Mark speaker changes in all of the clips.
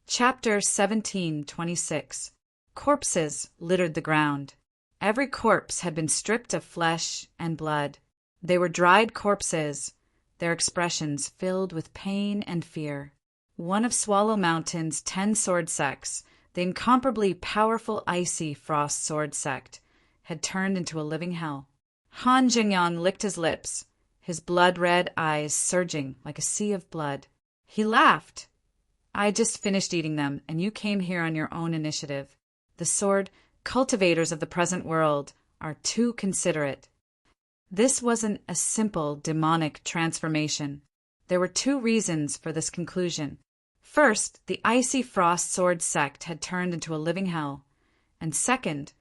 Speaker 1: Chapter 1726. Corpses littered the ground. Every corpse had been stripped of flesh and blood. They were dried corpses, their expressions filled with pain and fear. One of Swallow Mountain's 10 sword sects, the incomparably powerful icy frost sword sect, had turned into a living hell. Han Jingyang licked his lips, his blood-red eyes surging like a sea of blood. He laughed. I just finished eating them, and you came here on your own initiative. The sword cultivators of the present world are too considerate. This wasn't a simple demonic transformation. There were 2 reasons for this conclusion. First, the icy frost sword sect had turned into a living hell. And second,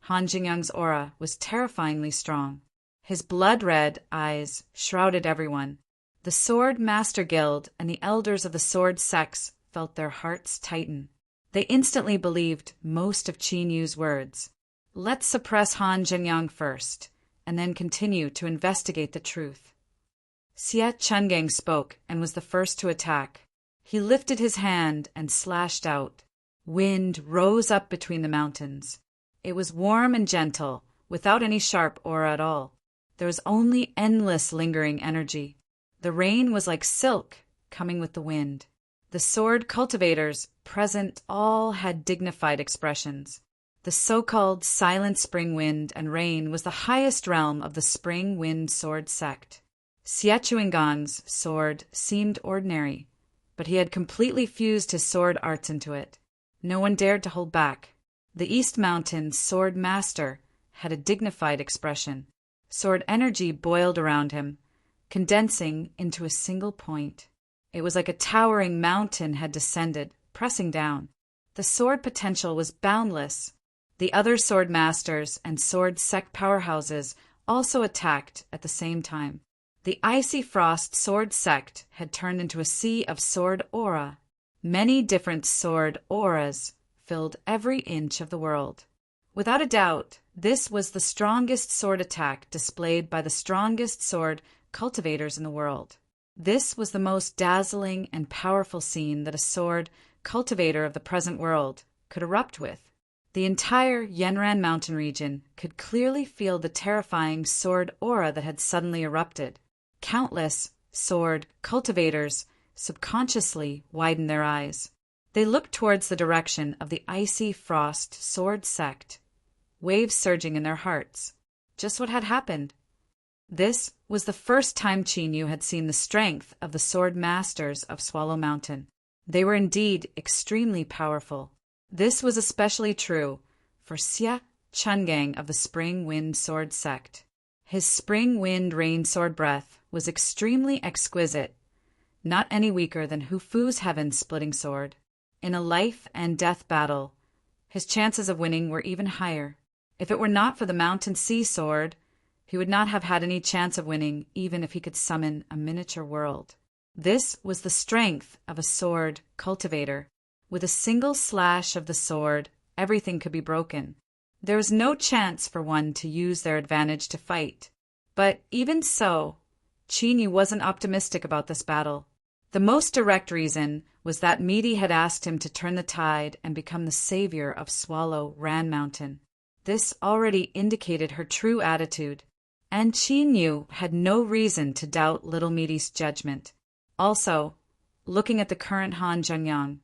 Speaker 1: Han Jingyang's aura was terrifyingly strong. His blood-red eyes shrouded everyone. The Sword Master Guild and the elders of the sword sects felt their hearts tighten. They instantly believed most of Qin Yu's words. Let's suppress Han Jingyang first, and then continue to investigate the truth. Xie Chungang spoke and was the first to attack. He lifted his hand and slashed out. Wind rose up between the mountains. It was warm and gentle, without any sharp aura at all. There was only endless lingering energy. The rain was like silk coming with the wind. The sword cultivators present all had dignified expressions. The so-called silent spring wind and rain was the highest realm of the spring wind sword sect. Xie Chuingang's sword seemed ordinary, but he had completely fused his sword arts into it. No one dared to hold back. The East Mountain sword master had a dignified expression. Sword energy boiled around him, condensing into a single point. It was like a towering mountain had descended, pressing down. The sword potential was boundless. The other sword masters and sword sect powerhouses also attacked at the same time. The icy frost sword sect had turned into a sea of sword aura. Many different sword auras filled every inch of the world. Without a doubt, this was the strongest sword attack displayed by the strongest sword cultivators in the world. This was the most dazzling and powerful scene that a sword cultivator of the present world could erupt with. The entire Yanran mountain region could clearly feel the terrifying sword aura that had suddenly erupted. Countless sword cultivators subconsciously widened their eyes. They looked towards the direction of the icy frost sword sect, waves surging in their hearts. Just what had happened. This was the first time Qin Yu had seen the strength of the sword masters of Swallow Mountain. They were indeed extremely powerful. This was especially true for Xie Chungang of the Spring Wind Sword Sect. His Spring Wind Rain Sword breath was extremely exquisite, not any weaker than Hu Fu's heaven-splitting sword. In a life and death battle, his chances of winning were even higher. If it were not for the Mountain Sea Sword, he would not have had any chance of winning even if he could summon a miniature world. This was the strength of a sword cultivator. With a single slash of the sword, everything could be broken. There was no chance for one to use their advantage to fight. But even so, Qin Yu wasn't optimistic about this battle. The most direct reason was that Midi had asked him to turn the tide and become the savior of Swallow Ran Mountain. This already indicated her true attitude, and Qin Yu had no reason to doubt little Midi's judgment. Also, looking at the current Han Jingyang,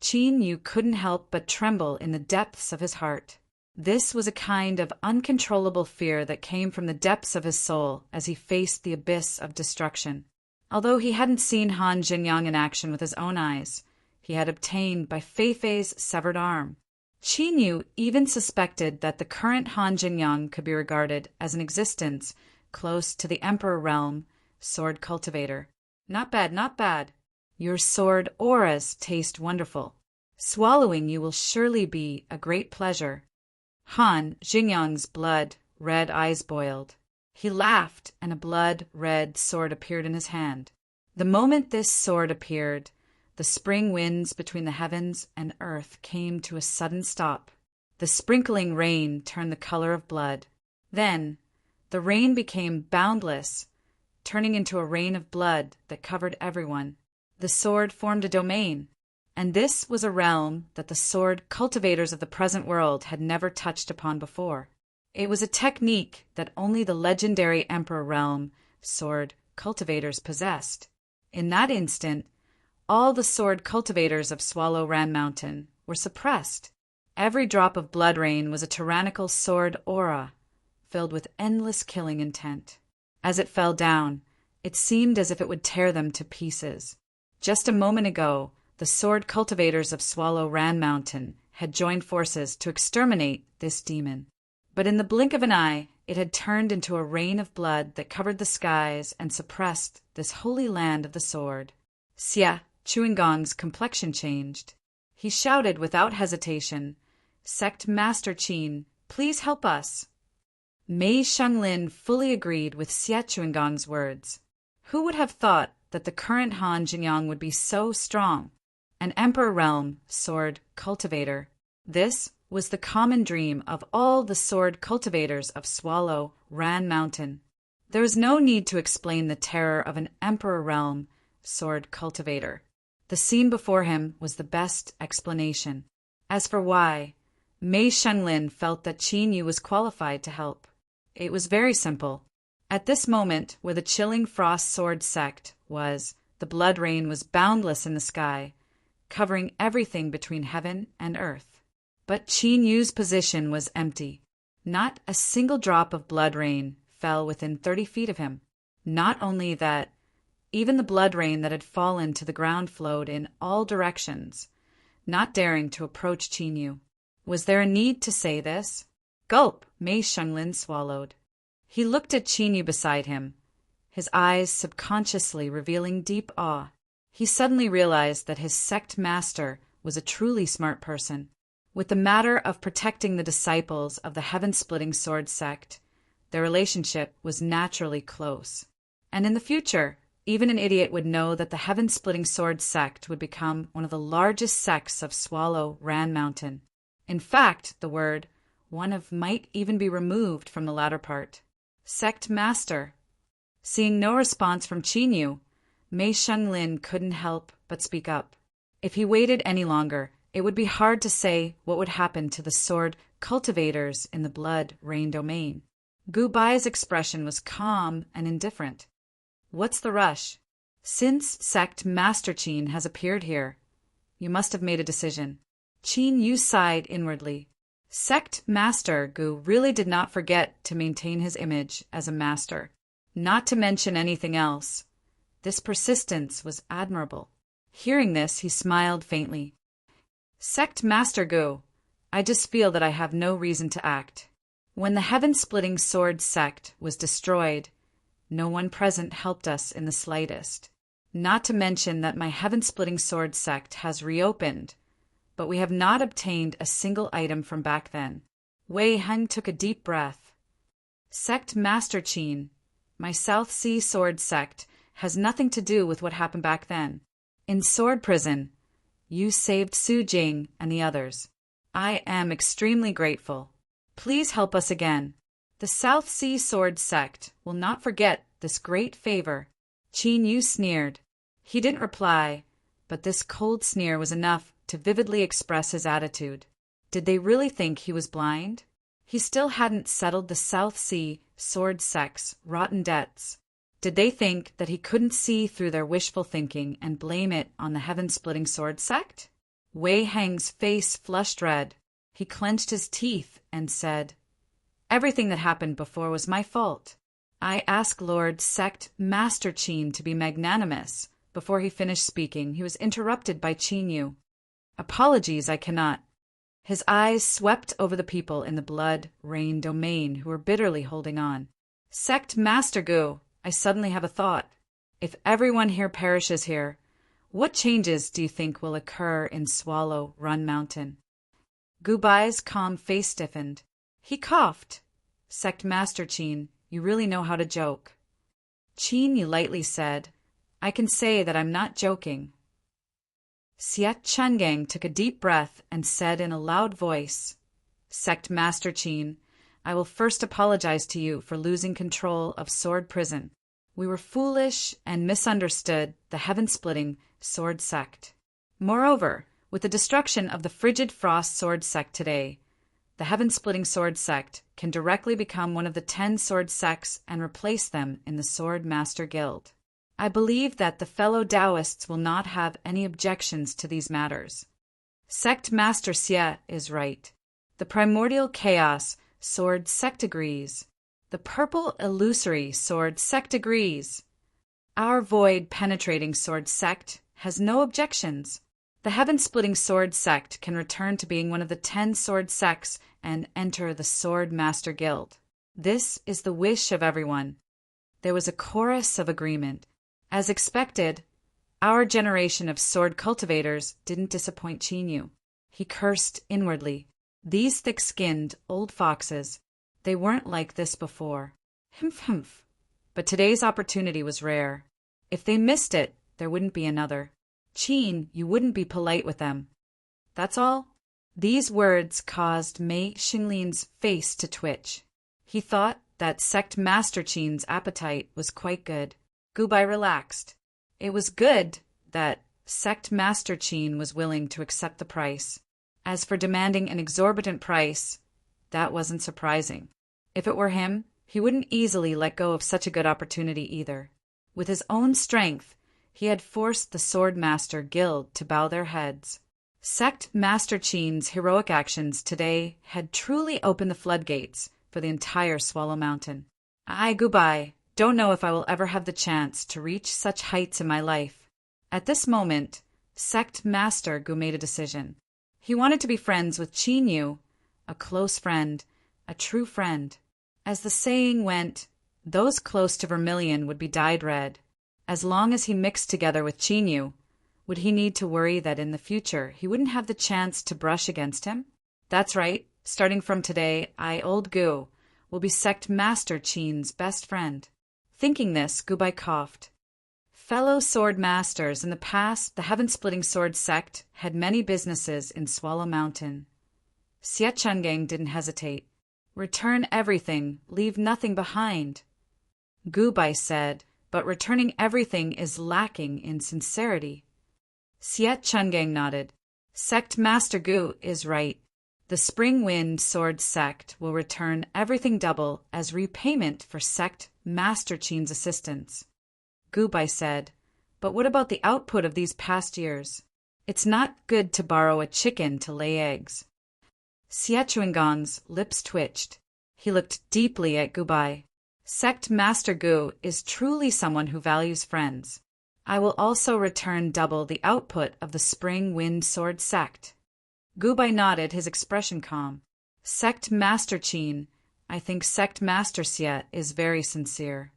Speaker 1: Qin Yu couldn't help but tremble in the depths of his heart. This was a kind of uncontrollable fear that came from the depths of his soul as he faced the abyss of destruction. Although he hadn't seen Han Jingyang in action with his own eyes, he had obtained by Feifei's severed arm. Qin Yu even suspected that the current Han Jingyang could be regarded as an existence close to the Emperor Realm sword cultivator. Not bad, not bad. Your sword auras taste wonderful. Swallowing you will surely be a great pleasure. Han Jingyang's blood-red eyes boiled. He laughed, and a blood-red sword appeared in his hand. The moment this sword appeared, the spring winds between the heavens and earth came to a sudden stop. The sprinkling rain turned the color of blood. Then, the rain became boundless, turning into a rain of blood that covered everyone. The sword formed a domain, And this was a realm that the sword cultivators of the present world had never touched upon before. It was a technique that only the legendary Emperor realm sword cultivators possessed. In that instant, all the sword cultivators of Swallow Ran Mountain were suppressed. Every drop of blood rain was a tyrannical sword aura, filled with endless killing intent. As it fell down, it seemed as if it would tear them to pieces. Just a moment ago, the sword cultivators of Swallow Ran Mountain had joined forces to exterminate this demon. But in the blink of an eye, it had turned into a rain of blood that covered the skies and suppressed this holy land of the sword. Xia Chuangong's complexion changed. He shouted without hesitation, "Sect Master Qin, please help us." Mei Shenglin fully agreed with Xia Chuangong's words. Who would have thought that the current Han Jingyang would be so strong? An Emperor Realm sword cultivator. This was the common dream of all the sword cultivators of Swallow Ran Mountain. There was no need to explain the terror of an Emperor Realm sword cultivator. The scene before him was the best explanation. As for why, Mei Shenglin felt that Qin Yu was qualified to help. It was very simple. At this moment, where the chilling frost sword sect was, the blood rain was boundless in the sky, covering everything between heaven and earth. But Qin Yu's position was empty. Not a single drop of blood rain fell within 30 feet of him. Not only that, even the blood rain that had fallen to the ground flowed in all directions, not daring to approach Qin Yu. Was there a need to say this? Gulp! Mei Shenglin swallowed. He looked at Qin Yu beside him, his eyes subconsciously revealing deep awe. He suddenly realized that his sect master was a truly smart person. With the matter of protecting the disciples of the heaven-splitting sword sect, their relationship was naturally close. And in the future, even an idiot would know that the heaven-splitting sword sect would become one of the largest sects of Swallow Ran Mountain. In fact, the word one of might even be removed from the latter part. Sect master. Seeing no response from Qin Yu, Mei Shenglin couldn't help but speak up. If he waited any longer, it would be hard to say what would happen to the sword cultivators in the blood rain domain. Gu Bai's expression was calm and indifferent. What's the rush? Since Sect Master Qin has appeared here, you must have made a decision. Qin Yu sighed inwardly. Sect Master Gu really did not forget to maintain his image as a master. Not to mention anything else, this persistence was admirable. Hearing this, he smiled faintly. Sect Master Gu, I just feel that I have no reason to act. When the heaven-splitting sword sect was destroyed, no one present helped us in the slightest. Not to mention that my heaven-splitting sword sect has reopened, but we have not obtained a single item from back then. Wei Heng took a deep breath. Sect Master Qin, my South Sea sword sect has nothing to do with what happened back then. In sword prison, you saved Su Jing and the others. I am extremely grateful. Please help us again. The South Sea sword sect will not forget this great favor. Qin Yu sneered. He didn't reply, but this cold sneer was enough to vividly express his attitude. Did they really think he was blind? He still hadn't settled the South Sea sword sect's rotten debts. Did they think that he couldn't see through their wishful thinking and blame it on the heaven-splitting sword sect? Wei Heng's face flushed red. He clenched his teeth and said, Everything that happened before was my fault. I ask Lord Sect Master Qin to be magnanimous. Before he finished speaking, he was interrupted by Qin Yu. Apologies, I cannot. His eyes swept over the people in the blood rain domain who were bitterly holding on. Sect Master Gu, I suddenly have a thought. If everyone here perishes here, what changes do you think will occur in Swallow Run Mountain? Gu Bai's calm face stiffened. He coughed. Sect Master Qin, you really know how to joke. Qin Yu lightly said, I can say that I'm not joking. Xia Chuangong took a deep breath and said in a loud voice, Sect Master Qin, I will first apologize to you for losing control of Sword Prison. We were foolish and misunderstood the heaven-splitting sword sect. Moreover, with the destruction of the frigid frost sword sect today, the heaven-splitting sword sect can directly become one of the 10 sword sects and replace them in the Sword Master Guild. I believe that the fellow Taoists will not have any objections to these matters. Sect Master Xie is right. The primordial chaos sword sect agrees. The purple illusory sword sect agrees. Our void-penetrating sword sect has no objections. The heaven-splitting sword sect can return to being one of the 10 sword sects and enter the Sword Master Guild. This is the wish of everyone. There was a chorus of agreement. As expected, our generation of sword cultivators didn't disappoint Chinyu. He cursed inwardly. These thick-skinned old foxes, they weren't like this before. Humph. But today's opportunity was rare. If they missed it, there wouldn't be another. Qin, you wouldn't be polite with them. That's all? These words caused Mei Xinglin's face to twitch. He thought that Sect Master Qin's appetite was quite good. Gubai relaxed. It was good that Sect Master Qin was willing to accept the price. As for demanding an exorbitant price, that wasn't surprising. If it were him, he wouldn't easily let go of such a good opportunity either. With his own strength, he had forced the Sword Master Guild to bow their heads. Sect Master Qin's heroic actions today had truly opened the floodgates for the entire Swallow Mountain. I, Gubai, don't know if I will ever have the chance to reach such heights in my life. At this moment, Sect Master Gu made a decision. He wanted to be friends with Chinyu, a close friend, a true friend. As the saying went, those close to vermilion would be dyed red. As long as he mixed together with Chinyu, would he need to worry that in the future he wouldn't have the chance to brush against him? That's right, starting from today, I, Old Gu, will be Sect Master Qin's best friend. Thinking this, Gubai coughed. Fellow sword masters, in the past, the heaven-splitting sword sect had many businesses in Swallow Mountain. Xie Chungang didn't hesitate. Return everything, leave nothing behind. Gubai said, but returning everything is lacking in sincerity. Xie Chungang nodded. Sect Master Gu is right. The Spring Wind Sword Sect will return everything double as repayment for Sect Master Qin's assistance. Gubai said, but what about the output of these past years? It's not good to borrow a chicken to lay eggs. Xie Chunggang's lips twitched. He looked deeply at Gubai. Sect Master Gu is truly someone who values friends. I will also return double the output of the Spring Wind Sword Sect. Gubai nodded, his expression calm. Sect Master Qin, I think Sect Master Xie is very sincere.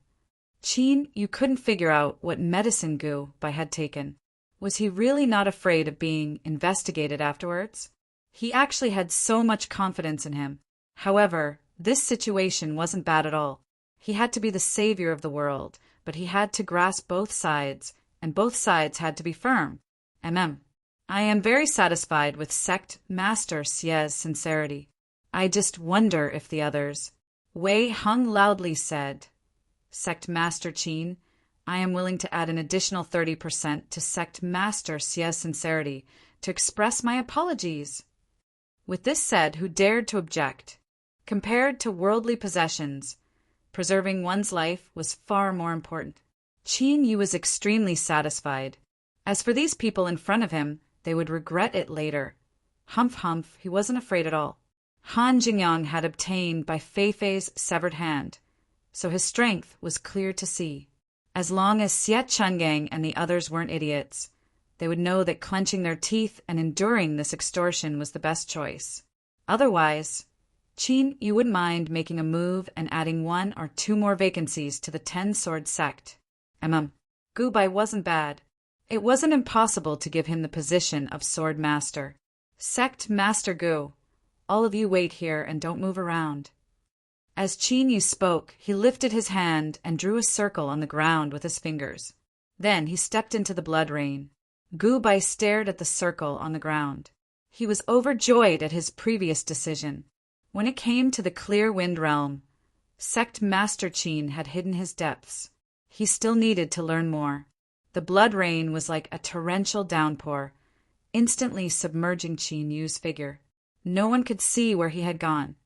Speaker 1: Qin, you couldn't figure out what medicine Gubai had taken. Was he really not afraid of being investigated afterwards? He actually had so much confidence in him. However, this situation wasn't bad at all. He had to be the savior of the world, but he had to grasp both sides, and both sides had to be firm. I am very satisfied with Sect Master Xie's sincerity. I just wonder if the others. Wei Hung loudly said, Sect Master Qin, I am willing to add an additional 30% to Sect Master Xie's sincerity to express my apologies. With this said, who dared to object? Compared to worldly possessions, preserving one's life was far more important. Qin Yu was extremely satisfied. As for these people in front of him, they would regret it later. Humph, he wasn't afraid at all. Han Jingyang had obtained by Fei Fei's severed hand, so his strength was clear to see. As long as Xie Chungang and the others weren't idiots, they would know that clenching their teeth and enduring this extortion was the best choice. Otherwise, Qin, you wouldn't mind making a move and adding 1 or 2 more vacancies to the 10-sword sect. Gubai wasn't bad. It wasn't impossible to give him the position of Sword Master. Sect Master Gu, all of you wait here and don't move around. As Qin Yu spoke, he lifted his hand and drew a circle on the ground with his fingers. Then he stepped into the blood rain. Gubai stared at the circle on the ground. He was overjoyed at his previous decision. When it came to the clear wind realm, Sect Master Qin had hidden his depths. He still needed to learn more. The blood rain was like a torrential downpour. instantly submerging Qin Yu's figure. No one could see where he had gone.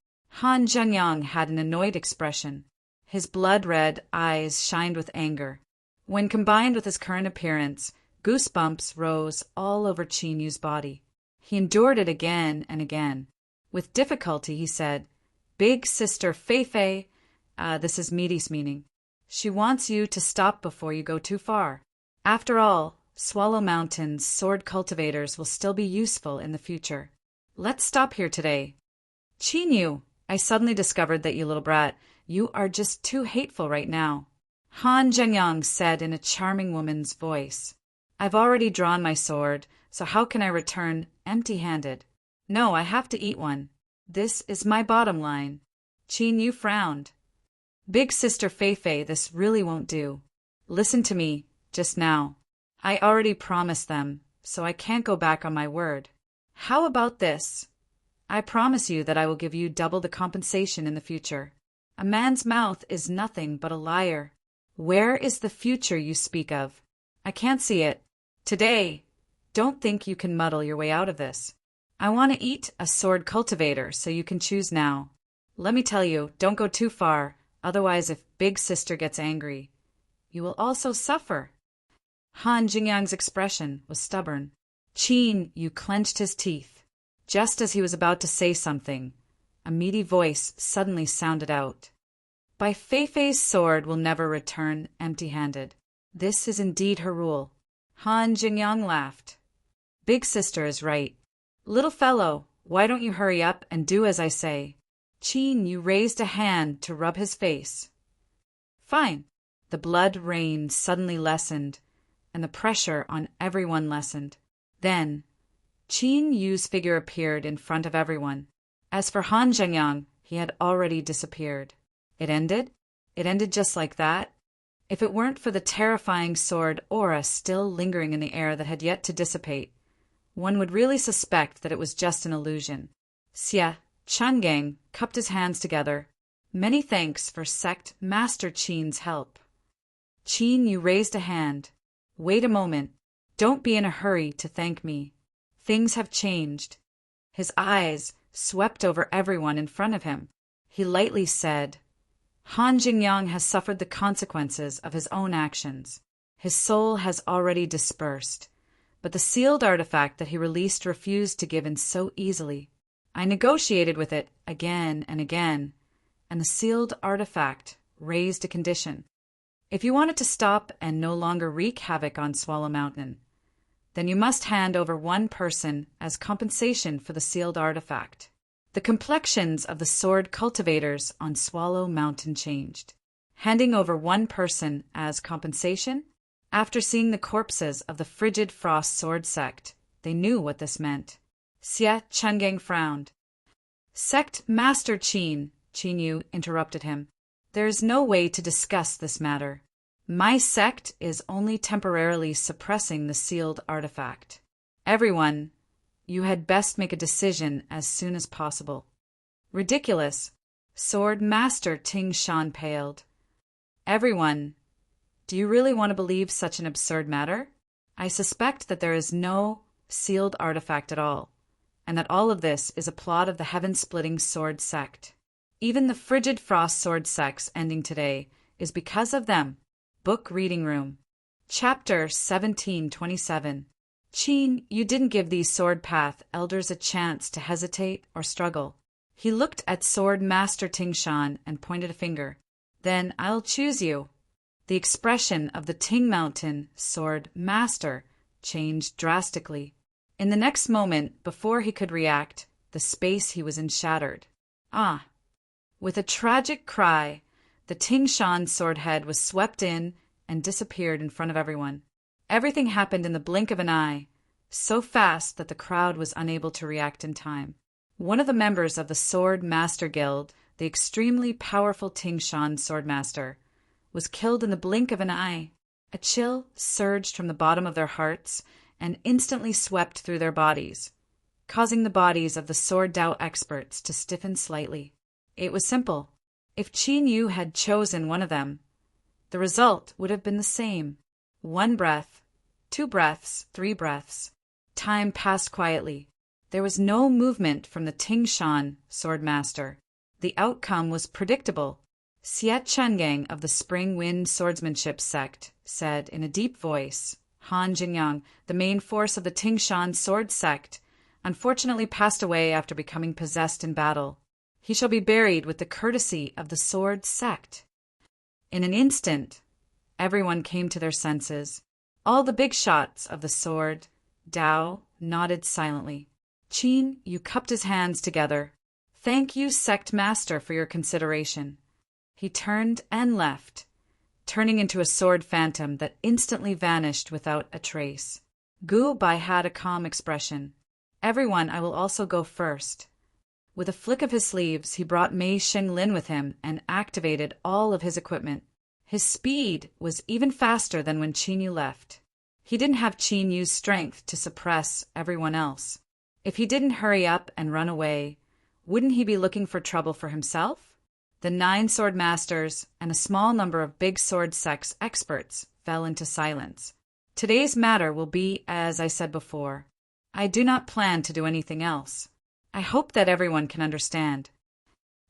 Speaker 1: Han Zhengyang had an annoyed expression. His blood-red eyes shined with anger. When combined with his current appearance, goosebumps rose all over Qin Yu's body. He endured it again and again. With difficulty, he said, "Big sister Fei Fei, this is Meaty's meaning. She wants you to stop before you go too far. After all, Swallow Mountain's sword cultivators will still be useful in the future. Let's stop here today. Qin Yu, I suddenly discovered that you little brat, you are just too hateful right now," Han Zhengyang said in a charming woman's voice. "I've already drawn my sword, so how can I return empty-handed? No, I have to eat one. This is my bottom line." Qin Yu frowned. "Big sister Fei Fei, this really won't do. Listen to me, just now. I already promised them, so I can't go back on my word. How about this? I promise you that I will give you double the compensation in the future. A man's mouth is nothing but a liar. Where is the future you speak of? I can't see it. Today, don't think you can muddle your way out of this. I want to eat a sword cultivator, so you can choose now. Let me tell you, don't go too far, otherwise if Big Sister gets angry, you will also suffer." Han Jingyang's expression was stubborn. Qin Yu clenched his teeth. Just as he was about to say something, a meaty voice suddenly sounded out. "By Fei Fei's sword will never return empty-handed. This is indeed her rule." Han Jingyang laughed. "Big sister is right. Little fellow, why don't you hurry up and do as I say?" Qin Yu raised a hand to rub his face. "Fine." The blood rain suddenly lessened, and the pressure on everyone lessened. Then, Qin Yu's figure appeared in front of everyone. As for Han Zhengyang, he had already disappeared. It ended? It ended just like that? If it weren't for the terrifying sword aura still lingering in the air that had yet to dissipate, one would really suspect that it was just an illusion. Xie Changgang cupped his hands together. "Many thanks for Sect Master Qin's help." Qin Yu raised a hand. "Wait a moment. Don't be in a hurry to thank me. Things have changed." His eyes swept over everyone in front of him. He lightly said, "Han Jingyang has suffered the consequences of his own actions. His soul has already dispersed, but the sealed artifact that he released refused to give in so easily. I negotiated with it again and again, and the sealed artifact raised a condition. If you want it to stop and no longer wreak havoc on Swallow Mountain, then you must hand over one person as compensation for the sealed artifact." The complexions of the sword cultivators on Swallow Mountain changed. Handing over one person as compensation? After seeing the corpses of the Frigid Frost Sword Sect, they knew what this meant. Xie Changgang frowned. "Sect Master Qin," Qin Yu interrupted him. "There is no way to discuss this matter. My sect is only temporarily suppressing the sealed artifact. Everyone, you had best make a decision as soon as possible." "Ridiculous." Sword Master Ting Shan paled. "Everyone, do you really want to believe such an absurd matter? I suspect that there is no sealed artifact at all, and that all of this is a plot of the heaven-splitting sword sect. Even the Frigid Frost Sword Sect's ending today is because of them." Book Reading Room. Chapter 1727. Qin, you didn't give these Sword Path elders a chance to hesitate or struggle. He looked at Sword Master Tingshan and pointed a finger. "Then I'll choose you." The expression of the Ting Mountain Sword Master changed drastically. In the next moment, before he could react, the space he was in shattered. "Ah!" With a tragic cry, the Tingshan sword head was swept in and disappeared in front of everyone. Everything happened in the blink of an eye, so fast that the crowd was unable to react in time. One of the members of the Sword Master Guild, the extremely powerful Tingshan Swordmaster, was killed in the blink of an eye. A chill surged from the bottom of their hearts and instantly swept through their bodies, causing the bodies of the Sword Dao experts to stiffen slightly. It was simple. If Qin Yu had chosen one of them, the result would have been the same. 1 breath, 2 breaths, 3 breaths. Time passed quietly. There was no movement from the Tingshan swordmaster. The outcome was predictable. Siet Chungang of the Spring Wind Swordsmanship sect said in a deep voice, Han Jingyang, the main force of the Tingshan sword sect, unfortunately passed away after becoming possessed in battle. He shall be buried with the courtesy of the sword sect. In an instant, everyone came to their senses. All the big shots of the sword, Dao, nodded silently. Qin Yu cupped his hands together. Thank you, sect master, for your consideration. He turned and left, turning into a sword phantom that instantly vanished without a trace. Gu Bai had a calm expression. Everyone, I will also go first. With a flick of his sleeves, he brought Mei Xinglin with him and activated all of his equipment. His speed was even faster than when Qin Yu left. He didn't have Qin Yu's strength to suppress everyone else. If he didn't hurry up and run away, wouldn't he be looking for trouble for himself? The 9 sword masters and a small number of big sword sects experts fell into silence. Today's matter will be as I said before. I do not plan to do anything else. I hope that everyone can understand.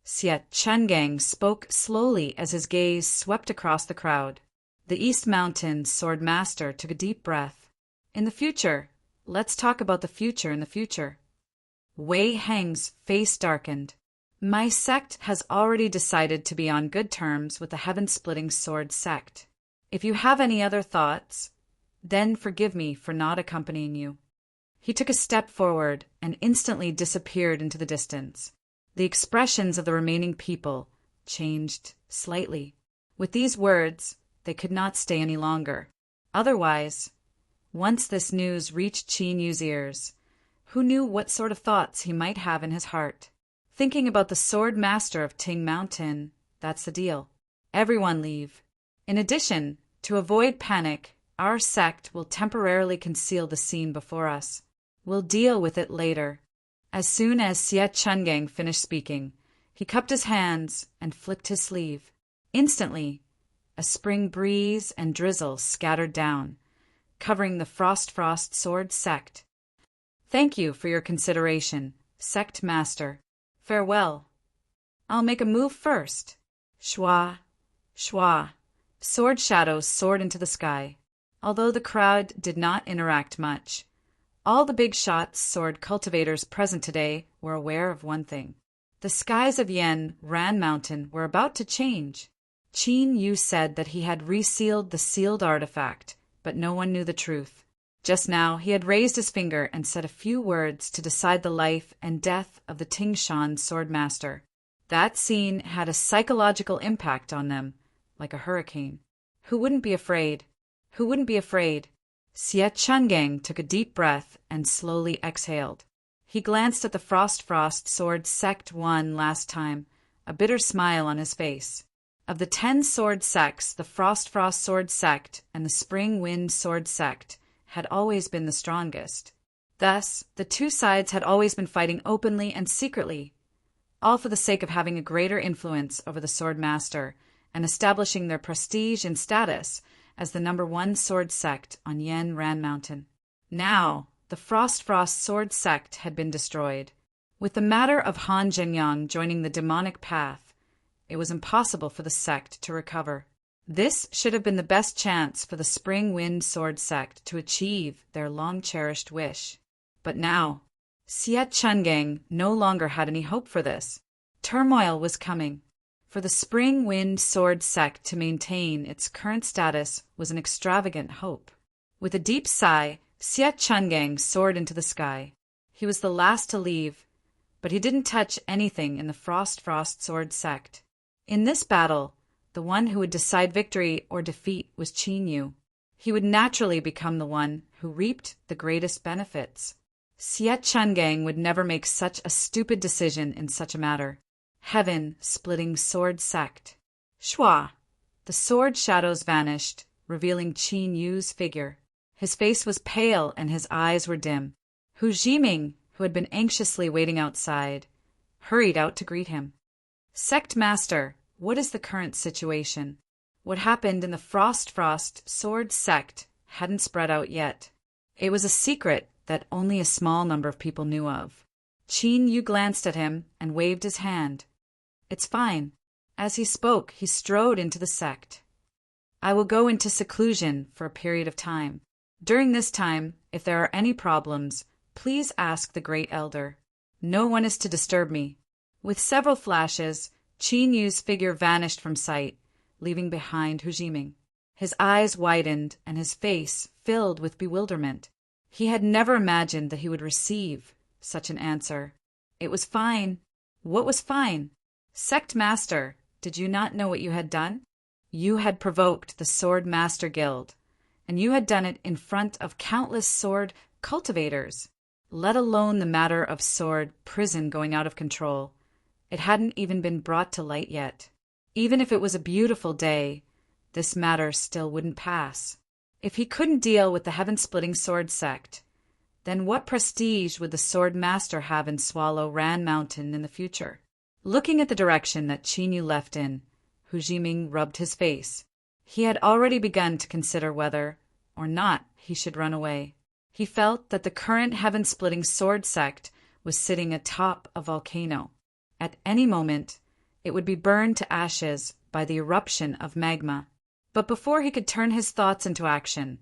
Speaker 1: Siet Chungang spoke slowly as his gaze swept across the crowd. The East Mountain sword master took a deep breath. In the future, let's talk about the future in the future. Wei Heng's face darkened. My sect has already decided to be on good terms with the heaven-splitting sword sect. If you have any other thoughts, then forgive me for not accompanying you. He took a step forward and instantly disappeared into the distance. The expressions of the remaining people changed slightly. With these words, they could not stay any longer. Otherwise, once this news reached Qin Yu's ears, who knew what sort of thoughts he might have in his heart? Thinking about the sword master of Ting Mountain, that's the deal. Everyone leave. In addition, to avoid panic, our sect will temporarily conceal the scene before us. We'll deal with it later. As soon as Siet Chungang finished speaking, he cupped his hands and flicked his sleeve. Instantly, a spring breeze and drizzle scattered down, covering the Frost sword sect. Thank you for your consideration, sect master. Farewell. I'll make a move first. Shwa, shwa. Sword shadows soared into the sky. Although the crowd did not interact much, all the big shot sword cultivators present today were aware of one thing. The skies of Yen Ran Mountain were about to change. Qin Yu said that he had resealed the sealed artifact, but no one knew the truth. Just now, he had raised his finger and said a few words to decide the life and death of the Tingshan swordmaster. That scene had a psychological impact on them, like a hurricane. Who wouldn't be afraid? Who wouldn't be afraid? Siet Chungang took a deep breath and slowly exhaled. He glanced at the Frost sword sect one last time, a bitter smile on his face. Of the 10 sword sects, the Frost sword sect and the Spring Wind sword sect had always been the strongest. Thus, the two sides had always been fighting openly and secretly, all for the sake of having a greater influence over the sword master and establishing their prestige and status as the #1 sword sect on Yen Ran Mountain. Now, the Frost sword sect had been destroyed. With the matter of Han Zhenyang joining the demonic path, it was impossible for the sect to recover. This should have been the best chance for the Spring Wind sword sect to achieve their long-cherished wish. But now, Siet Chungang no longer had any hope for this. Turmoil was coming. For the Spring Wind sword sect to maintain its current status was an extravagant hope. With a deep sigh, Siet Chungang soared into the sky. He was the last to leave, but he didn't touch anything in the Frost sword sect. In this battle, the one who would decide victory or defeat was Qin Yu. He would naturally become the one who reaped the greatest benefits. Siet Chungang would never make such a stupid decision in such a matter. Heaven-splitting sword sect. Shwa! The sword shadows vanished, revealing Qin Yu's figure. His face was pale and his eyes were dim. Hu Jiming, who had been anxiously waiting outside, hurried out to greet him. Sect master, what is the current situation? What happened in the Frost sword sect hadn't spread out yet. It was a secret that only a small number of people knew of. Qin Yu glanced at him and waved his hand. "It's fine." As he spoke, he strode into the sect. "I will go into seclusion for a period of time. During this time, if there are any problems, please ask the Great Elder. No one is to disturb me." With several flashes, Qin Yu's figure vanished from sight, leaving behind Hu Jiming. His eyes widened and his face filled with bewilderment. He had never imagined that he would receive such an answer. It was fine. What was fine? "Sect Master, did you not know what you had done? You had provoked the Sword Master Guild, and you had done it in front of countless sword cultivators, let alone the matter of sword prison going out of control. It hadn't even been brought to light yet. Even if it was a beautiful day, this matter still wouldn't pass. If he couldn't deal with the heaven-splitting sword sect, then what prestige would the Sword Master have in Swallow Ran Mountain in the future?" Looking at the direction that Qin Yu left in, Hu Jiming rubbed his face. He had already begun to consider whether or not he should run away. He felt that the current heaven-splitting sword sect was sitting atop a volcano. At any moment, it would be burned to ashes by the eruption of magma. But before he could turn his thoughts into action,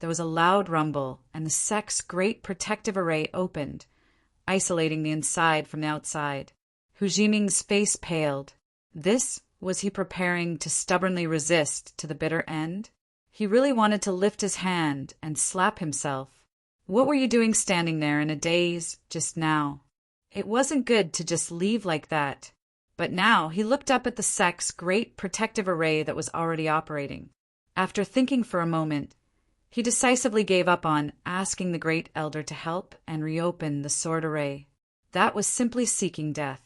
Speaker 1: there was a loud rumble, and the sect's great protective array opened, isolating the inside from the outside. Hu Jiming's face paled. Was he preparing to stubbornly resist to the bitter end? He really wanted to lift his hand and slap himself. What were you doing standing there in a daze just now? It wasn't good to just leave like that. But now he looked up at the sect's great protective array that was already operating. After thinking for a moment, he decisively gave up on asking the Great Elder to help and reopen the sword array. That was simply seeking death.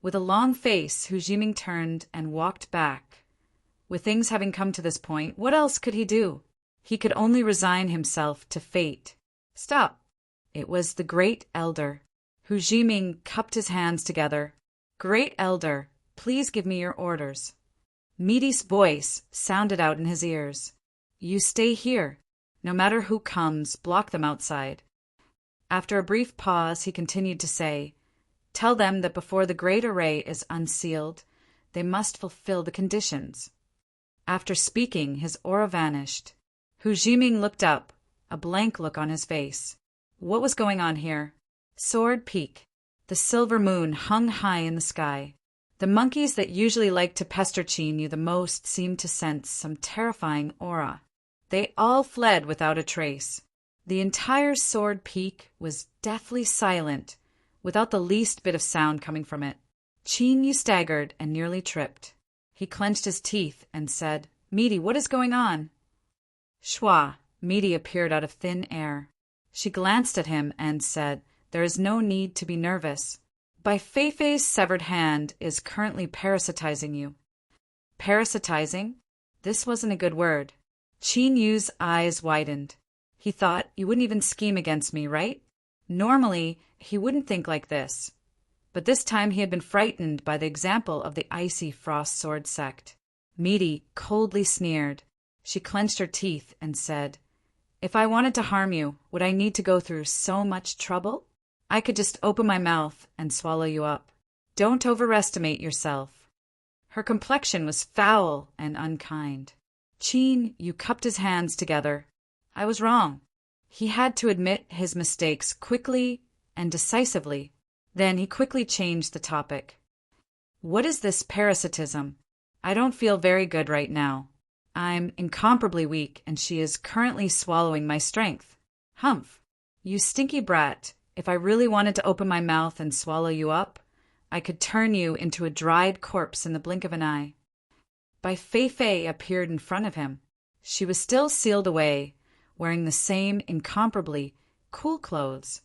Speaker 1: With a long face, Hu Jiming turned and walked back. With things having come to this point, what else could he do? He could only resign himself to fate. "Stop!" It was the Great Elder. Hu Jiming cupped his hands together. "Great Elder, please give me your orders." Meaty's voice sounded out in his ears. "You stay here. No matter who comes, block them outside." After a brief pause, he continued to say, "Tell them that before the great array is unsealed, they must fulfill the conditions." After speaking, his aura vanished. Hu Jiming looked up, a blank look on his face. What was going on here? Sword Peak. The silver moon hung high in the sky. The monkeys that usually liked to pester Qin Yu the most seemed to sense some terrifying aura. They all fled without a trace. The entire Sword Peak was deathly silent, without the least bit of sound coming from it. Qin Yu staggered and nearly tripped. He clenched his teeth and said, "Meaty, what is going on?" Shua, Meaty appeared out of thin air. She glanced at him and said, "There is no need to be nervous. Bai Feifei's severed hand is currently parasitizing you." Parasitizing? This wasn't a good word. Qin Yu's eyes widened. He thought, "You wouldn't even scheme against me, right?" Normally, he wouldn't think like this. But this time he had been frightened by the example of the icy frost sword sect. Meaty coldly sneered. She clenched her teeth and said, "If I wanted to harm you, would I need to go through so much trouble? I could just open my mouth and swallow you up. Don't overestimate yourself." Her complexion was foul and unkind. Qin Yu cupped his hands together. I was wrong. He had to admit his mistakes quickly and decisively. Then he quickly changed the topic. "What is this parasitism? I don't feel very good right now. I'm incomparably weak, and she is currently swallowing my strength. Humph! You stinky brat, if I really wanted to open my mouth and swallow you up, I could turn you into a dried corpse in the blink of an eye." Bai Feifei appeared in front of him. She was still sealed away, wearing the same incomparably cool clothes.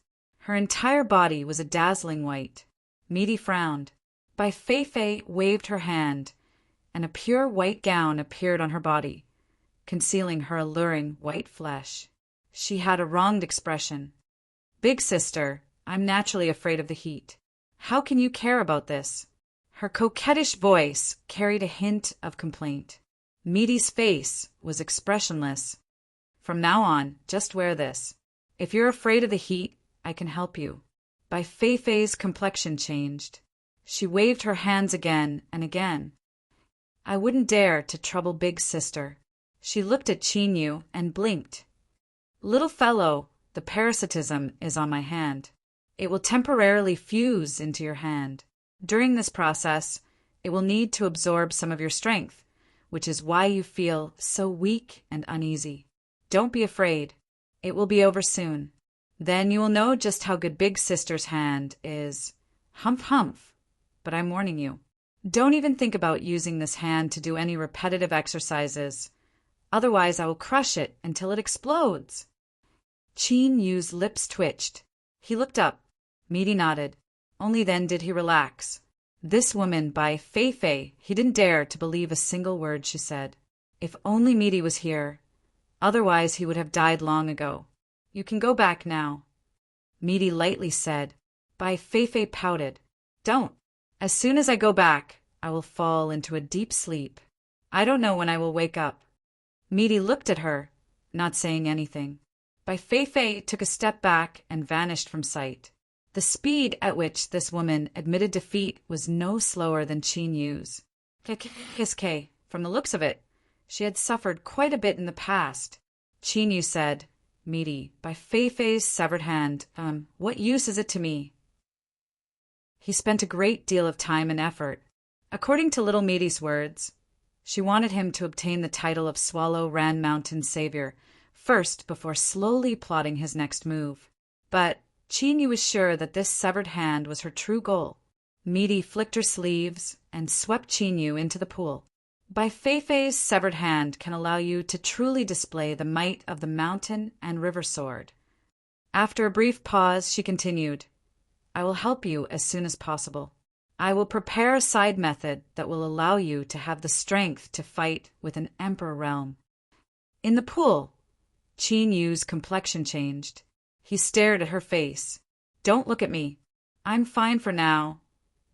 Speaker 1: Her entire body was a dazzling white. Meaty frowned. Bai Feifei waved her hand, and a pure white gown appeared on her body, concealing her alluring white flesh. She had a wronged expression. "Big sister, I'm naturally afraid of the heat. How can you care about this?" Her coquettish voice carried a hint of complaint. Meaty's face was expressionless. "From now on, just wear this." If you're afraid of the heat, I can help you. Bai Feifei's complexion changed. She waved her hands again and again. I wouldn't dare to trouble big sister. She looked at Qin Yu and blinked. Little fellow, the parasitism is on my hand. It will temporarily fuse into your hand. During this process, it will need to absorb some of your strength, which is why you feel so weak and uneasy. Don't be afraid. It will be over soon. Then you will know just how good big sister's hand is. Humph humph. But I'm warning you. Don't even think about using this hand to do any repetitive exercises. Otherwise, I will crush it until it explodes. Qin Yu's lips twitched. He looked up. Meaty nodded. Only then did he relax. This woman, Bai Feifei, he didn't dare to believe a single word she said. If only Meaty was here. Otherwise, he would have died long ago. You can go back now. Meaty lightly said. Bai Feifei pouted. Don't. As soon as I go back, I will fall into a deep sleep. I don't know when I will wake up. Meaty looked at her, not saying anything. Bai Feifei took a step back and vanished from sight. The speed at which this woman admitted defeat was no slower than Qin Yu's. From the looks of it, she had suffered quite a bit in the past. Qin Yu said, Meaty, Bai Feifei's severed hand, what use is it to me? He spent a great deal of time and effort. According to little Meaty's words, she wanted him to obtain the title of Swallow Ran Mountain Savior first before slowly plotting his next move. But Qin Yu was sure that this severed hand was her true goal. Meaty flicked her sleeves and swept Qin Yu into the pool. Bai Feifei's severed hand can allow you to truly display the might of the mountain and river sword. After a brief pause, she continued, I will help you as soon as possible. I will prepare a side method that will allow you to have the strength to fight with an emperor realm. In the pool, Qin Yu's complexion changed. He stared at her face. Don't look at me. I'm fine for now,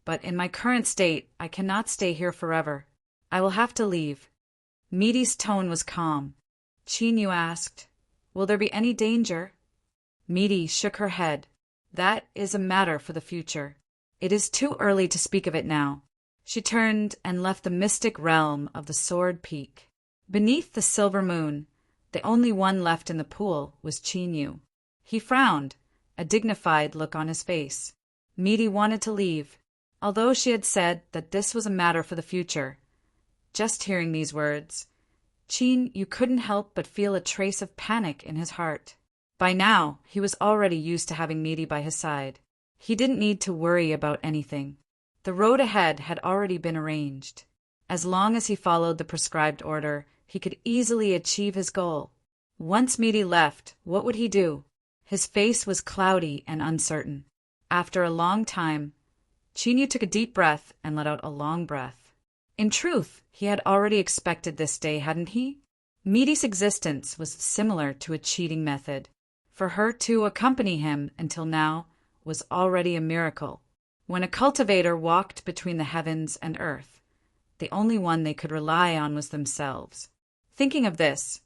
Speaker 1: but in my current state, I cannot stay here forever. I will have to leave. Meaty's tone was calm. Qin Yu asked, Will there be any danger? Meaty shook her head. That is a matter for the future. It is too early to speak of it now. She turned and left the mystic realm of the Sword Peak. Beneath the silver moon, the only one left in the pool was Qin Yu. He frowned, a dignified look on his face. Meaty wanted to leave, although she had said that this was a matter for the future. Just hearing these words, Qin Yu couldn't help but feel a trace of panic in his heart. By now, he was already used to having Meaty by his side. He didn't need to worry about anything. The road ahead had already been arranged. As long as he followed the prescribed order, he could easily achieve his goal. Once Meaty left, what would he do? His face was cloudy and uncertain. After a long time, Qin Yu took a deep breath and let out a long breath. In truth, he had already expected this day, hadn't he? Meaty's existence was similar to a cheating method. For her to accompany him until now was already a miracle. When a cultivator walked between the heavens and earth, the only one they could rely on was themselves. Thinking of this,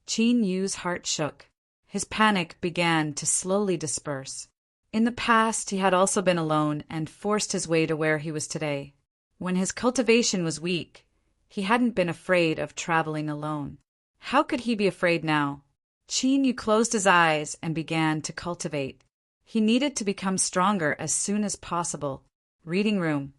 Speaker 1: Qin Yu's heart shook. His panic began to slowly disperse. In the past, he had also been alone and forced his way to where he was today. When his cultivation was weak, he hadn't been afraid of traveling alone. How could he be afraid now? Qin Yu closed his eyes and began to cultivate. He needed to become stronger as soon as possible. Reading room.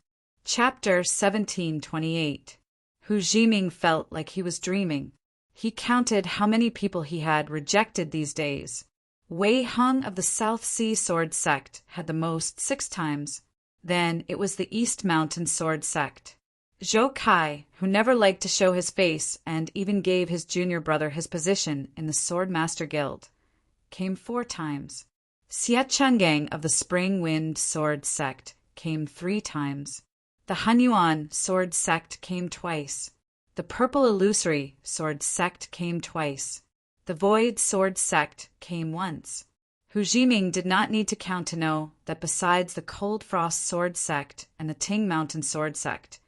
Speaker 1: Chapter 1728. Hu Jiming felt like he was dreaming. He counted how many people he had rejected these days. Wei Hung of the South Sea Sword Sect had the most 6 times. Then it was the East Mountain Sword Sect. Zhou Kai, who never liked to show his face and even gave his junior brother his position in the Swordmaster Guild, came 4 times. Xie Changgang of the Spring Wind Sword Sect came 3 times. The Hunyuan Sword Sect came twice. The Purple Illusory Sword Sect came twice. The Void Sword Sect came once. Hu Jiming did not need to count to know that besides the Cold Frost Sword Sect and the Ting Mountain Sword Sect,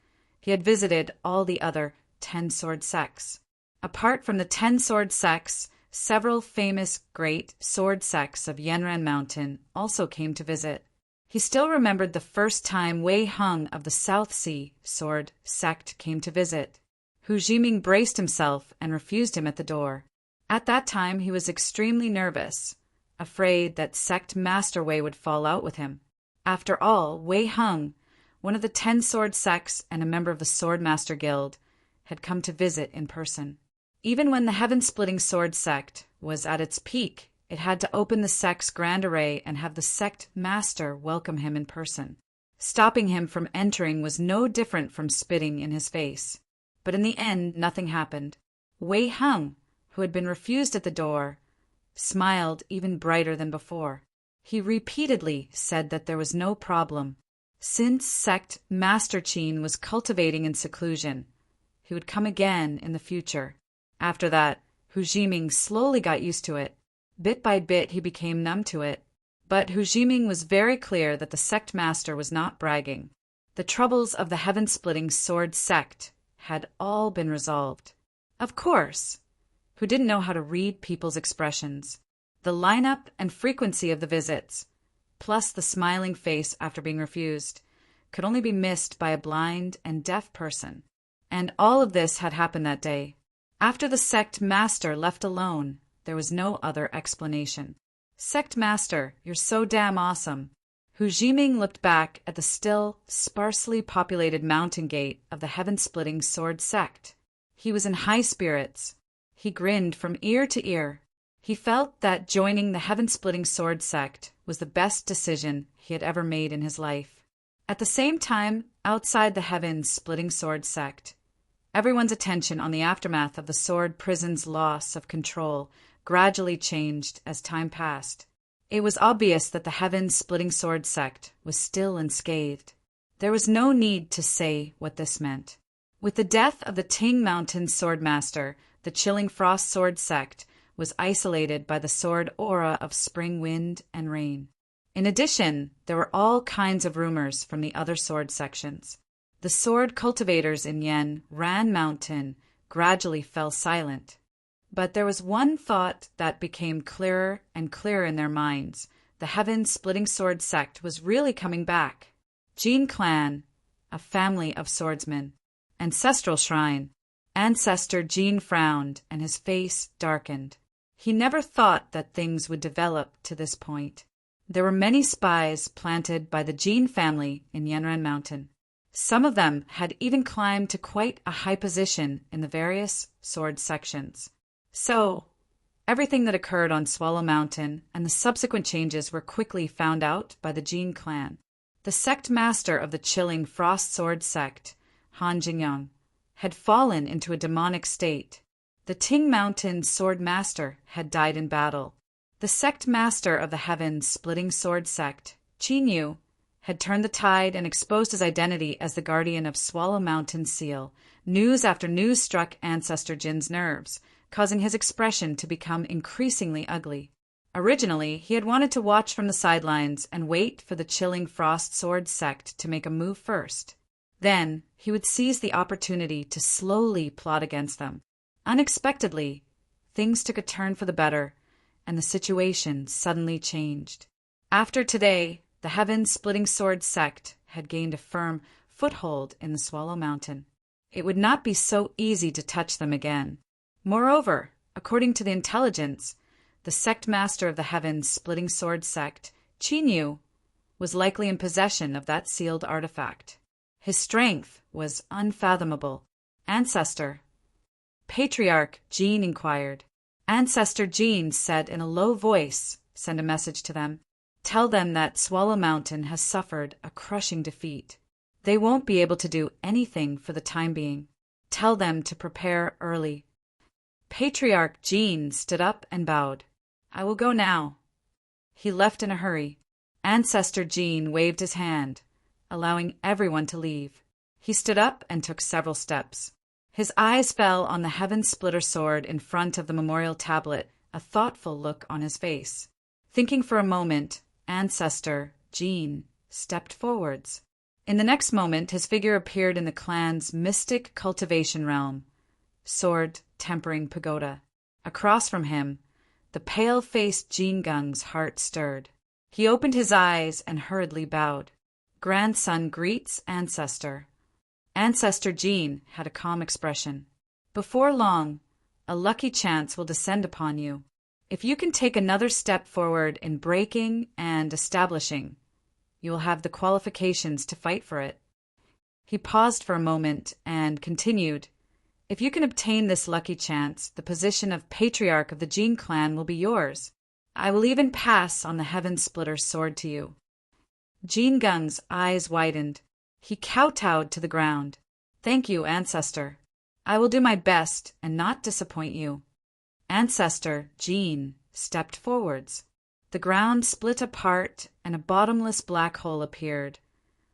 Speaker 1: he had visited all the other 10 sword sects. Apart from the 10 sword sects, Several famous great sword sects of Yanran Mountain also came to visit. He still remembered the first time Wei Hung of the South Sea sword sect came to visit. Hu Jiming braced himself and refused him at the door. At that time he was extremely nervous, afraid that sect master Wei would fall out with him. After all, Wei Hung, one of the 10 sword sects and a member of the Sword Master Guild, had come to visit in person. Even when the heaven-splitting sword sect was at its peak, it had to open the sect's grand array and have the sect master welcome him in person. Stopping him from entering was no different from spitting in his face. But in the end, nothing happened. Wei Hung, who had been refused at the door, smiled even brighter than before. He repeatedly said that there was no problem. Since sect Master Qin was cultivating in seclusion, he would come again in the future. After that, Hu Jiming slowly got used to it. Bit by bit he became numb to it. But Hu Jiming was very clear that the sect master was not bragging. The troubles of the heaven-splitting sword sect had all been resolved. Of course, who didn't know how to read people's expressions. The lineup and frequency of the visits, plus the smiling face after being refused, could only be missed by a blind and deaf person. And all of this had happened that day. After the sect master left alone, there was no other explanation. Sect master, you're so damn awesome. Hu Jiming looked back at the still, sparsely populated mountain gate of the heaven-splitting sword sect. He was in high spirits. He grinned from ear to ear. He felt that joining the heaven-splitting sword sect was the best decision he had ever made in his life. At the same time, outside the heaven-splitting sword sect, everyone's attention on the aftermath of the sword prison's loss of control gradually changed as time passed. It was obvious that the heaven-splitting sword sect was still unscathed. There was no need to say what this meant. With the death of the Ting Mountain sword master, the chilling frost sword sect was isolated by the sword aura of spring wind and rain. In addition, there were all kinds of rumors from the other sword sections. The sword cultivators in Yanran Mountain gradually fell silent. But there was one thought that became clearer and clearer in their minds. The heaven-splitting sword sect was really coming back. Jin Clan, a family of swordsmen. Ancestral shrine. Ancestor Jin frowned and his face darkened. He never thought that things would develop to this point. There were many spies planted by the Jin family in Yanran Mountain. Some of them had even climbed to quite a high position in the various sword sections. So, everything that occurred on Swallow Mountain and the subsequent changes were quickly found out by the Jin clan. The sect master of the chilling frost sword sect, Han Jingyang, had fallen into a demonic state. The Ting Mountain sword master had died in battle. The sect master of the heaven-splitting sword sect, Qin Yu, had turned the tide and exposed his identity as the guardian of Swallow Mountain Seal. News after news struck Ancestor Jin's nerves, causing his expression to become increasingly ugly. Originally, he had wanted to watch from the sidelines and wait for the chilling frost sword sect to make a move first. Then, he would seize the opportunity to slowly plot against them. Unexpectedly, things took a turn for the better, and the situation suddenly changed. After today, the heaven-splitting sword sect had gained a firm foothold in the Swallow Mountain. It would not be so easy to touch them again. Moreover, according to the intelligence, the sect master of the heaven-splitting sword sect, Qin Yu, was likely in possession of that sealed artifact. His strength was unfathomable. Ancestor. Patriarch Jin inquired. Ancestor Jin said in a low voice, "Send a message to them. Tell them that Swallow Mountain has suffered a crushing defeat. They won't be able to do anything for the time being. Tell them to prepare early." Patriarch Jin stood up and bowed. "I will go now." He left in a hurry. Ancestor Jin waved his hand, allowing everyone to leave. He stood up and took several steps. His eyes fell on the heaven-splitter sword in front of the memorial tablet, a thoughtful look on his face. Thinking for a moment, Ancestor Jin stepped forwards. In the next moment, his figure appeared in the clan's mystic cultivation realm, sword tempering pagoda. Across from him, The pale-faced Jingung's heart stirred. He opened his eyes and hurriedly bowed. Grandson greets ancestor. Ancestor Jin had a calm expression. Before long, a lucky chance will descend upon you. If you can take another step forward in breaking and establishing, you will have the qualifications to fight for it. He paused for a moment and continued, if you can obtain this lucky chance, the position of patriarch of the Jin clan will be yours. I will even pass on the Heaven Splitter sword to you. Jingung's eyes widened. He kowtowed to the ground. Thank you, ancestor. I will do my best and not disappoint you. Ancestor Jin stepped forwards. The ground split apart and a bottomless black hole appeared,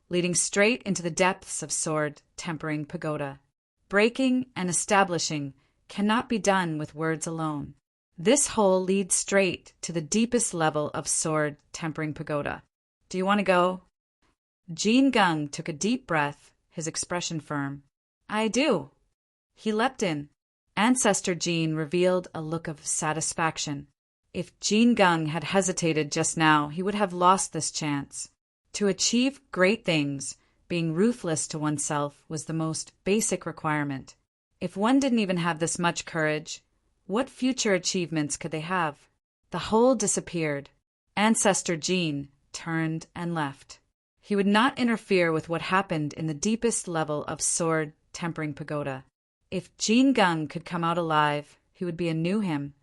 Speaker 1: leading straight into the depths of Sword Tempering Pagoda. Breaking and establishing cannot be done with words alone. This hole leads straight to the deepest level of Sword Tempering Pagoda. Do you want to go? Jingung took a deep breath, his expression firm. I do. He leapt in. Ancestor Jin revealed a look of satisfaction. If Jingung had hesitated just now, he would have lost this chance. To achieve great things, being ruthless to oneself was the most basic requirement. If one didn't even have this much courage, what future achievements could they have? The hole disappeared. Ancestor Jin turned and left. He would not interfere with what happened in the deepest level of Sword Tempering Pagoda. If Jingung could come out alive, he would be a new him,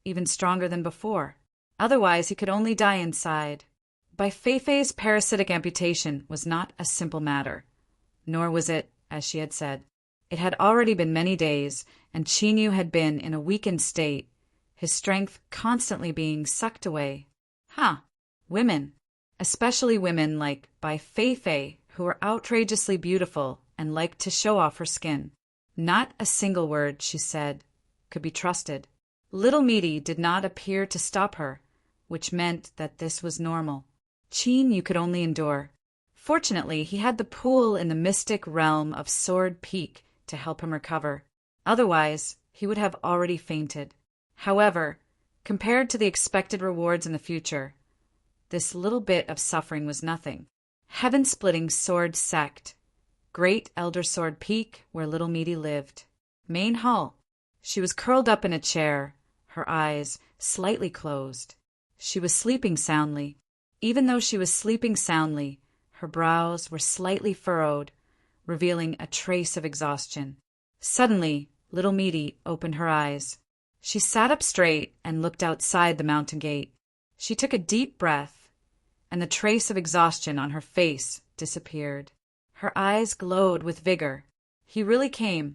Speaker 1: even stronger than before. Otherwise, he could only die inside. Bai Feifei's parasitic amputation was not a simple matter, nor was it, as she had said. It had already been many days, and Qinyu had been in a weakened state, his strength constantly being sucked away. Women, especially women like Bai Feifei, who were outrageously beautiful and liked to show off her skin. Not a single word, she said, could be trusted. Little Meaty did not appear to stop her, which meant that this was normal. Qinyu could only endure. Fortunately, he had the pool in the mystic realm of Sword Peak to help him recover. Otherwise, he would have already fainted. However, compared to the expected rewards in the future, this little bit of suffering was nothing. Heaven-splitting sword sect. Great Elder Sword Peak, where Little Meaty lived. Main hall. She was curled up in a chair, her eyes slightly closed. She was sleeping soundly. Even though she was sleeping soundly, her brows were slightly furrowed, revealing a trace of exhaustion. Suddenly, Little Meaty opened her eyes. She sat up straight and looked outside the mountain gate. She took a deep breath, and the trace of exhaustion on her face disappeared. Her eyes glowed with vigor. He really came.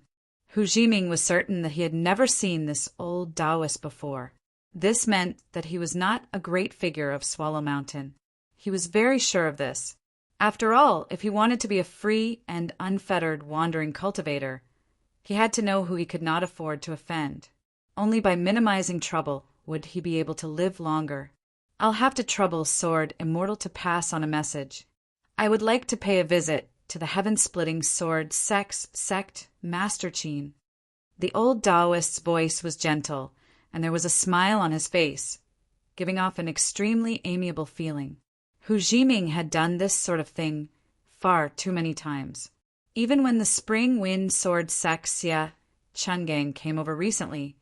Speaker 1: Hu Jiming was certain that he had never seen this old Taoist before. This meant that he was not a great figure of Swallow Mountain. He was very sure of this. After all, if he wanted to be a free and unfettered wandering cultivator, he had to know who he could not afford to offend. Only by minimizing trouble would he be able to live longer. I'll have to trouble Sword Immortal to pass on a message. I would like to pay a visit to the heaven-splitting sword sect Master Qin. The old Taoist's voice was gentle, and there was a smile on his face, giving off an extremely amiable feeling. Hu Jiming had done this sort of thing far too many times. Even when the spring wind sword sect Xia Chungang came over recently,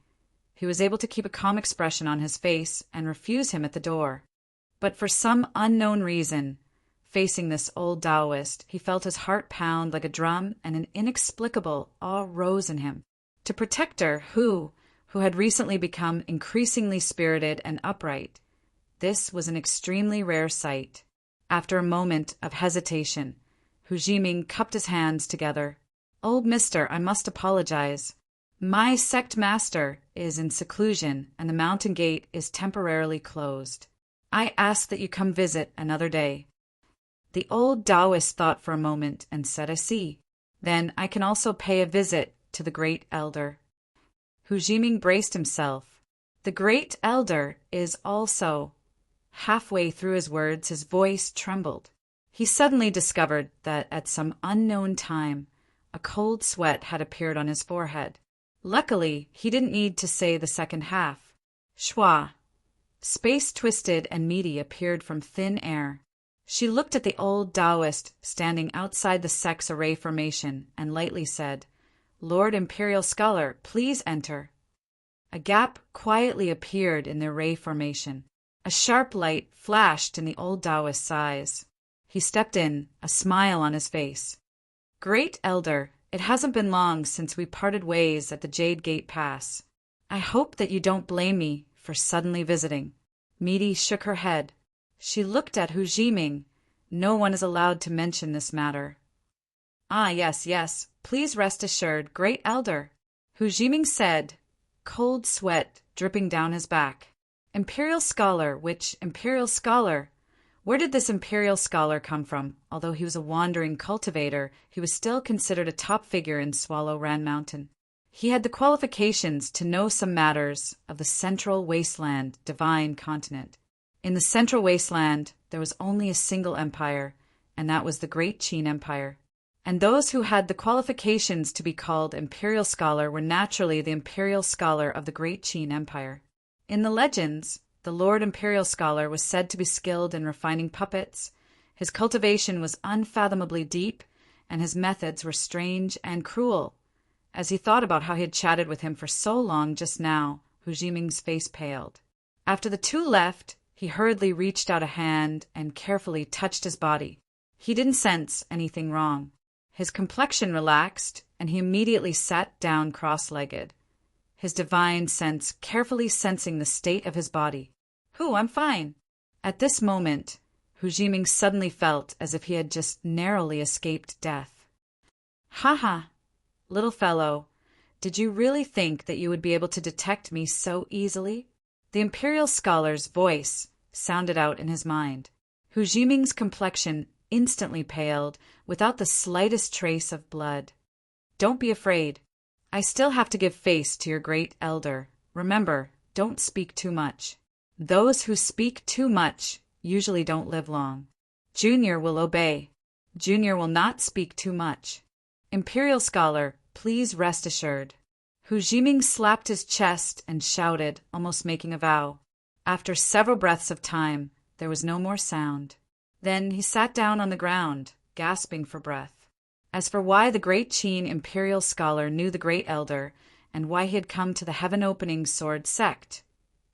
Speaker 1: he was able to keep a calm expression on his face and refuse him at the door. But for some unknown reason, facing this old Taoist, he felt his heart pound like a drum and an inexplicable awe rose in him. To protect her, who had recently become increasingly spirited and upright, this was an extremely rare sight. After a moment of hesitation, Hu Jiming cupped his hands together. Old mister, I must apologize. My sect master is in seclusion and the mountain gate is temporarily closed. I ask that you come visit another day. The old Taoist thought for a moment and said, I see. Then I can also pay a visit to the Great Elder. Hu Jiming braced himself. The Great Elder is also... Halfway through his words, his voice trembled. He suddenly discovered that at some unknown time, a cold sweat had appeared on his forehead. Luckily, he didn't need to say the second half. Schwa, Space Twisted and Meaty appeared from thin air. She looked at the old Taoist standing outside the sect's array formation and lightly said, "Lord Imperial Scholar, please enter." A gap quietly appeared in the array formation. A sharp light flashed in the old Taoist's eyes. He stepped in, a smile on his face. "Great Elder, it hasn't been long since we parted ways at the Jade Gate Pass. I hope that you don't blame me for suddenly visiting." Meaty shook her head. She looked at Hu Jiming. "No one is allowed to mention this matter." "Ah, yes, yes. Please rest assured, Great Elder," Hu Jiming said, cold sweat dripping down his back. "Imperial Scholar, which Imperial Scholar? Where did this Imperial Scholar come from? Although he was a wandering cultivator, he was still considered a top figure in Swallow Ran Mountain. He had the qualifications to know some matters of the Central Wasteland Divine Continent. In the Central Wasteland, there was only a single empire, and that was the Great Qin Empire. And those who had the qualifications to be called Imperial Scholar were naturally the Imperial Scholar of the Great Qin Empire. In the legends, the Lord Imperial Scholar was said to be skilled in refining puppets. His cultivation was unfathomably deep, and his methods were strange and cruel. As he thought about how he had chatted with him for so long just now, Hu Jiming's face paled. After the two left, he hurriedly reached out a hand and carefully touched his body. He didn't sense anything wrong. His complexion relaxed, and he immediately sat down cross-legged, his divine sense carefully sensing the state of his body. I'm fine." At this moment, Hu Jiming suddenly felt as if he had just narrowly escaped death. "Ha ha! Little fellow, did you really think that you would be able to detect me so easily?" The Imperial Scholar's voice sounded out in his mind. Hu Jiming's complexion instantly paled, without the slightest trace of blood. "Don't be afraid. I still have to give face to your Great Elder. Remember, don't speak too much. Those who speak too much usually don't live long. Junior will obey. Junior will not speak too much. Imperial Scholar, please rest assured." Hu Jiming slapped his chest and shouted, almost making a vow. After several breaths of time, there was no more sound. Then he sat down on the ground, gasping for breath. As for why the Great Qin Imperial Scholar knew the Great Elder, and why he had come to the heaven-opening sword sect,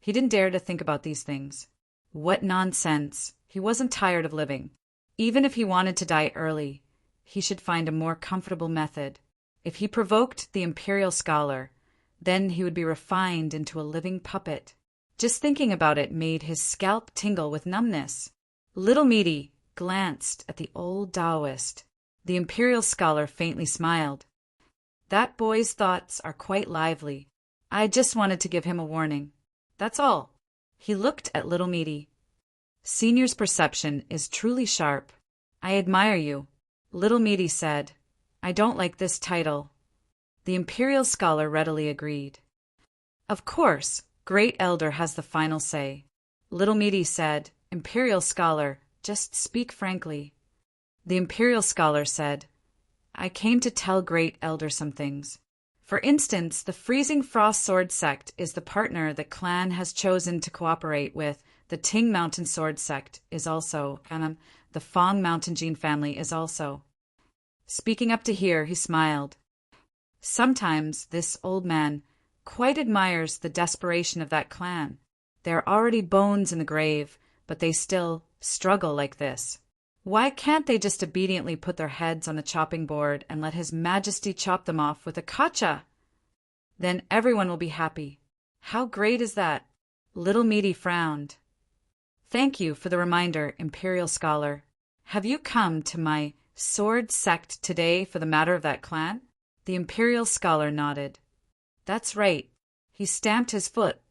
Speaker 1: he didn't dare to think about these things. What nonsense! He wasn't tired of living. Even if he wanted to die early, he should find a more comfortable method. If he provoked the Imperial Scholar, then he would be refined into a living puppet. Just thinking about it made his scalp tingle with numbness. Little Meaty glanced at the old Taoist. The Imperial Scholar faintly smiled. "That boy's thoughts are quite lively. I just wanted to give him a warning. That's all." He looked at Little Meaty. "Senior's perception is truly sharp. I admire you." Little Meaty said, "I don't like this title." The Imperial Scholar readily agreed. "Of course, Great Elder has the final say." Little Meaty said, "Imperial Scholar, just speak frankly." The Imperial Scholar said, "I came to tell Great Elder some things. For instance, the Freezing Frost Sword Sect is the partner the clan has chosen to cooperate with. The Ting Mountain Sword Sect is also, the Fong Mountain Jean family is also." Speaking up to here, he smiled. Sometimes this old man quite admires the desperation of that clan. There are already bones in the grave, but they still struggle like this. Why can't they just obediently put their heads on the chopping board and let His Majesty chop them off with a kacha? Then everyone will be happy. How great is that? Little Meaty frowned. "Thank you for the reminder, Imperial Scholar. Have you come to my sword sect today for the matter of that clan?" The Imperial Scholar nodded. "That's right." He stamped his foot.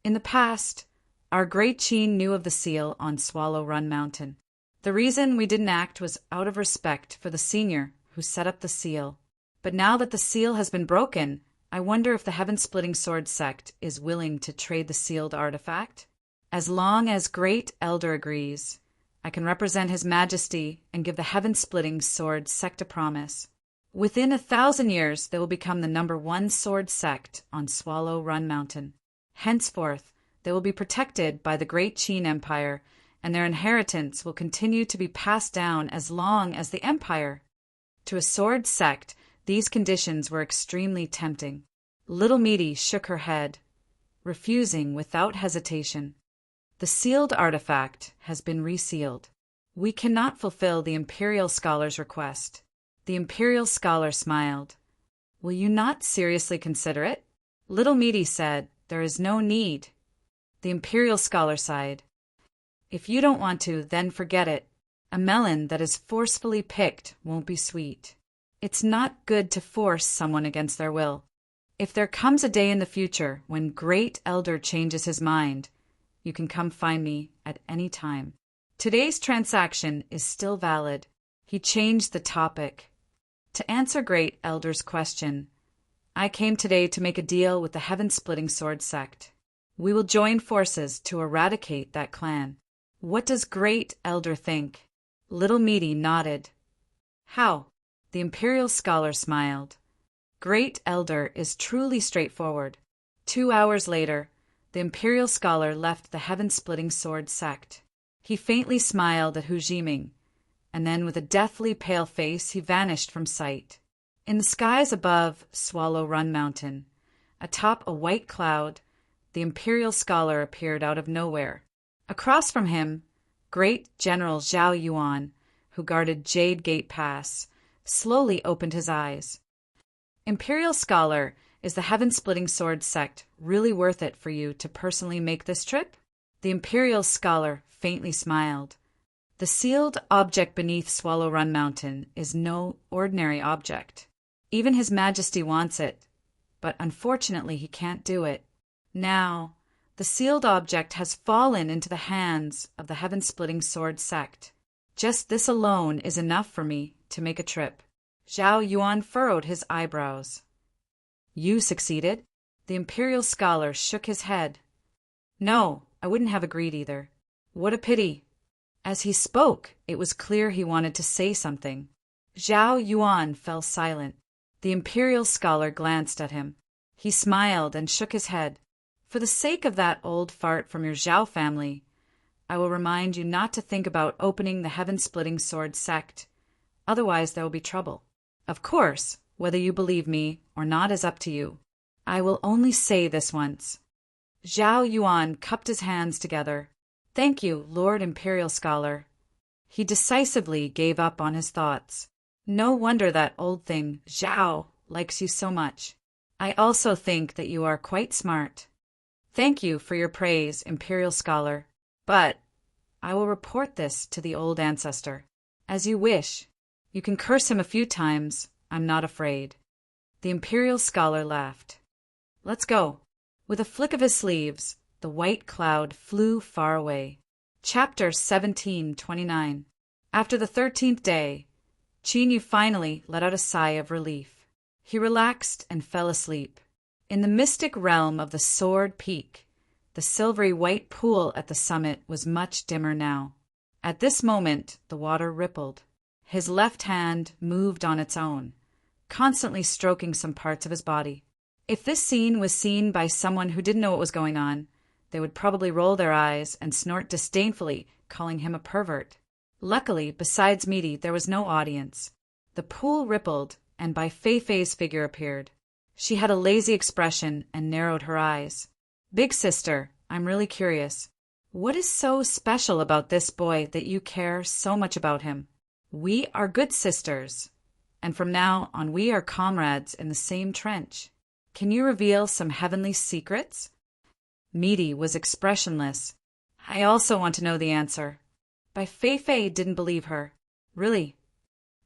Speaker 1: "In the past, our Great Qin knew of the seal on Swallow Run Mountain. The reason we didn't act was out of respect for the senior who set up the seal. But now that the seal has been broken, I wonder if the Heaven-Splitting Sword Sect is willing to trade the sealed artifact? As long as Great Elder agrees, I can represent His Majesty and give the Heaven-Splitting Sword Sect a promise. Within 1,000 years, they will become the #1 sword sect on Swallow Run Mountain. Henceforth, They will be protected by the great Qin Empire, and their inheritance will continue to be passed down as long as the empire. To a sword sect, these conditions were extremely tempting. Little Meaty shook her head, refusing without hesitation. The sealed artifact has been resealed. We cannot fulfill the Imperial Scholar's request. The Imperial Scholar smiled. Will you not seriously consider it? Little Meaty said, there is no need. The Imperial Scholar sighed. If you don't want to, then forget it. A melon that is forcefully picked won't be sweet. It's not good to force someone against their will. If there comes a day in the future when Great Elder changes his mind, you can come find me at any time. Today's transaction is still valid. He changed the topic. To answer Great Elder's question, I came today to make a deal with the Heaven-Splitting Sword sect. We will join forces to eradicate that clan. What does Great Elder think? Little Meaty nodded. How? The Imperial Scholar smiled. Great Elder is truly straightforward. 2 hours later, the Imperial Scholar left the Heaven-Splitting Sword sect. He faintly smiled at Hu Jiming, and then with a deathly pale face he vanished from sight. In the skies above Swallow Run Mountain, atop a white cloud, the Imperial Scholar appeared out of nowhere. Across from him, Great General Zhao Yuan, who guarded Jade Gate Pass, slowly opened his eyes. Imperial Scholar, is the Heaven-Splitting Sword sect really worth it for you to personally make this trip? The Imperial Scholar faintly smiled. The sealed object beneath Swallow Run Mountain is no ordinary object. Even His Majesty wants it, but unfortunately he can't do it. Now, the sealed object has fallen into the hands of the Heaven-Splitting Sword sect. Just this alone is enough for me to make a trip. Zhao Yuan furrowed his eyebrows. You succeeded? The Imperial Scholar shook his head. No, I wouldn't have agreed either. What a pity. As he spoke, it was clear he wanted to say something. Zhao Yuan fell silent. The Imperial Scholar glanced at him. He smiled and shook his head. For the sake of that old fart from your Zhao family, I will remind you not to think about opening the Heaven-Splitting Sword sect. Otherwise there will be trouble. Of course, whether you believe me or not is up to you. I will only say this once. Zhao Yuan cupped his hands together. Thank you, Lord Imperial Scholar. He decisively gave up on his thoughts. No wonder that old thing, Zhao, likes you so much. I also think that you are quite smart. Thank you for your praise, Imperial Scholar. But I will report this to the old ancestor. As you wish. You can curse him a few times. I'm not afraid. The Imperial Scholar laughed. Let's go. With a flick of his sleeves, the white cloud flew far away. Chapter 1729. After the 13th day, Qin Yu finally let out a sigh of relief. He relaxed and fell asleep. In the mystic realm of the Sword Peak, the silvery white pool at the summit was much dimmer now. At this moment, the water rippled. His left hand moved on its own, constantly stroking some parts of his body. If this scene was seen by someone who didn't know what was going on, they would probably roll their eyes and snort disdainfully, calling him a pervert. Luckily, besides Meaty, there was no audience. The pool rippled, and Bai Feifei's figure appeared. She had a lazy expression and narrowed her eyes. Big sister, I'm really curious. What is so special about this boy that you care so much about him? We are good sisters, and from now on we are comrades in the same trench. Can you reveal some heavenly secrets? Meaty was expressionless. I also want to know the answer. Bai Feifei didn't believe her. Really?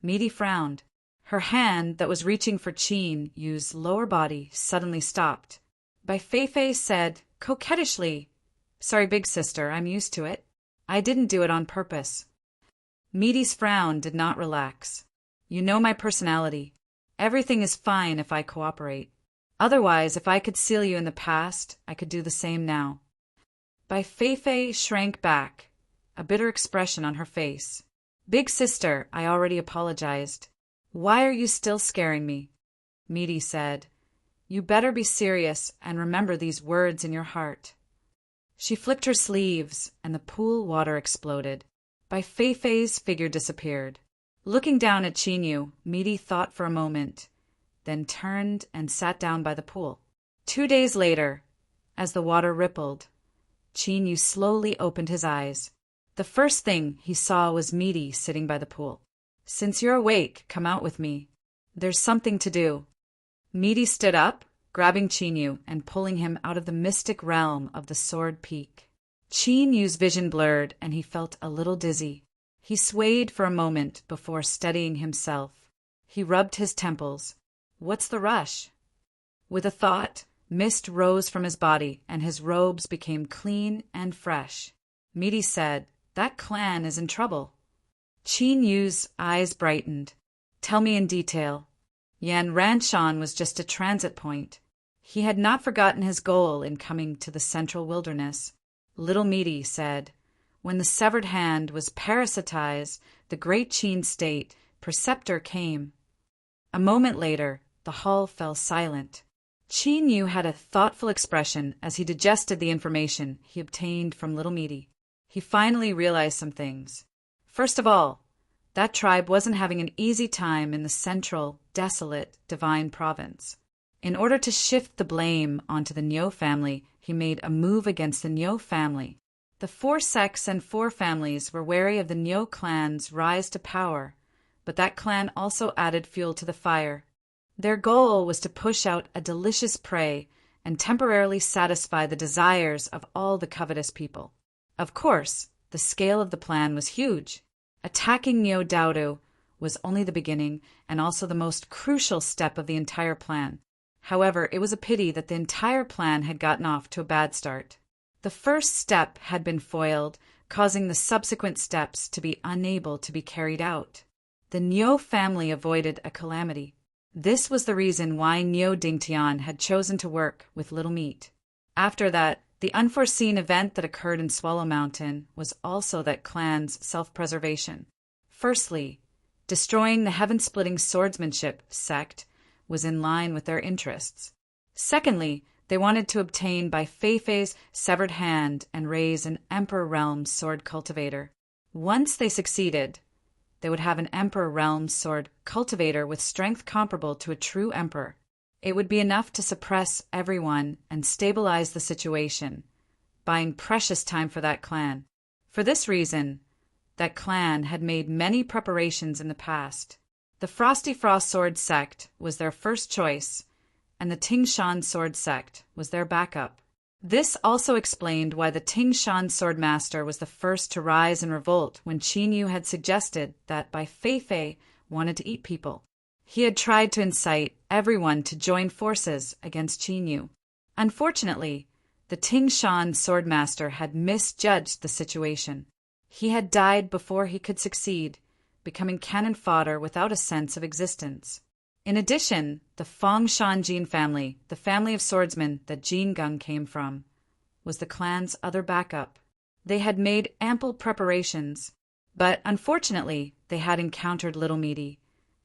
Speaker 1: Meaty frowned. Her hand that was reaching for Qin Yu's lower body suddenly stopped. Bai Feifei said, coquettishly, Sorry, big sister, I'm used to it. I didn't do it on purpose. Meaty's frown did not relax. You know my personality. Everything is fine if I cooperate. Otherwise, if I could seal you in the past, I could do the same now. Bai Feifei shrank back, a bitter expression on her face. Big sister, I already apologized. Why are you still scaring me? Meaty said, You better be serious and remember these words in your heart. She flicked her sleeves, and the pool water exploded. Bai Feifei's figure disappeared. Looking down at Qinyu, Meaty thought for a moment, then turned and sat down by the pool. 2 days later, as the water rippled, Qinyu slowly opened his eyes. The first thing he saw was Meaty sitting by the pool. "Since you're awake, come out with me. There's something to do." Meaty stood up, grabbing Qinyu and pulling him out of the mystic realm of the Sword Peak. Qinyu's vision blurred, and he felt a little dizzy. He swayed for a moment before steadying himself. He rubbed his temples. "What's the rush?" With a thought, mist rose from his body, and his robes became clean and fresh. Meaty said, "That clan is in trouble." Qinyu's eyes brightened. "Tell me in detail." Yan Ranshan was just a transit point. He had not forgotten his goal in coming to the central wilderness. Little Meaty said, "When the severed hand was parasitized, the great Qin state preceptor came." A moment later, the hall fell silent. Qinyu had a thoughtful expression as he digested the information he obtained from Little Meaty. He finally realized some things. First of all, that tribe wasn't having an easy time in the central, desolate, divine province. In order to shift the blame onto the Niu family, he made a move against the Niu family. The 4 sects and 4 families were wary of the Niu clan's rise to power, but that clan also added fuel to the fire. Their goal was to push out a delicious prey and temporarily satisfy the desires of all the covetous people. Of course, the scale of the plan was huge. Attacking Niu Daodu was only the beginning and also the most crucial step of the entire plan. However, it was a pity that the entire plan had gotten off to a bad start. The first step had been foiled, causing the subsequent steps to be unable to be carried out. The Niu family avoided a calamity. This was the reason why Niu Dingtian had chosen to work with Little Meat. After that, the unforeseen event that occurred in Swallow Mountain was also that clan's self-preservation. Firstly, destroying the heaven-splitting swordsmanship sect was in line with their interests. Secondly, they wanted to obtain Bai Feifei's severed hand and raise an Emperor Realm sword cultivator. Once they succeeded, they would have an Emperor Realm sword cultivator with strength comparable to a true emperor. It would be enough to suppress everyone and stabilize the situation, buying precious time for that clan. For this reason, that clan had made many preparations in the past. The Frosty Frost Sword sect was their first choice, and the Tingshan Sword sect was their backup. This also explained why the Tingshan Swordmaster was the first to rise in revolt when Qinyu had suggested that Bai Feifei wanted to eat people. He had tried to incite everyone to join forces against Qinyu. Unfortunately, the Tingshan Swordmaster had misjudged the situation. He had died before he could succeed, becoming cannon fodder without a sense of existence. In addition, the Fengshan Jin family, the family of swordsmen that Jin Gung came from, was the clan's other backup. They had made ample preparations, but unfortunately they had encountered Little Meaty,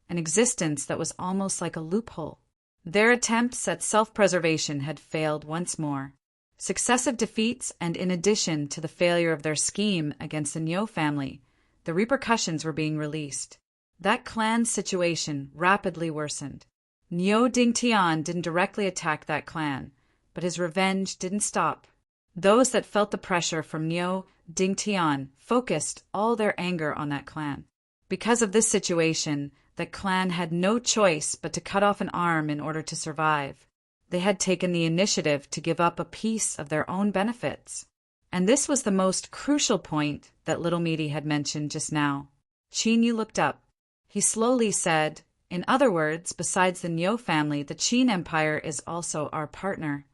Speaker 1: an existence that was almost like a loophole. Their attempts at self-preservation had failed once more. Successive defeats, and in addition to the failure of their scheme against the Niu family, the repercussions were being released. That clan's situation rapidly worsened. Niu Dingtian didn't directly attack that clan, but his revenge didn't stop. Those that felt the pressure from Niu Dingtian focused all their anger on that clan. Because of this situation, the clan had no choice but to cut off an arm in order to survive. They had taken the initiative to give up a piece of their own benefits. And this was the most crucial point that Little Meaty had mentioned just now. Qinyu looked up. He slowly said, "In other words, besides the Niu family, the Qin Empire is also our partner.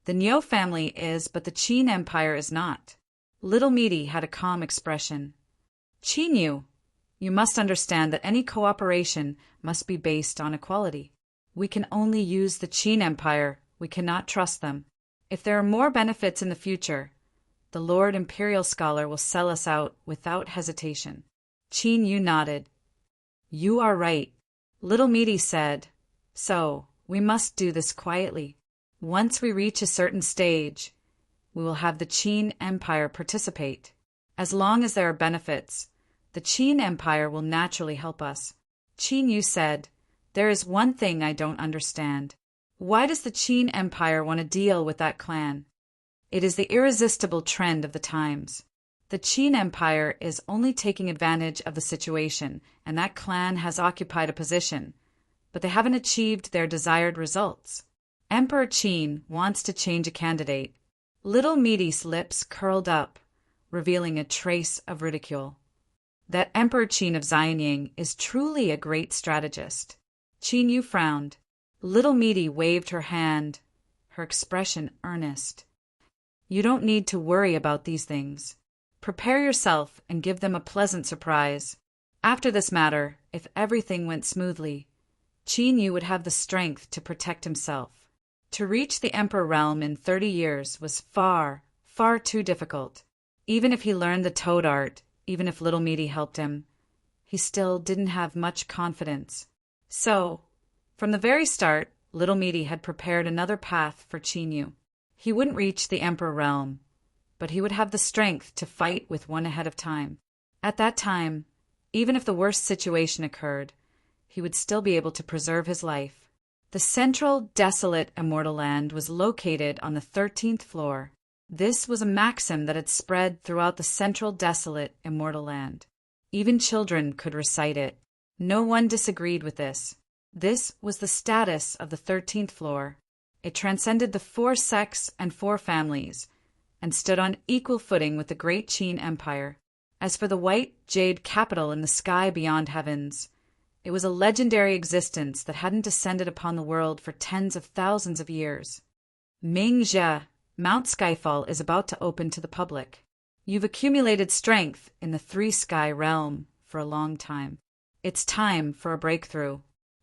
Speaker 1: The Niu family is, but the Qin Empire is not." Little Meaty had a calm expression. "Qinyu, you must understand that any cooperation must be based on equality. We can only use the Qin Empire. We cannot trust them. If there are more benefits in the future, the Lord Imperial Scholar will sell us out without hesitation." Qinyu nodded. "You are right." Little Meaty said, "So, we must do this quietly. Once we reach a certain stage, we will have the Qin Empire participate. As long as there are benefits, the Qin Empire will naturally help us. Qin Yu said, "There is one thing I don't understand. Why does the Qin Empire want to deal with that clan? It is the irresistible trend of the times. The Qin Empire is only taking advantage of the situation, and that clan has occupied a position, but they haven't achieved their desired results. Emperor Qin wants to change a candidate." Little Meaty's lips curled up, revealing a trace of ridicule. That Emperor Qin of Xianying is truly a great strategist. Qin Yu frowned. Little Meaty waved her hand, her expression earnest. "You don't need to worry about these things. Prepare yourself and give them a pleasant surprise. After this matter, if everything went smoothly, Qin Yu would have the strength to protect himself. To reach the Emperor realm in 30 years was far, far too difficult. Even if he learned the toad art, even if Little Meaty helped him, he still didn't have much confidence. So, from the very start, Little Meaty had prepared another path for Qin Yu. He wouldn't reach the Emperor realm, but he would have the strength to fight with one ahead of time. At that time, even if the worst situation occurred, he would still be able to preserve his life. The central, desolate Immortal Land was located on the 13th floor. This was a maxim that had spread throughout the central, desolate Immortal Land. Even children could recite it. No one disagreed with this. This was the status of the 13th floor. It transcended the 4 sects and 4 families, and stood on equal footing with the great Qin Empire. As for the white jade capital in the sky beyond heavens, it was a legendary existence that hadn't descended upon the world for tens of thousands of years. Mingzhe, Mount Skyfall is about to open to the public. You've accumulated strength in the 3 Sky realm for a long time. It's time for a breakthrough.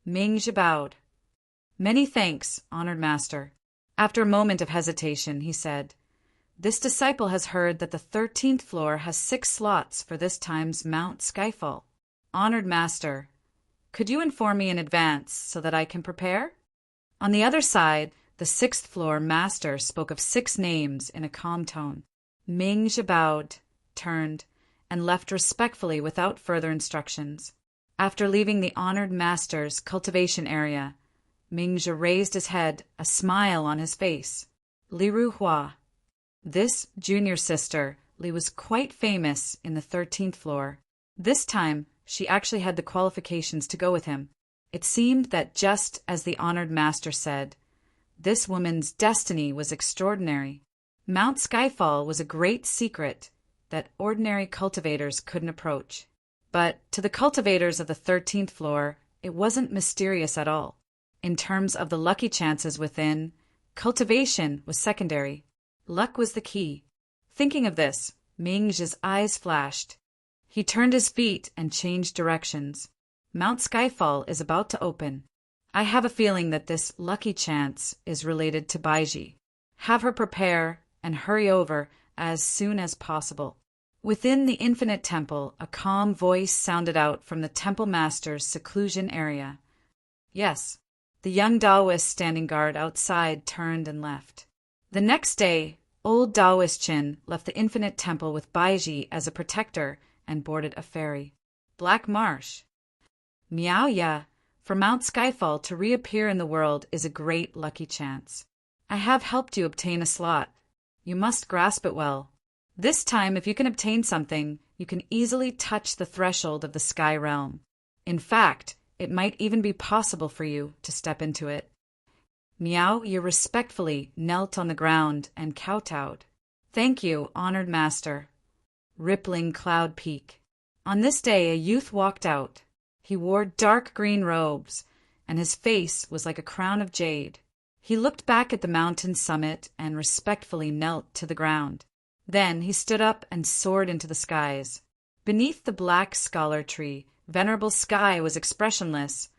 Speaker 1: Mingzhe bowed. "Many thanks, honored master." After a moment of hesitation, he said, "This disciple has heard that the 13th floor has 6 slots for this time's Mount Skyfall. Honored master, could you inform me in advance so that I can prepare?" On the other side, the 6th floor master spoke of 6 names in a calm tone. Mingzhe bowed, turned, and left respectfully without further instructions. After leaving the honored master's cultivation area, Mingzhe raised his head, a smile on his face. Li Ruhua. This junior sister, Li, was quite famous in the 13th floor. This time, she actually had the qualifications to go with him. It seemed that just as the honored master said, this woman's destiny was extraordinary. Mount Skyfall was a great secret that ordinary cultivators couldn't approach. But to the cultivators of the 13th floor, it wasn't mysterious at all. In terms of the lucky chances within, cultivation was secondary. Luck was the key. Thinking of this, Mingzhe's eyes flashed. He turned his feet and changed directions. Mount Skyfall is about to open. I have a feeling that this lucky chance is related to Baiji. Have her prepare and hurry over as soon as possible. Within the infinite temple, a calm voice sounded out from the temple master's seclusion area. Yes, the young Taoist standing guard outside turned and left. The next day, old Taoist Chin left the infinite temple with Baiji as a protector and boarded a ferry. Black Marsh. Miao Ya, for Mount Skyfall to reappear in the world is a great lucky chance. I have helped you obtain a slot. You must grasp it well. This time, if you can obtain something, you can easily touch the threshold of the Sky Realm. In fact, it might even be possible for you to step into it. Miao Ya respectfully knelt on the ground and kowtowed. Thank you, honored master. Rippling Cloud Peak. On this day, a youth walked out. He wore dark green robes, and his face was like a crown of jade. He looked back at the mountain summit and respectfully knelt to the ground. Then he stood up and soared into the skies. Beneath the black scholar tree, Venerable Sky was expressionless,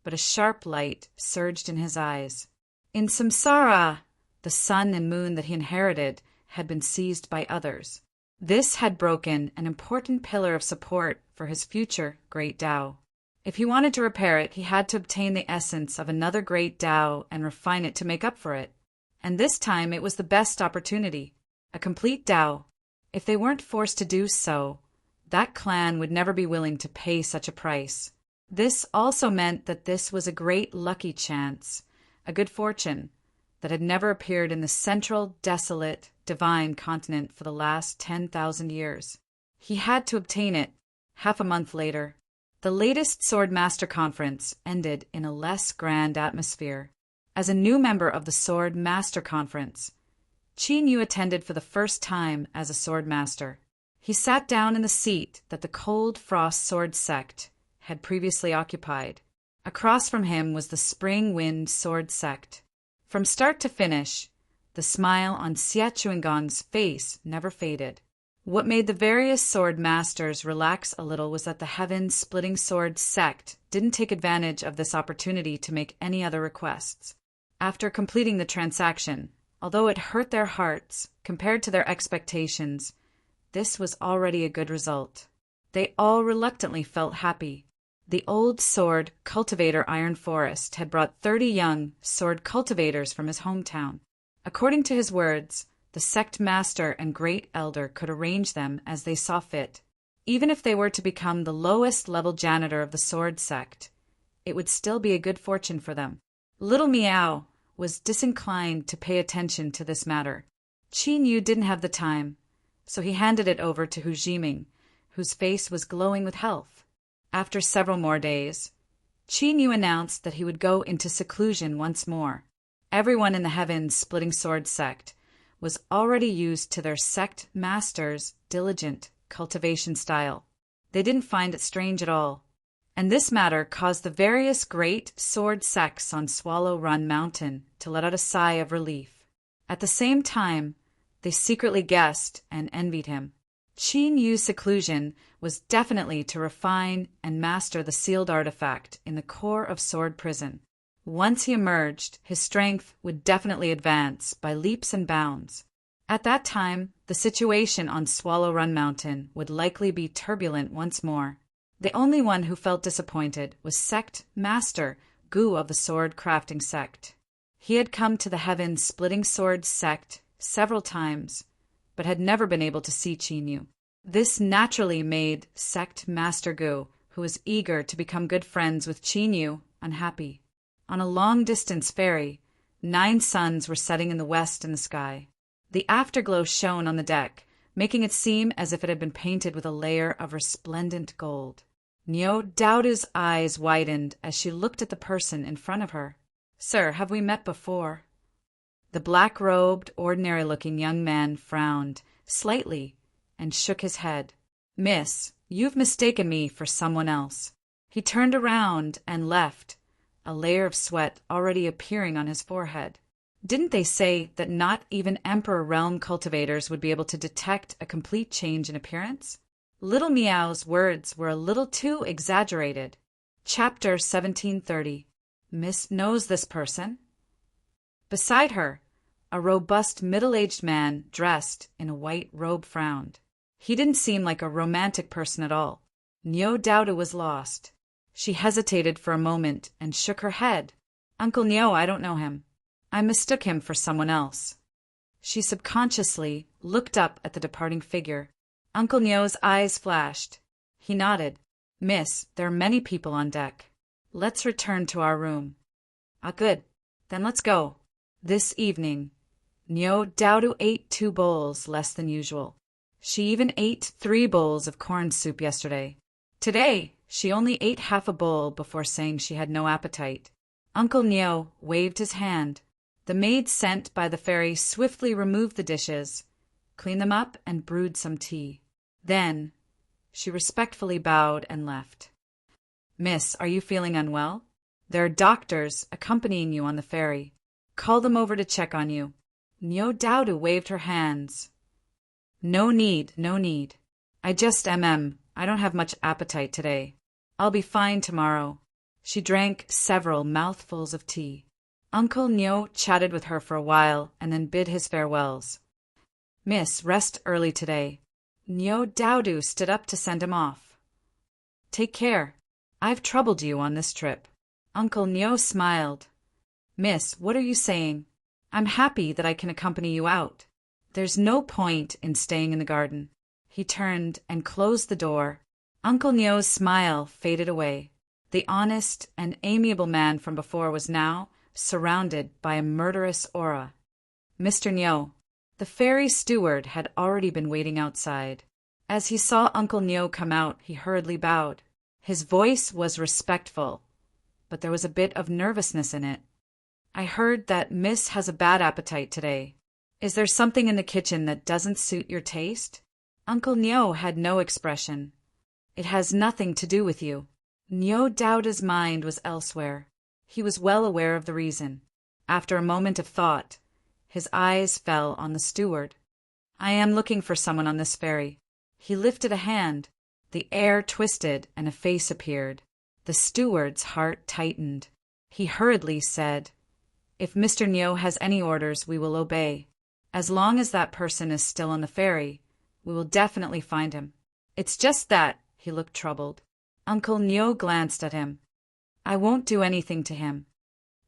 Speaker 1: but a sharp light surged in his eyes. In Samsara, the sun and moon that he inherited had been seized by others. This had broken an important pillar of support for his future great Tao. If he wanted to repair it, he had to obtain the essence of another great Tao and refine it to make up for it. And this time it was the best opportunity. a complete Tao. If they weren't forced to do so, that clan would never be willing to pay such a price. This also meant that this was a great lucky chance, a good fortune, that had never appeared in the central, desolate, divine continent for the last 10,000 years. He had to obtain it, half a month later. The latest Sword Master Conference ended in a less grand atmosphere. As a new member of the Sword Master Conference, Qin Yu attended for the first time as a sword master. He sat down in the seat that the Cold Frost Sword Sect had previously occupied. Across from him was the Spring Wind Sword Sect. From start to finish, the smile on Xie Chuangong's face never faded. What made the various sword masters relax a little was that the Heaven-Splitting Sword Sect didn't take advantage of this opportunity to make any other requests. After completing the transaction, although it hurt their hearts compared to their expectations, this was already a good result. They all reluctantly felt happy. The old sword cultivator Iron Forest had brought 30 young sword cultivators from his hometown. According to his words, the sect master and great elder could arrange them as they saw fit. Even if they were to become the lowest level janitor of the sword sect, it would still be a good fortune for them. Little Miao was disinclined to pay attention to this matter. Qin Yu didn't have the time, so he handed it over to Hu Jiming, whose face was glowing with health. After several more days, Qin Yu announced that he would go into seclusion once more. Everyone in the Heaven-Splitting Sword Sect was already used to their sect master's diligent cultivation style. They didn't find it strange at all, and this matter caused the various great sword sects on Swallow Run Mountain to let out a sigh of relief. At the same time, they secretly guessed and envied him. Qin Yu's seclusion was definitely to refine and master the sealed artifact in the core of Sword Prison. Once he emerged, his strength would definitely advance by leaps and bounds. At that time, the situation on Swallow Run Mountain would likely be turbulent once more. The only one who felt disappointed was Sect Master Gu of the Sword Crafting Sect. He had come to the Heaven-Splitting Sword Sect several times, but had never been able to see Qin Yu. This naturally made Sect Master Gu, who was eager to become good friends with Qin Yu, unhappy. On a long-distance ferry, 9 suns were setting in the west in the sky. The afterglow shone on the deck, making it seem as if it had been painted with a layer of resplendent gold. Niu Daodu's eyes widened as she looked at the person in front of her. "Sir, have we met before?" The black-robed, ordinary-looking young man frowned slightly and shook his head. "Miss, you've mistaken me for someone else." He turned around and left, a layer of sweat already appearing on his forehead. Didn't they say that not even Emperor Realm cultivators would be able to detect a complete change in appearance? Little Miao's words were a little too exaggerated. Chapter 1730. Miss knows this person? Beside her, a robust middle-aged man dressed in a white robe frowned. He didn't seem like a romantic person at all. Niu Daodu was lost. She hesitated for a moment and shook her head. "Uncle Niu, I don't know him. I mistook him for someone else." She subconsciously looked up at the departing figure. Uncle Niu's eyes flashed. He nodded. "Miss, there are many people on deck. Let's return to our room." "Ah, good. Then let's go." This evening, Niu Daodu ate 2 bowls less than usual. She even ate 3 bowls of corn soup yesterday. Today, she only ate half a bowl before saying she had no appetite. Uncle Niu waved his hand. The maid sent by the ferry swiftly removed the dishes, cleaned them up, and brewed some tea. Then, she respectfully bowed and left. "Miss, are you feeling unwell? There are doctors accompanying you on the ferry. Call them over to check on you." Niu Daodu waved her hands. No need. I just I don't have much appetite today. I'll be fine tomorrow." She drank several mouthfuls of tea. Uncle Niu chatted with her for a while and then bid his farewells. "Miss, rest early today." Niu Daodu stood up to send him off. "Take care. I've troubled you on this trip." Uncle Niu smiled. "Miss, what are you saying? I'm happy that I can accompany you out." There's no point in staying in the garden. He turned and closed the door. Uncle Nyo's smile faded away. The honest and amiable man from before was now surrounded by a murderous aura. Mr. Nyo, the fairy steward, had already been waiting outside. As he saw Uncle Nyo come out, he hurriedly bowed. His voice was respectful, but there was a bit of nervousness in it. I heard that Miss has a bad appetite today. Is there something in the kitchen that doesn't suit your taste? Uncle Nyo had no expression. It has nothing to do with you. Nyo Doubta's mind was elsewhere. He was well aware of the reason. After a moment of thought, his eyes fell on the steward. I am looking for someone on this ferry. He lifted a hand. The air twisted and a face appeared. The steward's heart tightened. He hurriedly said, If Mr. Nyo has any orders, we will obey. As long as that person is still on the ferry, we will definitely find him. It's just that, he looked troubled. Uncle Nyo glanced at him. I won't do anything to him.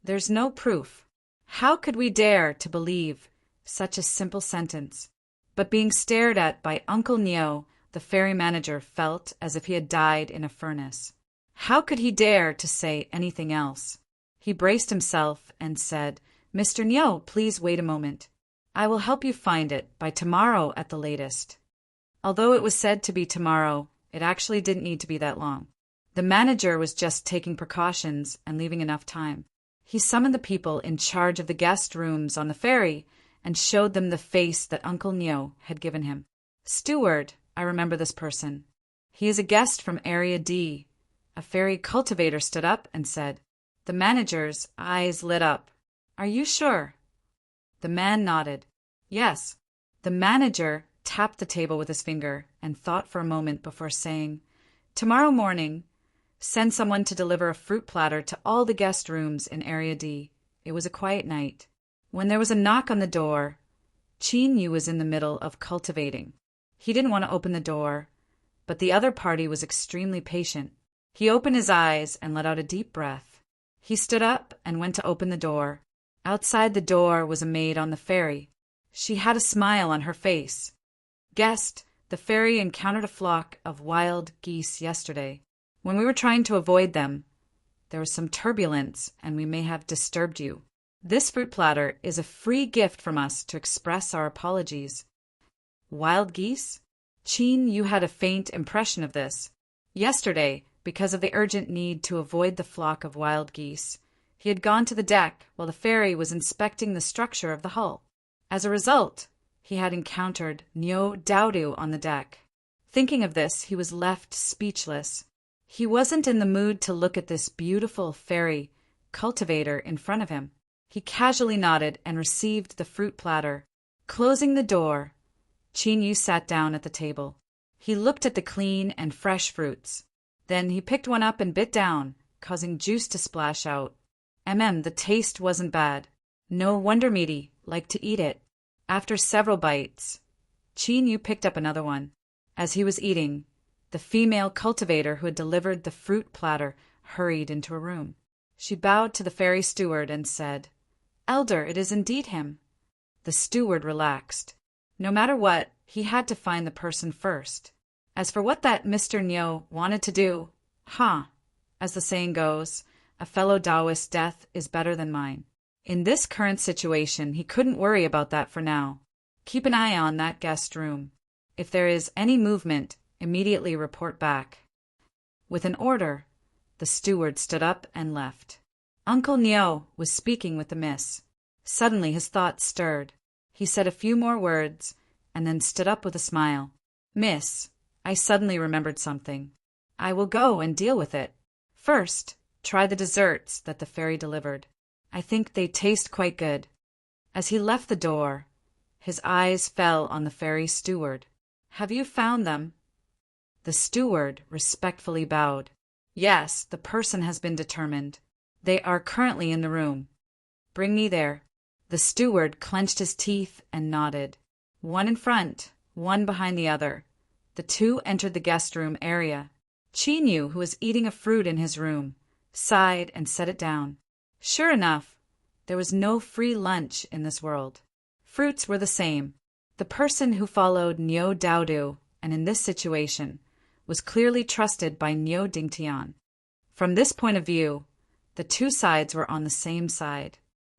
Speaker 1: There's no proof. How could we dare to believe such a simple sentence? But being stared at by Uncle Nyo, the ferry manager felt as if he had died in a furnace. How could he dare to say anything else? He braced himself and said, Mr. Nyo, please wait a moment. I will help you find it by tomorrow at the latest. Although it was said to be tomorrow, it actually didn't need to be that long. The manager was just taking precautions and leaving enough time. He summoned the people in charge of the guest rooms on the ferry and showed them the face that Uncle Nyo had given him. Steward, I remember this person. He is a guest from Area D. A ferry cultivator stood up and said. The manager's eyes lit up. Are you sure? The man nodded. Yes. The manager tapped the table with his finger and thought for a moment before saying, Tomorrow morning, send someone to deliver a fruit platter to all the guest rooms in Area D. It was a quiet night. When there was a knock on the door, Chin Yu was in the middle of cultivating. He didn't want to open the door, but the other party was extremely patient. He opened his eyes and let out a deep breath. He stood up and went to open the door. Outside the door was a maid on the ferry. She had a smile on her face. Guest, the ferry encountered a flock of wild geese yesterday. When we were trying to avoid them, there was some turbulence and we may have disturbed you. This fruit platter is a free gift from us to express our apologies. Wild geese? Chin, you had a faint impression of this. Yesterday, because of the urgent need to avoid the flock of wild geese, he had gone to the deck while the ferry was inspecting the structure of the hull. As a result, he had encountered Nyo Doubta on the deck. Thinking of this, he was left speechless. He wasn't in the mood to look at this beautiful ferry cultivator in front of him. He casually nodded and received the fruit platter. Closing the door, Chin Yu sat down at the table. He looked at the clean and fresh fruits. Then he picked one up and bit down, causing juice to splash out. The taste wasn't bad. No wonder Meaty liked to eat it. After several bites, Chin Yu picked up another one. As he was eating, the female cultivator who had delivered the fruit platter hurried into a room. She bowed to the ferry steward and said, Elder, it is indeed him. The steward relaxed. No matter what, he had to find the person first. As for what that Mr. Nyo wanted to do, as the saying goes, a fellow Taoist's death is better than mine. In this current situation, he couldn't worry about that for now. Keep an eye on that guest room. If there is any movement, immediately report back. With an order, the steward stood up and left. Uncle Nyo was speaking with the miss. Suddenly his thoughts stirred. He said a few more words and then stood up with a smile. Miss, I suddenly remembered something. I will go and deal with it. First, try the desserts that the ferry delivered. I think they taste quite good. As he left the door, his eyes fell on the ferry steward. Have you found them? The steward respectfully bowed. Yes, the person has been determined. They are currently in the room. Bring me there. The steward clenched his teeth and nodded. One in front, one behind the other. The two entered the guest room area. Chin Yu, who was eating a fruit in his room, sighed and set it down. Sure enough, there was no free lunch in this world. Fruits were the same. The person who followed Niu Daodu, and in this situation, was clearly trusted by Niu Dingtian. From this point of view, the two sides were on the same side.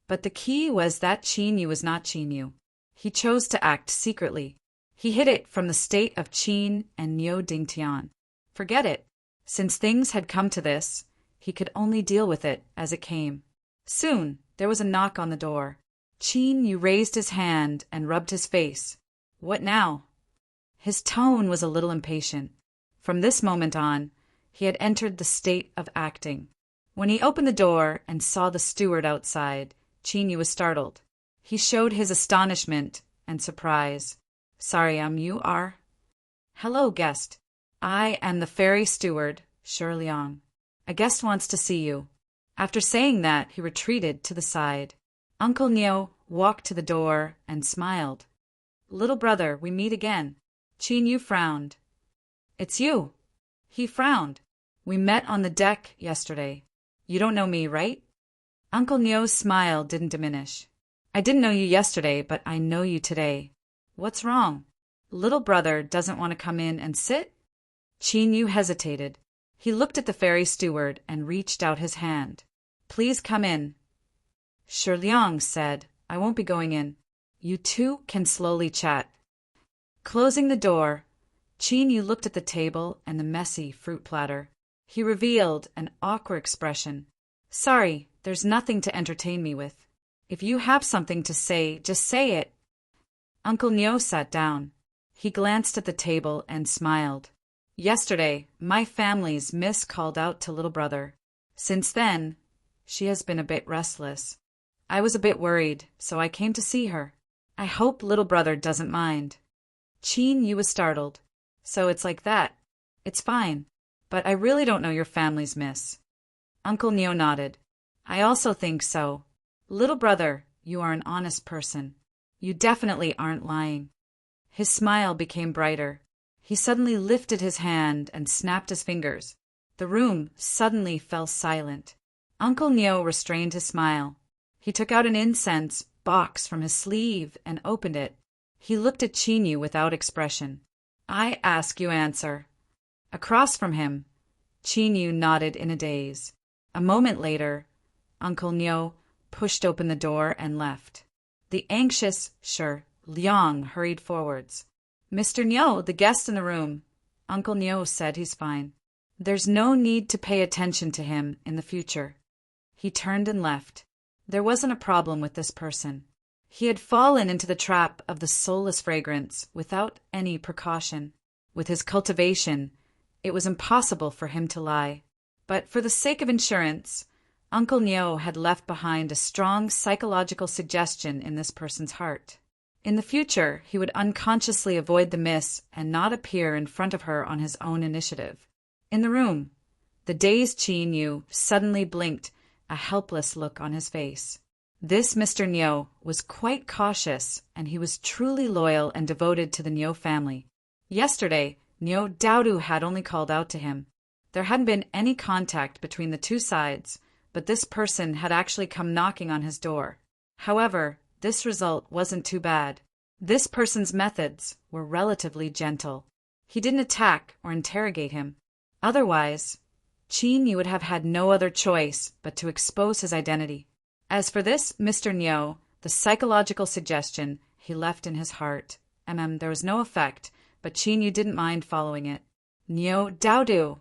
Speaker 1: But the key was that Qin Yu was not Qin Yu. He chose to act secretly. He hid it from the state of Qin and Niu Dingtian. Forget it. Since things had come to this, he could only deal with it as it came. Soon, there was a knock on the door. Qin Yu raised his hand and rubbed his face. What now? His tone was a little impatient. From this moment on, he had entered the state of acting. When he opened the door and saw the steward outside, Qin Yu was startled. He showed his astonishment and surprise. Sorry, you are? Hello, guest. I am the fairy steward, Shi Liang. A guest wants to see you. After saying that, he retreated to the side. Uncle Niu walked to the door and smiled. Little brother, we meet again. Qin Yu frowned. It's you. He frowned. We met on the deck yesterday. You don't know me, right? Uncle Niu's smile didn't diminish. I didn't know you yesterday, but I know you today. What's wrong? Little brother doesn't want to come in and sit? Qin Yu hesitated. He looked at the fairy steward and reached out his hand. Please come in. Shi Liang said, I won't be going in. You two can slowly chat. Closing the door, Qin Yu looked at the table and the messy fruit platter. He revealed an awkward expression. Sorry, there's nothing to entertain me with. If you have something to say, just say it. Uncle Niu sat down. He glanced at the table and smiled. Yesterday, my family's miss called out to little brother. Since then, she has been a bit restless. I was a bit worried, so I came to see her. I hope little brother doesn't mind. Qin Yu was startled. So it's like that. It's fine. But I really don't know your family's miss. Uncle Niu nodded. I also think so. Little brother, you are an honest person. You definitely aren't lying. His smile became brighter. He suddenly lifted his hand and snapped his fingers. The room suddenly fell silent. Uncle Niu restrained his smile. He took out an incense box from his sleeve and opened it. He looked at Qin Yu without expression. I ask, you answer. Across from him, Qin Yu nodded in a daze. A moment later, Uncle Niu pushed open the door and left. The anxious Shi Liang hurried forwards. Mr. Niu, the guest in the room. Uncle Niu said he's fine. There's no need to pay attention to him in the future. He turned and left. There wasn't a problem with this person. He had fallen into the trap of the soulless fragrance without any precaution. With his cultivation, it was impossible for him to lie. But for the sake of insurance, Uncle Niu had left behind a strong psychological suggestion in this person's heart. In the future, he would unconsciously avoid the miss and not appear in front of her on his own initiative. In the room, the dazed Qin Yu suddenly blinked, a helpless look on his face. This Mr. Niu was quite cautious, and he was truly loyal and devoted to the Niu family. Yesterday, Niu Daodu had only called out to him. There hadn't been any contact between the two sides, but this person had actually come knocking on his door. However, this result wasn't too bad. This person's methods were relatively gentle. He didn't attack or interrogate him. Otherwise, Qin Yu would have had no other choice but to expose his identity. As for this Mr. Niu, the psychological suggestion he left in his heart. There was no effect, but Qin Yu didn't mind following it. Niu Daodu.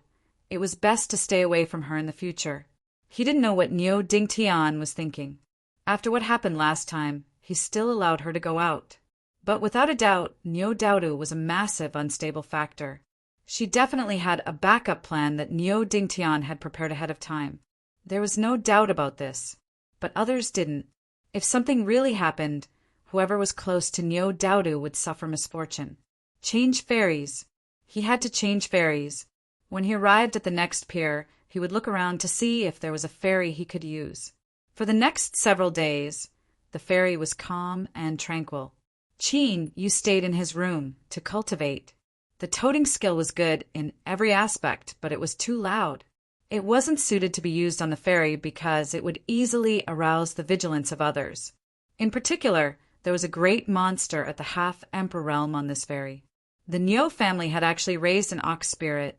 Speaker 1: It was best to stay away from her in the future. He didn't know what Niu Dingtian was thinking. After what happened last time, he still allowed her to go out. But without a doubt, Niu Daodu was a massive unstable factor. She definitely had a backup plan that Niu Dingtian had prepared ahead of time. There was no doubt about this. But others didn't. If something really happened, whoever was close to Niu Daodu would suffer misfortune. Change ferries. He had to change ferries. When he arrived at the next pier, he would look around to see if there was a ferry he could use. For the next several days, the ferry was calm and tranquil. Qin Yu stayed in his room to cultivate. The toting skill was good in every aspect, but it was too loud. It wasn't suited to be used on the ferry because it would easily arouse the vigilance of others. In particular, There was a great monster at the half-emperor realm on this ferry. The Nyo family had actually raised an ox spirit,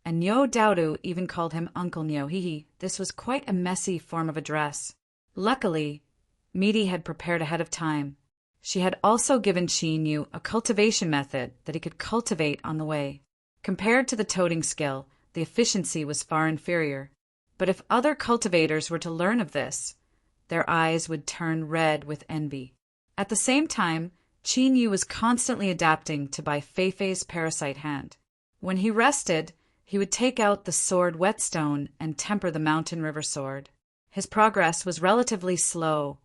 Speaker 1: and Nyo Daudu even called him Uncle Nyo. This was quite a messy form of address. Luckily, Midi had prepared ahead of time. She had also given Chi Nyu a cultivation method that he could cultivate on the way. Compared to the toting skill, the efficiency was far inferior. But if other cultivators were to learn of this, their eyes would turn red with envy. At the same time, Chi Nyu was constantly adapting to Bai Feifei's parasite hand. When he rested, he would take out the sword whetstone and temper the mountain river sword. His progress was relatively slow,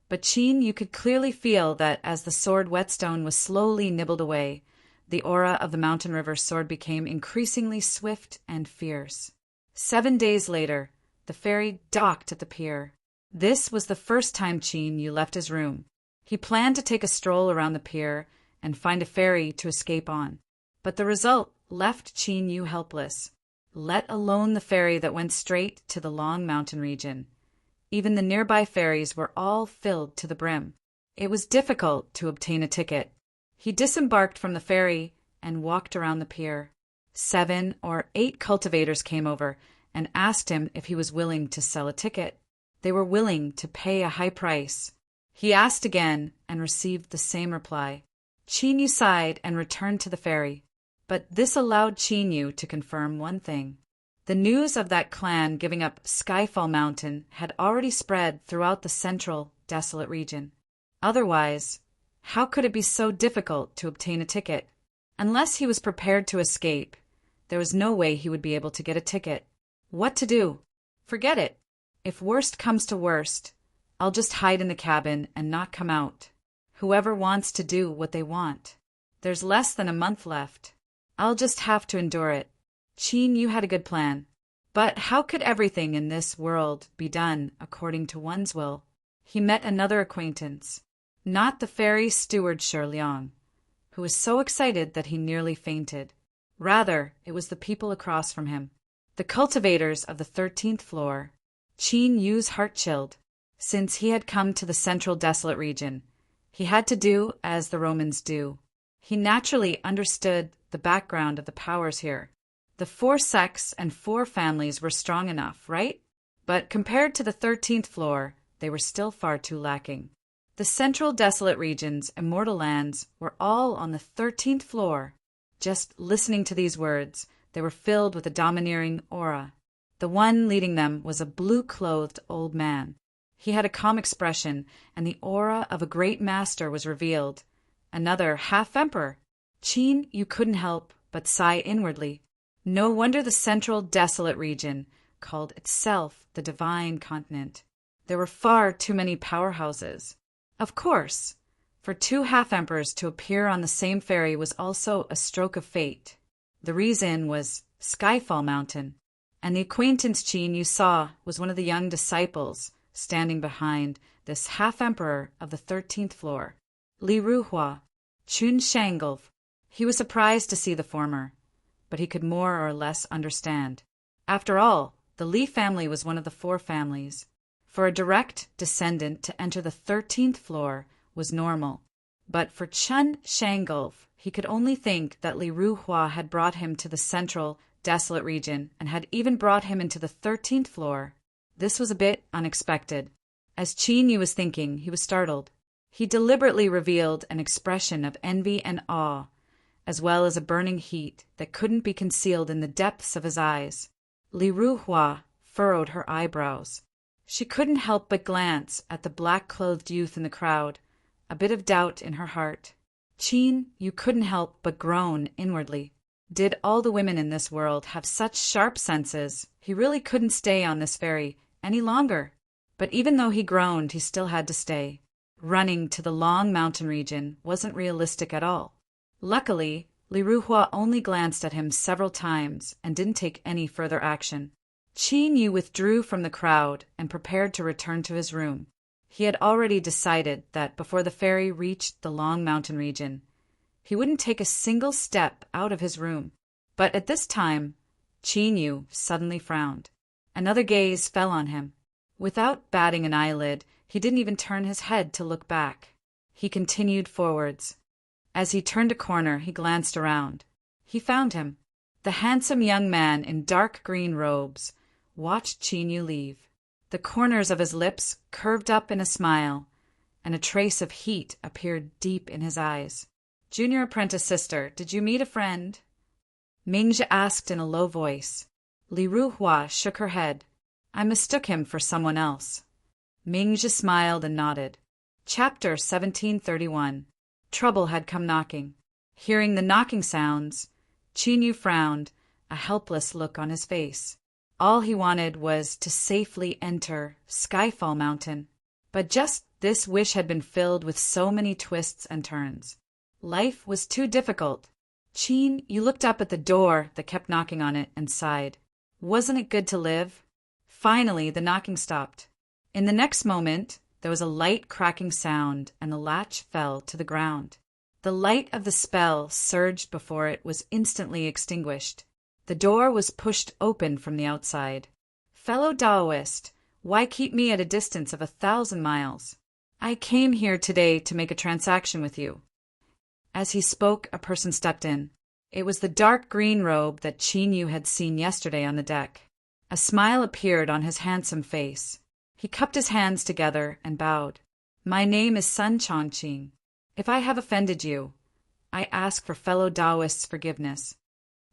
Speaker 1: but Chi could clearly feel that as the sword whetstone was slowly nibbled away, the aura of the mountain river sword became increasingly swift and fierce. 7 days later, the ferry docked at the pier. This was the first time Chi left his room. He planned to take a stroll around the pier and find a ferry to escape on. But the result left Chi helpless, let alone the ferry that went straight to the Long Mountain region. Even the nearby ferries were all filled to the brim. It was difficult to obtain a ticket. He disembarked from the ferry and walked around the pier. 7 or 8 cultivators came over and asked him if he was willing to sell a ticket. They were willing to pay a high price. He asked again and received the same reply. Chi sighed and returned to the ferry. But this allowed Chi to confirm one thing. The news of that clan giving up Skyfall Mountain had already spread throughout the central, desolate region. Otherwise, how could it be so difficult to obtain a ticket? Unless he was prepared to escape, there was no way he would be able to get a ticket. What to do? Forget it. If worst comes to worst, I'll just hide in the cabin and not come out. Whoever wants to do what they want. There's less than a month left. I'll just have to endure it. Chi had a good plan. But how could everything in this world be done according to one's will? He met another acquaintance. Not the ferry steward Shi Liang, who was so excited that he nearly fainted. Rather, it was the people across from him. The cultivators of the 13th floor. Chi Yu's heart chilled. Since he had come to the central desolate region, he had to do as the Romans do. He naturally understood the background of the powers here. The 4 sects and 4 families were strong enough, right? But compared to the 13th floor, they were still far too lacking. The central desolate region's immortal lands were all on the 13th floor. Just listening to these words, they were filled with a domineering aura. The one leading them was a blue-clothed old man. He had a calm expression, and the aura of a great master was revealed. Another half-emperor. Chi, you couldn't help but sigh inwardly. No wonder the central desolate region called itself the Divine Continent. There were far too many powerhouses. Of course, for 2 half-emperors to appear on the same ferry was also a stroke of fate. The reason was Skyfall Mountain, and the acquaintance Chi saw was one of the young disciples standing behind this half-emperor of the 13th floor, Li Ruhua, Chun Shangolf. He was surprised to see the former, but he could more or less understand. After all, the Li family was one of the 4 families. For a direct descendant to enter the 13th floor was normal, but for Chun Shangolf, he could only think that Li Ruhua had brought him to the central, desolate region and had even brought him into the 13th floor. This was a bit unexpected. As Chi was thinking, he was startled. He deliberately revealed an expression of envy and awe, as well as a burning heat that couldn't be concealed in the depths of his eyes. Li Ruhua furrowed her eyebrows. She couldn't help but glance at the black-clothed youth in the crowd, a bit of doubt in her heart. Chi, you couldn't help but groan inwardly. Did all the women in this world have such sharp senses? He really couldn't stay on this ferry any longer. But even though he groaned, he still had to stay. Running to the Long Mountain region wasn't realistic at all. Luckily, Li Ruhua only glanced at him several times and didn't take any further action. Chi withdrew from the crowd and prepared to return to his room. He had already decided that before the ferry reached the Long Mountain region, he wouldn't take a single step out of his room. But at this time, Chi suddenly frowned. Another gaze fell on him. Without batting an eyelid, he didn't even turn his head to look back. He continued forwards. As he turned a corner, he glanced around. He found him. The handsome young man in dark green robes watched Qin Yu leave. The corners of his lips curved up in a smile, and a trace of heat appeared deep in his eyes. "Junior apprentice sister, did you meet a friend?" Mingzhi asked in a low voice. Li Ruhua shook her head. "I mistook him for someone else." Mingzhi smiled and nodded. Chapter 1731. Trouble had come knocking. Hearing the knocking sounds, Qin Yu frowned, a helpless look on his face. All he wanted was to safely enter Skyfall Mountain. But just this wish had been filled with so many twists and turns. Life was too difficult. Qin Yu looked up at the door that kept knocking on it and sighed. Wasn't it good to live? Finally, the knocking stopped. In the next moment, there was a light cracking sound and the latch fell to the ground. The light of the spell surged before it was instantly extinguished. The door was pushed open from the outside. "Fellow Taoist, why keep me at a distance of 1,000 miles? I came here today to make a transaction with you." As he spoke, a person stepped in. It was the dark green robe that Qin Yu had seen yesterday on the deck. A smile appeared on his handsome face. He cupped his hands together and bowed. "My name is Sun Chongqing. If I have offended you, I ask for fellow Taoist's forgiveness."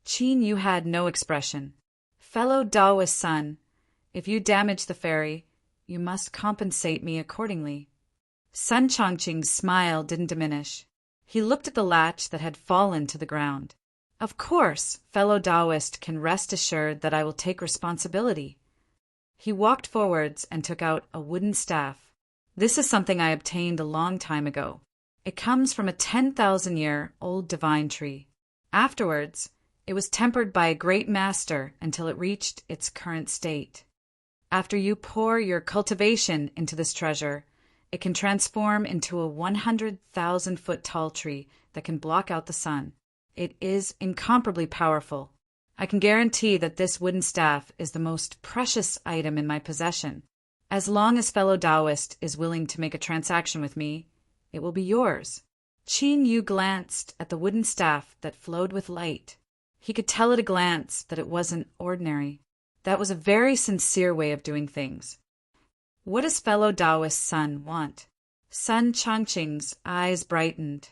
Speaker 1: Qin Yu had no expression. "Fellow Taoist Sun, if you damage the ferry, you must compensate me accordingly." Sun Chongqing's smile didn't diminish. He looked at the latch that had fallen to the ground. "Of course, fellow Taoist can rest assured that I will take responsibility." He walked forwards and took out a wooden staff. "This is something I obtained a long time ago. It comes from a 10,000-year-old divine tree. Afterwards, it was tempered by a great master until it reached its current state. After you pour your cultivation into this treasure, it can transform into a 100,000-foot tall tree that can block out the sun. It is incomparably powerful. I can guarantee that this wooden staff is the most precious item in my possession. As long as fellow Taoist is willing to make a transaction with me, it will be yours." Qin Yu glanced at the wooden staff that flowed with light. He could tell at a glance that it wasn't ordinary. That was a very sincere way of doing things. "What does fellow Taoist Sun want?" Sun Chongqing's eyes brightened.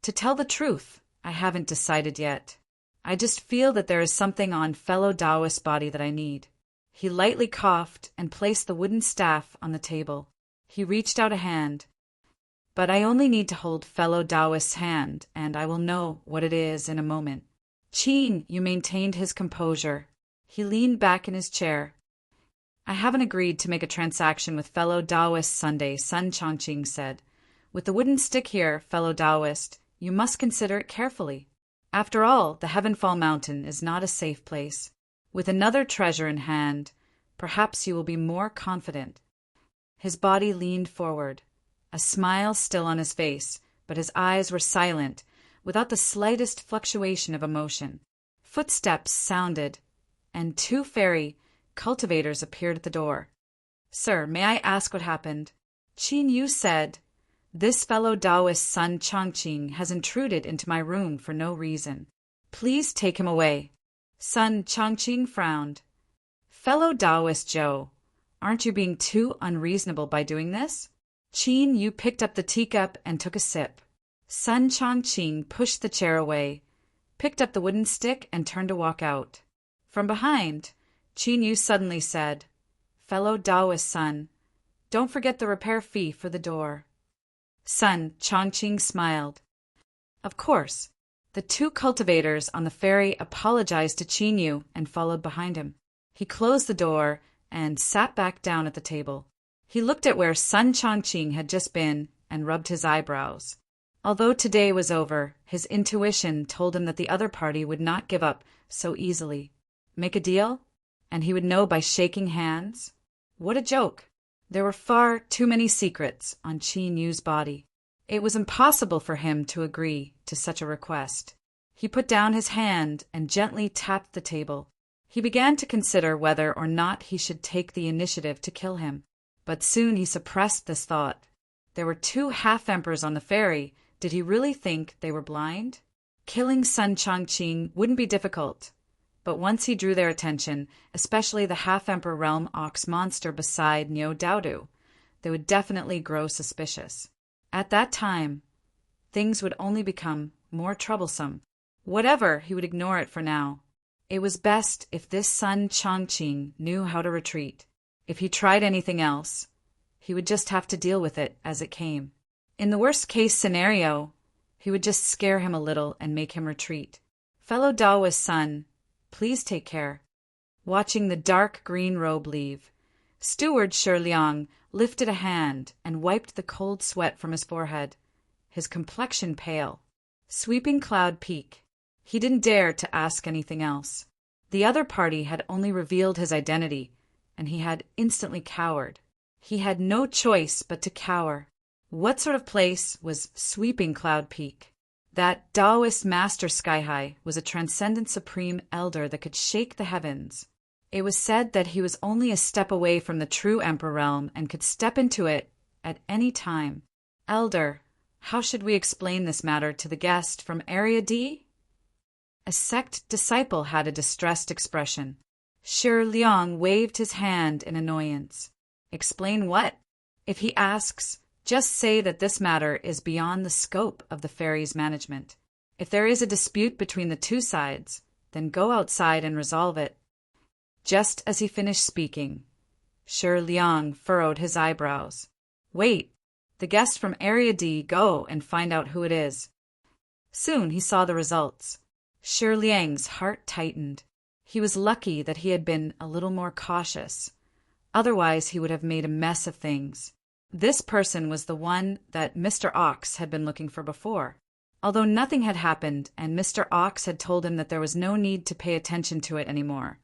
Speaker 1: "To tell the truth, I haven't decided yet. I just feel that there is something on fellow Taoist's body that I need." He lightly coughed and placed the wooden staff on the table. He reached out a hand. "But I only need to hold fellow Taoist's hand, and I will know what it is in a moment." Qin Yu maintained his composure. He leaned back in his chair. "I haven't agreed to make a transaction with fellow Taoist Sunday," Sun Chongqing said. "With the wooden stick here, fellow Taoist, you must consider it carefully. After all, the Heavenfall Mountain is not a safe place. With another treasure in hand, perhaps you will be more confident." His body leaned forward, a smile still on his face, but his eyes were silent, without the slightest fluctuation of emotion. Footsteps sounded, and 2 fairy cultivators appeared at the door. "Sir, may I ask what happened?" Qin Yu said, "This fellow Taoist Sun Chongqing has intruded into my room for no reason. Please take him away." Sun Chongqing frowned. "Fellow Taoist Zhou, aren't you being too unreasonable by doing this?" Qin Yu picked up the teacup and took a sip. Sun Chongqing pushed the chair away, picked up the wooden stick and turned to walk out. From behind, Qin Yu suddenly said, "Fellow Taoist Sun, don't forget the repair fee for the door." Sun Chongqing smiled. Of course. The 2 cultivators on the ferry apologized to Qin Yu and followed behind him. He closed the door and sat back down at the table. He looked at where Sun Chongqing had just been and rubbed his eyebrows. Although today was over, his intuition told him that the other party would not give up so easily. Make a deal? And he would know by shaking hands? What a joke! There were far too many secrets on Qin Yu's body. It was impossible for him to agree to such a request. He put down his hand and gently tapped the table. He began to consider whether or not he should take the initiative to kill him, but soon he suppressed this thought. There were 2 half-emperors on the ferry. Did he really think they were blind? Killing Sun Chongqing wouldn't be difficult. But once he drew their attention, especially the half-emperor realm ox monster beside Niu Daodu, they would definitely grow suspicious. At that time, things would only become more troublesome. Whatever, he would ignore it for now. It was best if this Sun Chongqing knew how to retreat. If he tried anything else, he would just have to deal with it as it came. In the worst-case scenario, he would just scare him a little and make him retreat. Fellow Daoist son, please take care. Watching the dark green robe leave, Steward Shi Liang lifted a hand and wiped the cold sweat from his forehead, his complexion pale. Sweeping Cloud Peak. He didn't dare to ask anything else. The other party had only revealed his identity, and he had instantly cowered. He had no choice but to cower. What sort of place was Sweeping Cloud Peak? That Taoist Master Sky-High was a transcendent supreme elder that could shake the heavens. It was said that he was only a step away from the true Emperor realm and could step into it at any time. Elder, how should we explain this matter to the guest from Area D? A sect disciple had a distressed expression. Shi Liang waved his hand in annoyance. Explain what? If he asks, just say that this matter is beyond the scope of the ferry's management. If there is a dispute between the two sides, then go outside and resolve it. Just as he finished speaking, Shi Liang furrowed his eyebrows. Wait, the guest from Area D, go and find out who it is. Soon he saw the results. Shi Liang's heart tightened. He was lucky that he had been a little more cautious. Otherwise he would have made a mess of things. This person was the one that Mr. Ox had been looking for before. Although nothing had happened and Mr. Ox had told him that there was no need to pay attention to it anymore.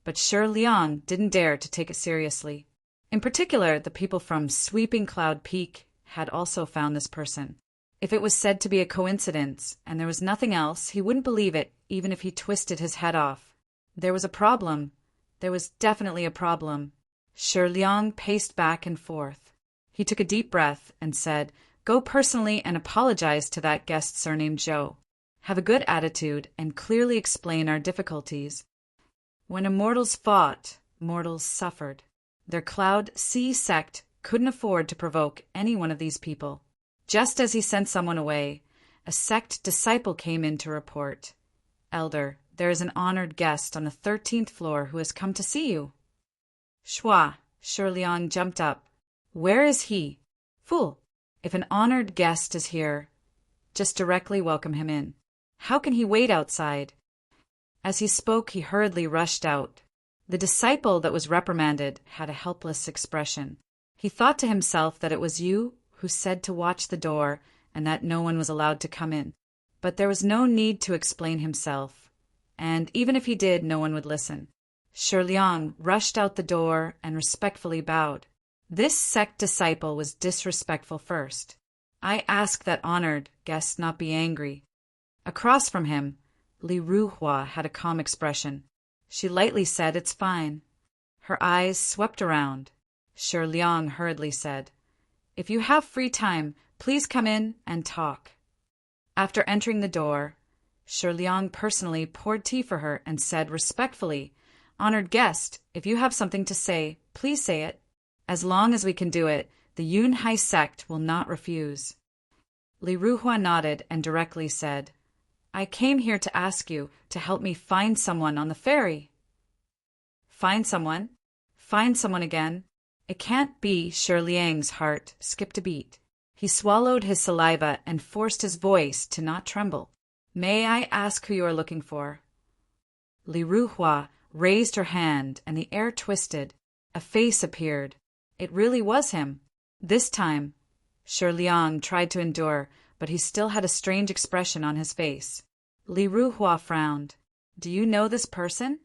Speaker 1: But Shi Liang didn't dare to take it seriously. In particular, the people from Sweeping Cloud Peak had also found this person. If it was said to be a coincidence and there was nothing else, he wouldn't believe it even if he twisted his head off. There was a problem. There was definitely a problem. Shi Liang paced back and forth. He took a deep breath and said, Go personally and apologize to that guest surnamed Zhou. Have a good attitude and clearly explain our difficulties. When immortals fought, mortals suffered. Their Cloud Sea sect couldn't afford to provoke any one of these people. Just as he sent someone away, a sect disciple came in to report. Elder, there is an honored guest on the 13th floor who has come to see you. Shua, Shi Liang jumped up. Where is he? Fool, if an honored guest is here, just directly welcome him in. How can he wait outside? As he spoke, he hurriedly rushed out. The disciple that was reprimanded had a helpless expression. He thought to himself that it was you who said to watch the door and that no one was allowed to come in. But there was no need to explain himself, and even if he did, no one would listen. Shi Liang rushed out the door and respectfully bowed. This sect disciple was disrespectful first. I ask that honored guest not be angry. Across from him, Li Ruhua had a calm expression. She lightly said, It's fine. Her eyes swept around. Shi Liang hurriedly said, If you have free time, please come in and talk. After entering the door, Shi Liang personally poured tea for her and said respectfully, Honored guest, if you have something to say, please say it. As long as we can do it, the Yunhai sect will not refuse. Li Ruhua nodded and directly said, I came here to ask you to help me find someone on the ferry. Find someone? Find someone again? It can't be. Shi Liang's heart skipped a beat. He swallowed his saliva and forced his voice to not tremble. May I ask who you are looking for? Li Ruhua raised her hand and the air twisted. A face appeared. It really was him. This time, Shi Liang tried to endure, but he still had a strange expression on his face. Li Ruhua frowned. Do you know this person?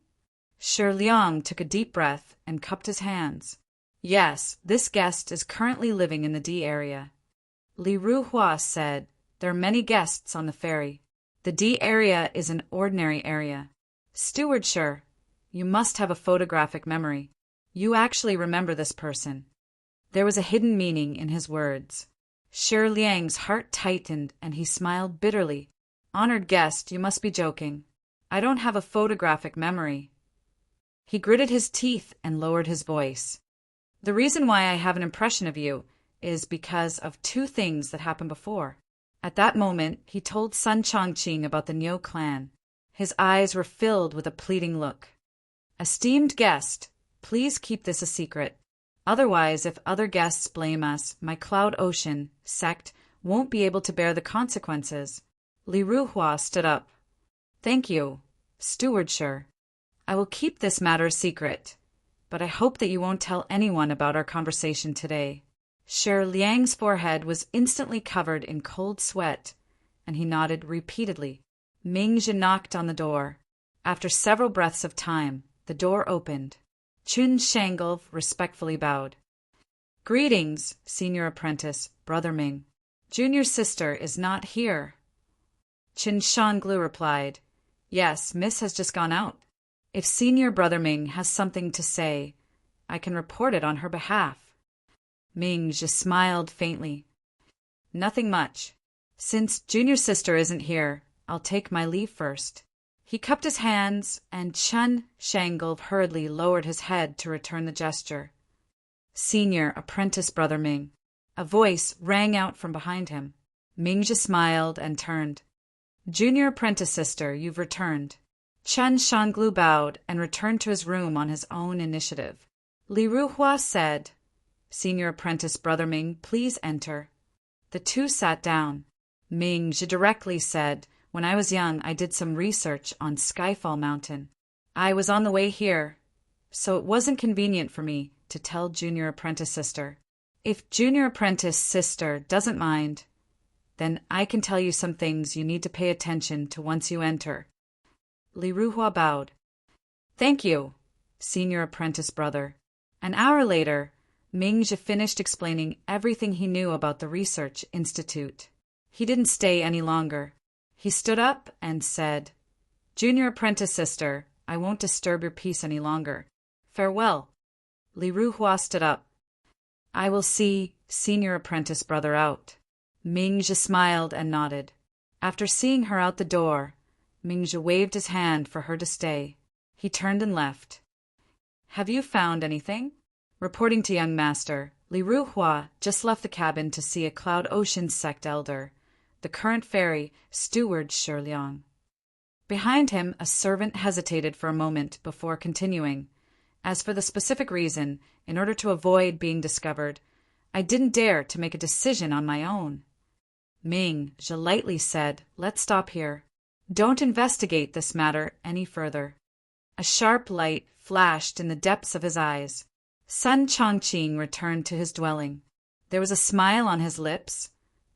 Speaker 1: Shi Liang took a deep breath and cupped his hands. Yes, this guest is currently living in the D area. Li Ruhua said, There are many guests on the ferry. The D area is an ordinary area. Steward Shi, you must have a photographic memory. You actually remember this person. There was a hidden meaning in his words. Shi Liang's heart tightened and he smiled bitterly. Honored guest, you must be joking. I don't have a photographic memory. He gritted his teeth and lowered his voice. The reason why I have an impression of you is because of two things that happened before. At that moment, he told Sun Chongqing about the Niu clan. His eyes were filled with a pleading look. Esteemed guest, please keep this a secret. Otherwise, if other guests blame us, my Cloud Ocean sect won't be able to bear the consequences. Li Ruhua stood up. Thank you, stewardship. I will keep this matter secret, but I hope that you won't tell anyone about our conversation today. Shi Liang's forehead was instantly covered in cold sweat, and he nodded repeatedly. Mingzhi knocked on the door. After several breaths of time, the door opened. Chun Shangolf respectfully bowed. Greetings, senior apprentice, Brother Ming. Junior sister is not here. Qin Shanglu replied, Yes, Miss has just gone out. If senior Brother Ming has something to say, I can report it on her behalf. Ming just smiled faintly. Nothing much. Since junior sister isn't here, I'll take my leave first. He cupped his hands, and Chun Shangolf hurriedly lowered his head to return the gesture. Senior apprentice Brother Ming. A voice rang out from behind him. Ming just smiled and turned. Junior apprentice sister, you've returned. Chun Shanglu bowed and returned to his room on his own initiative. Li Ruhua said, Senior apprentice Brother Ming, please enter. The two sat down. Ming directly said, When I was young, I did some research on Skyfall Mountain. I was on the way here, so it wasn't convenient for me to tell junior apprentice sister. If junior apprentice sister doesn't mind, then I can tell you some things you need to pay attention to once you enter. Li Ruhua bowed. Thank you, senior apprentice brother. An hour later, Mingzhi finished explaining everything he knew about the research institute. He didn't stay any longer. He stood up and said, Junior apprentice sister, I won't disturb your peace any longer. Farewell. Li Ruhua stood up. I will see senior apprentice brother out. Mingzhi smiled and nodded. After seeing her out the door, Mingzhi waved his hand for her to stay. He turned and left. Have you found anything? Reporting to young master, Li Ruhua just left the cabin to see a Cloud Ocean sect elder, the current fairy, steward Shi Liang. Behind him, a servant hesitated for a moment before continuing. As for the specific reason, in order to avoid being discovered, I didn't dare to make a decision on my own. Mingzhi lightly said, Let's stop here. Don't investigate this matter any further. A sharp light flashed in the depths of his eyes. Sun Chongqing returned to his dwelling. There was a smile on his lips,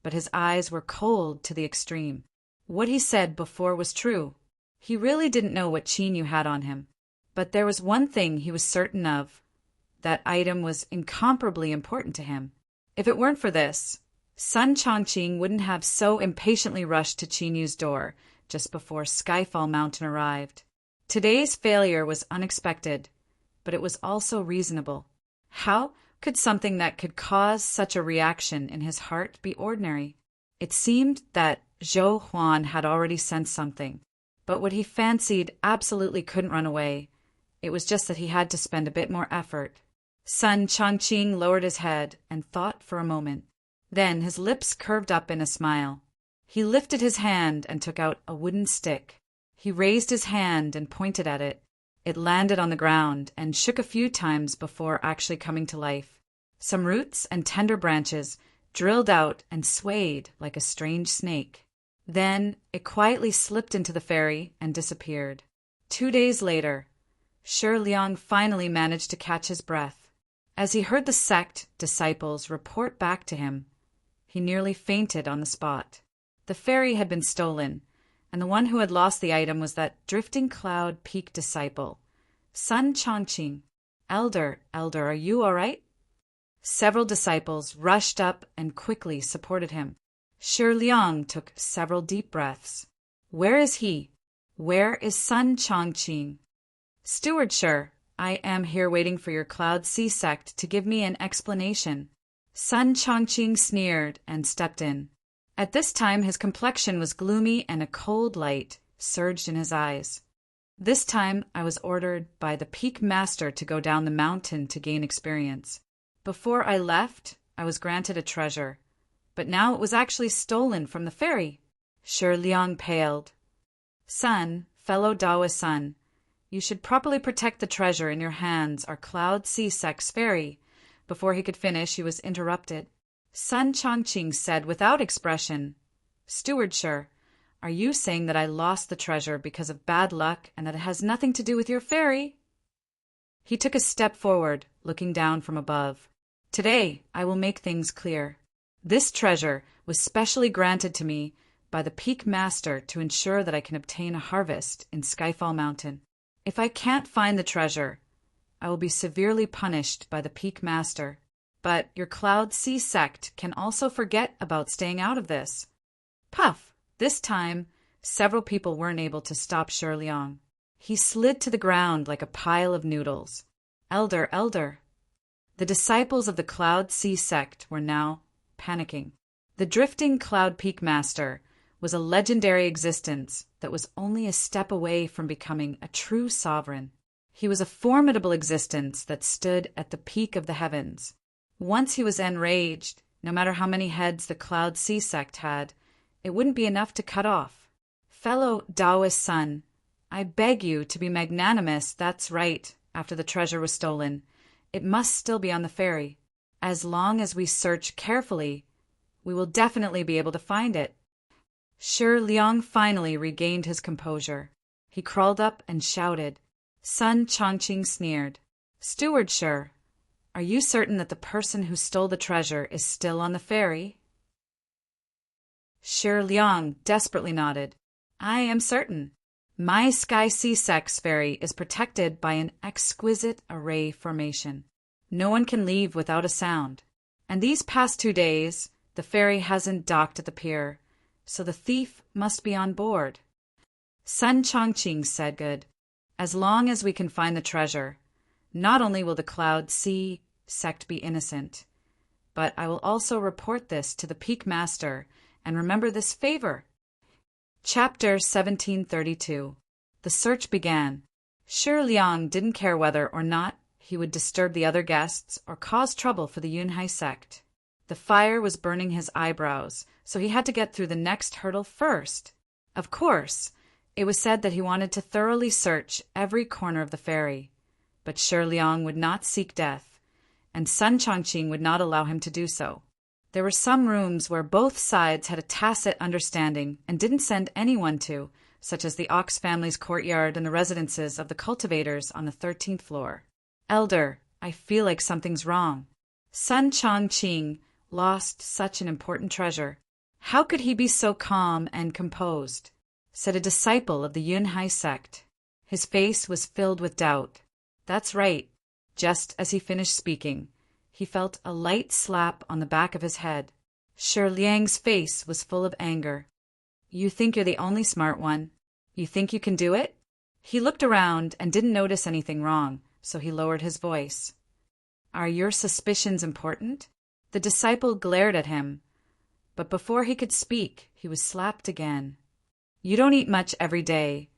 Speaker 1: but his eyes were cold to the extreme. What he said before was true. He really didn't know what Qin had on him. But there was one thing he was certain of. That item was incomparably important to him. If it weren't for this, Sun Chongqing wouldn't have so impatiently rushed to Qin door just before Skyfall Mountain arrived. Today's failure was unexpected, but it was also reasonable. How could something that could cause such a reaction in his heart be ordinary? It seemed that Zhou Huan had already sensed something, but what he fancied absolutely couldn't run away. It was just that he had to spend a bit more effort. Sun Chongqing lowered his head and thought for a moment. Then his lips curved up in a smile. He lifted his hand and took out a wooden stick. He raised his hand and pointed at it. It landed on the ground and shook a few times before actually coming to life. Some roots and tender branches drilled out and swayed like a strange snake. Then it quietly slipped into the fairy and disappeared. 2 days later, Shi Liang finally managed to catch his breath. As he heard the sect disciples report back to him, he nearly fainted on the spot. The fairy had been stolen, and the one who had lost the item was that drifting cloud peak disciple, Sun Chongqing. Elder, are you all right? Several disciples rushed up and quickly supported him. Shi Liang took several deep breaths. Where is he? Where is Sun Chongqing? Steward Shi, I am here waiting for your Cloud Sea sect to give me an explanation. Sun Chongqing sneered and stepped in. At this time his complexion was gloomy and a cold light surged in his eyes. This time I was ordered by the Peak Master to go down the mountain to gain experience. Before I left, I was granted a treasure, but now it was actually stolen from the ferry. Shi Liang paled. Son, fellow Daoist son, you should properly protect the treasure in your hands, our Cloud Sea Sect's ferry. Before he could finish, he was interrupted. Sun Chongqing said without expression, Stewardship, are you saying that I lost the treasure because of bad luck and that it has nothing to do with your ferry? He took a step forward, looking down from above. Today, I will make things clear. This treasure was specially granted to me by the Peak Master to ensure that I can obtain a harvest in Skyfall Mountain. If I can't find the treasure, I will be severely punished by the Peak Master. But your Cloud Sea Sect can also forget about staying out of this. Puff! This time, several people weren't able to stop Shi Liang. He slid to the ground like a pile of noodles. Elder, elder. The disciples of the Cloud Sea Sect were now panicking. The drifting Cloud Peak Master was a legendary existence that was only a step away from becoming a true sovereign. He was a formidable existence that stood at the peak of the heavens. Once he was enraged, no matter how many heads the Cloud Sea Sect had, it wouldn't be enough to cut off. Fellow Taoist son, I beg you to be magnanimous. That's right. After the treasure was stolen, it must still be on the ferry. As long as we search carefully, we will definitely be able to find it. Shi Liang finally regained his composure. He crawled up and shouted. Sun Chongqing sneered. Stewardship, are you certain that the person who stole the treasure is still on the ferry? Shi Liang desperately nodded. I am certain. My Sky Sea Sect's ferry is protected by an exquisite array formation. No one can leave without a sound. And these past 2 days, the ferry hasn't docked at the pier, so the thief must be on board. Sun Chongqing said good. As long as we can find the treasure, not only will the Cloud Sea Sect be innocent, but I will also report this to the Peak Master and remember this favor. Chapter 1732. The search began. Shi Liang didn't care whether or not he would disturb the other guests or cause trouble for the Yunhai sect. The fire was burning his eyebrows, so he had to get through the next hurdle first. Of course, it was said that he wanted to thoroughly search every corner of the ferry, but Shi Liang would not seek death, and Sun Chongqing would not allow him to do so. There were some rooms where both sides had a tacit understanding and didn't send anyone to, such as the Ox family's courtyard and the residences of the cultivators on the 13th floor. Elder, I feel like something's wrong. Sun Chongqing lost such an important treasure. How could he be so calm and composed? Said a disciple of the Yunhai sect. His face was filled with doubt. That's right. Just as he finished speaking, he felt a light slap on the back of his head. Shi Liang's face was full of anger. You think you're the only smart one? You think you can do it? He looked around and didn't notice anything wrong, so he lowered his voice. Are your suspicions important? The disciple glared at him, but before he could speak, he was slapped again. You don't eat much every day.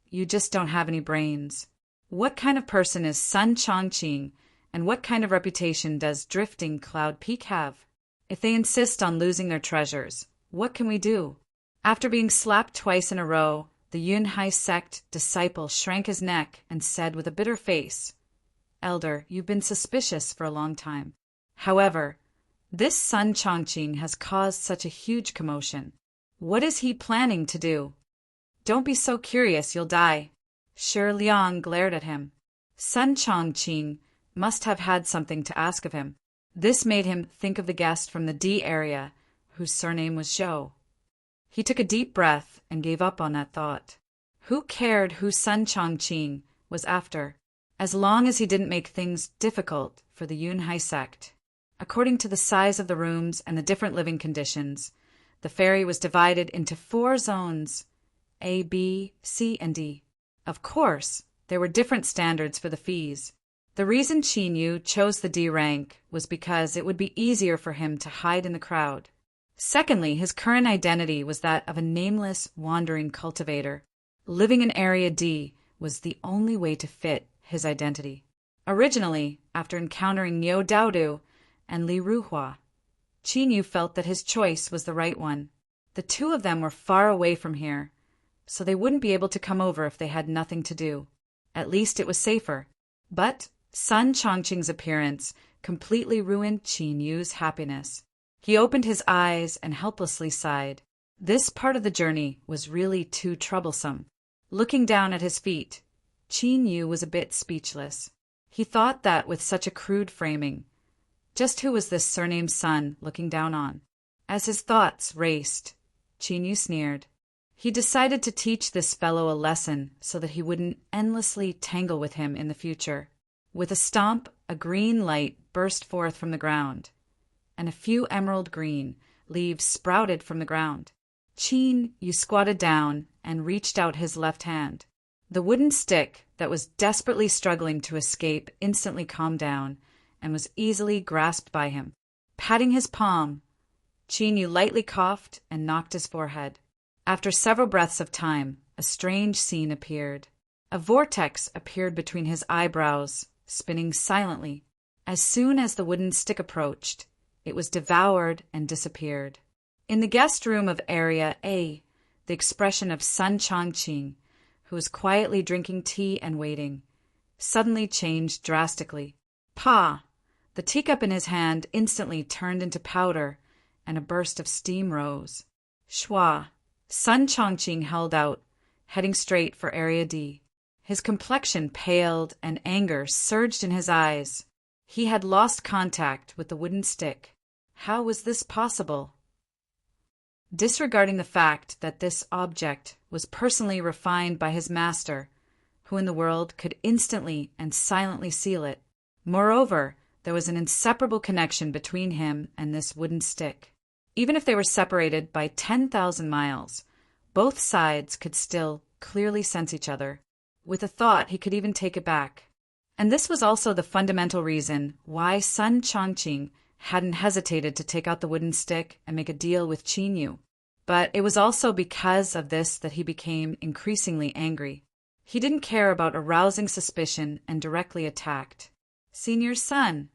Speaker 1: You just don't have any brains. What kind of person is Sun Chongqing, and what kind of reputation does drifting Cloud Peak have? If they insist on losing their treasures, what can we do? After being slapped twice in a row, the Yunhai sect disciple shrank his neck and said with a bitter face, Elder, you've been suspicious for a long time. However, this Sun Chongqing has caused such a huge commotion. What is he planning to do? Don't be so curious, you'll die. Shi Liang glared at him. Sun Chongqing must have had something to ask of him. This made him think of the guest from the D area, whose surname was Zhou. He took a deep breath and gave up on that thought. Who cared who Sun Chongqing was after, as long as he didn't make things difficult for the Yunhai sect? According to the size of the rooms and the different living conditions, the ferry was divided into 4 zones, A, B, C, and D. Of course, there were different standards for the fees. The reason Qin Yu chose the D rank was because it would be easier for him to hide in the crowd. Secondly, his current identity was that of a nameless, wandering cultivator. Living in Area D was the only way to fit his identity. Originally, after encountering Niu Daodu and Li Ruhua, Qin Yu felt that his choice was the right one. The two of them were far away from here, so they wouldn't be able to come over if they had nothing to do. At least it was safer. But Sun Chongqing's appearance completely ruined Qin Yu's happiness. He opened his eyes and helplessly sighed. This part of the journey was really too troublesome. Looking down at his feet, Qin Yu was a bit speechless. He thought that with such a crude framing, just who was this surnamed Sun looking down on? As his thoughts raced, Qin Yu sneered. He decided to teach this fellow a lesson so that he wouldn't endlessly tangle with him in the future. With a stomp, a green light burst forth from the ground, and a few emerald green leaves sprouted from the ground. Qin Yu squatted down and reached out his left hand. The wooden stick that was desperately struggling to escape instantly calmed down and was easily grasped by him. Patting his palm, Qin Yu lightly coughed and knocked his forehead. After several breaths of time, a strange scene appeared. A vortex appeared between his eyebrows, spinning silently. As soon as the wooden stick approached, it was devoured and disappeared. In the guest room of Area A, the expression of Sun Chongqing, who was quietly drinking tea and waiting, suddenly changed drastically. Pa! The teacup in his hand instantly turned into powder, and a burst of steam rose. Shua! Sun Chongqing held out, heading straight for Area D. His complexion paled and anger surged in his eyes. He had lost contact with the wooden stick. How was this possible? Disregarding the fact that this object was personally refined by his master, who in the world could instantly and silently seal it. Moreover, there was an inseparable connection between him and this wooden stick. Even if they were separated by 10,000 miles, both sides could still clearly sense each other. With a thought, he could even take it back. And this was also the fundamental reason why Sun Chongqing hadn't hesitated to take out the wooden stick and make a deal with Qin Yu. But it was also because of this that he became increasingly angry. He didn't care about arousing suspicion and directly attacked. Senior Sun.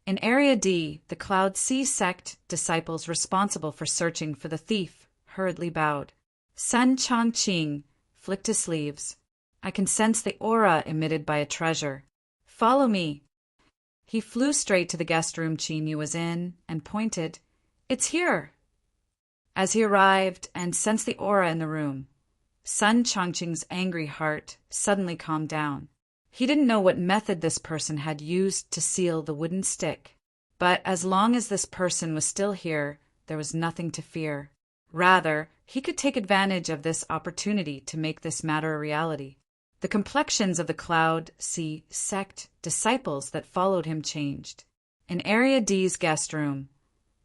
Speaker 1: In Area D, the Cloud C sect disciples responsible for searching for the thief hurriedly bowed. Sun Chongqing flicked his sleeves. I can sense the aura emitted by a treasure. Follow me. He flew straight to the guest room Qin Yu was in and pointed. It's here. As he arrived and sensed the aura in the room, Sun Chongqing's angry heart suddenly calmed down. He didn't know what method this person had used to seal the wooden stick, but as long as this person was still here, there was nothing to fear. Rather, he could take advantage of this opportunity to make this matter a reality. The complexions of the Cloud C sect disciples that followed him changed. In Area D's guest room,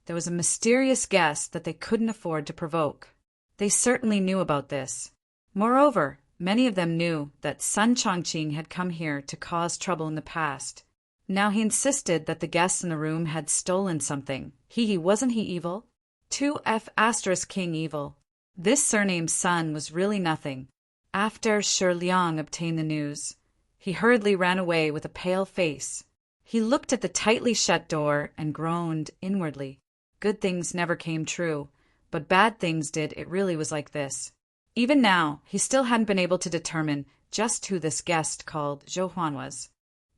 Speaker 1: there was a mysterious guest that they couldn't afford to provoke. They certainly knew about this. Moreover, many of them knew that Sun Chongqing had come here to cause trouble in the past. Now he insisted that the guests in the room had stolen something. Wasn't he evil? 2F** King evil. This surname Sun was really nothing. After Shi Liang obtained the news, he hurriedly ran away with a pale face. He looked at the tightly shut door and groaned inwardly. Good things never came true, but bad things did. It really was like this. Even now, he still hadn't been able to determine just who this guest called Zhou Huan was.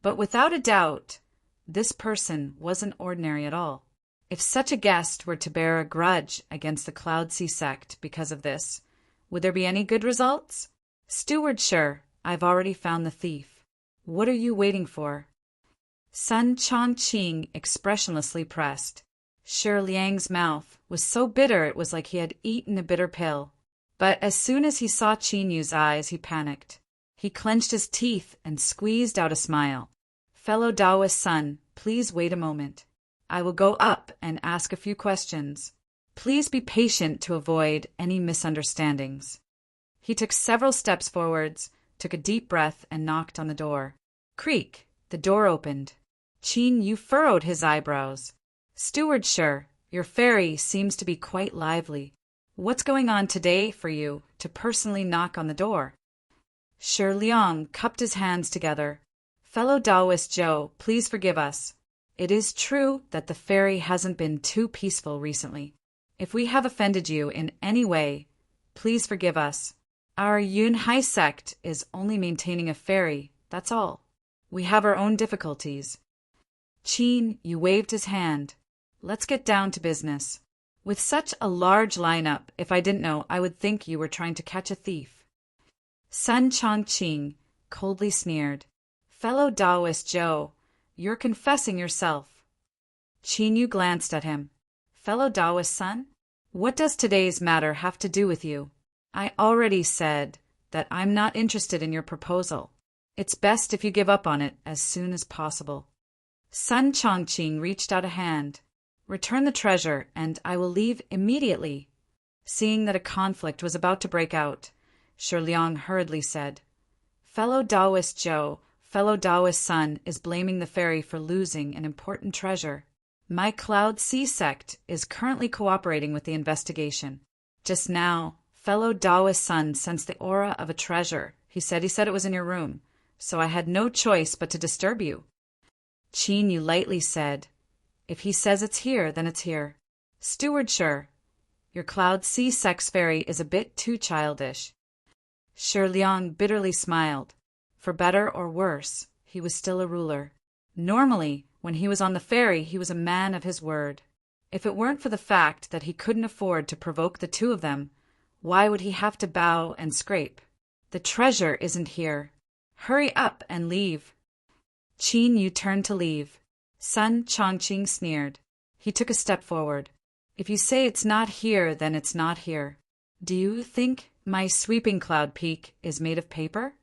Speaker 1: But without a doubt, this person wasn't ordinary at all. If such a guest were to bear a grudge against the Cloud C sect because of this, would there be any good results? Steward Shi, I've already found the thief. What are you waiting for? Sun Chongqing expressionlessly pressed. Shi Liang's mouth was so bitter it was like he had eaten a bitter pill. But as soon as he saw Qin Yu's eyes, he panicked. He clenched his teeth and squeezed out a smile. Fellow Taoist Sun, please wait a moment. I will go up and ask a few questions. Please be patient to avoid any misunderstandings. He took several steps forwards, took a deep breath, and knocked on the door. Creak! The door opened. Qin Yu furrowed his eyebrows. "Steward Sure, your fairy seems to be quite lively. What's going on today for you to personally knock on the door?" Shi Liang cupped his hands together. "Fellow Taoist Joe, please forgive us. It is true that the fairy hasn't been too peaceful recently. If we have offended you in any way, please forgive us. Our Yunhai sect is only maintaining a fairy, that's all. We have our own difficulties." Qin Yu waved his hand. "Let's get down to business. With such a large lineup, if I didn't know, I would think you were trying to catch a thief." Sun Chongqing coldly sneered. "Fellow Taoist Joe, you're confessing yourself." Qin Yu glanced at him. "Fellow Taoist Sun? What does today's matter have to do with you? I already said that I'm not interested in your proposal. It's best if you give up on it as soon as possible." Sun Chongqing reached out a hand. "Return the treasure, and I will leave immediately." Seeing that a conflict was about to break out, Shi Liang hurriedly said, "Fellow Taoist Joe, fellow Taoist Sun is blaming the fairy for losing an important treasure. My Cloud Sea sect is currently cooperating with the investigation. Just now, fellow Taoist Sun sensed the aura of a treasure. He said it was in your room, so I had no choice but to disturb you." Qin Yu lightly said, "If he says it's here, then it's here. Steward Sure, your Cloud Sea sect's fairy is a bit too childish." Shi Liang bitterly smiled. For better or worse, he was still a ruler. Normally, when he was on the ferry, he was a man of his word. If it weren't for the fact that he couldn't afford to provoke the two of them, why would he have to bow and scrape? "The treasure isn't here. Hurry up and leave." Qin Yu turned to leave. Sun Chongqing sneered. He took a step forward. "If you say it's not here, then it's not here. Do you think my sweeping cloud peak is made of paper?"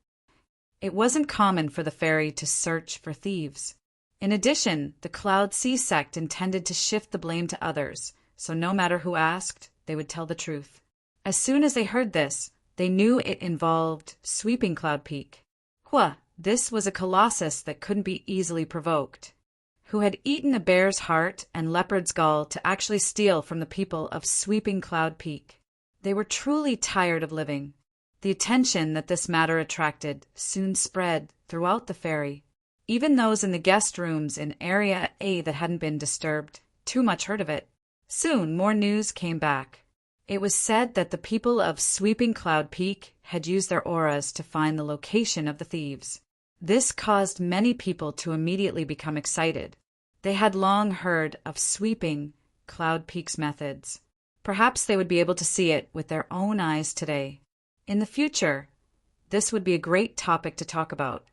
Speaker 1: It wasn't common for the fairy to search for thieves. In addition, the Cloud Sea sect intended to shift the blame to others, so no matter who asked, they would tell the truth. As soon as they heard this, they knew it involved sweeping Cloud Peak. This was a colossus that couldn't be easily provoked, who had eaten a bear's heart and leopard's gall to actually steal from the people of sweeping Cloud Peak. They were truly tired of living. The attention that this matter attracted soon spread throughout the ferry. Even those in the guest rooms in Area A that hadn't been disturbed too much heard of it. Soon more news came back. It was said that the people of Sweeping Cloud Peak had used their auras to find the location of the thieves. This caused many people to immediately become excited. They had long heard of Sweeping Cloud Peak's methods. Perhaps they would be able to see it with their own eyes today. In the future, this would be a great topic to talk about.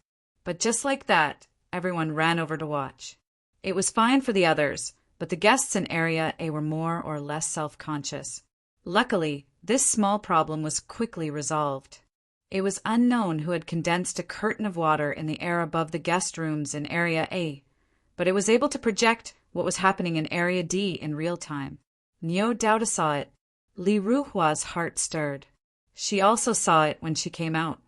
Speaker 1: But just like that, everyone ran over to watch. It was fine for the others, but the guests in Area A were more or less self-conscious. Luckily, this small problem was quickly resolved. It was unknown who had condensed a curtain of water in the air above the guest rooms in Area A, but it was able to project what was happening in Area D in real time. Niu Dauda saw it. Li Ruhua's heart stirred. She also saw it when she came out.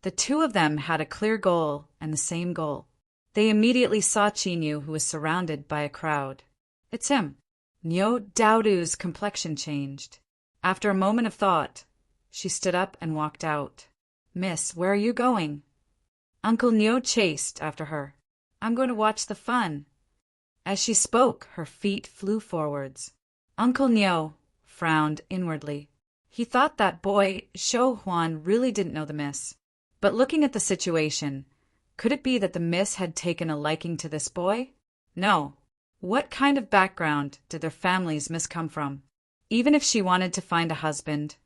Speaker 1: The two of them had a clear goal and the same goal. They immediately saw Qin Yu, who was surrounded by a crowd. "It's him." Niu Daudu's complexion changed. After a moment of thought, she stood up and walked out. "Miss, where are you going?" Uncle Niu chased after her. "I'm going to watch the fun." As she spoke, her feet flew forwards. Uncle Niu frowned inwardly. He thought that boy, Shou Huan, really didn't know the miss. But looking at the situation, could it be that the miss had taken a liking to this boy? No. What kind of background did their families miss come from? Even if she wanted to find a husband,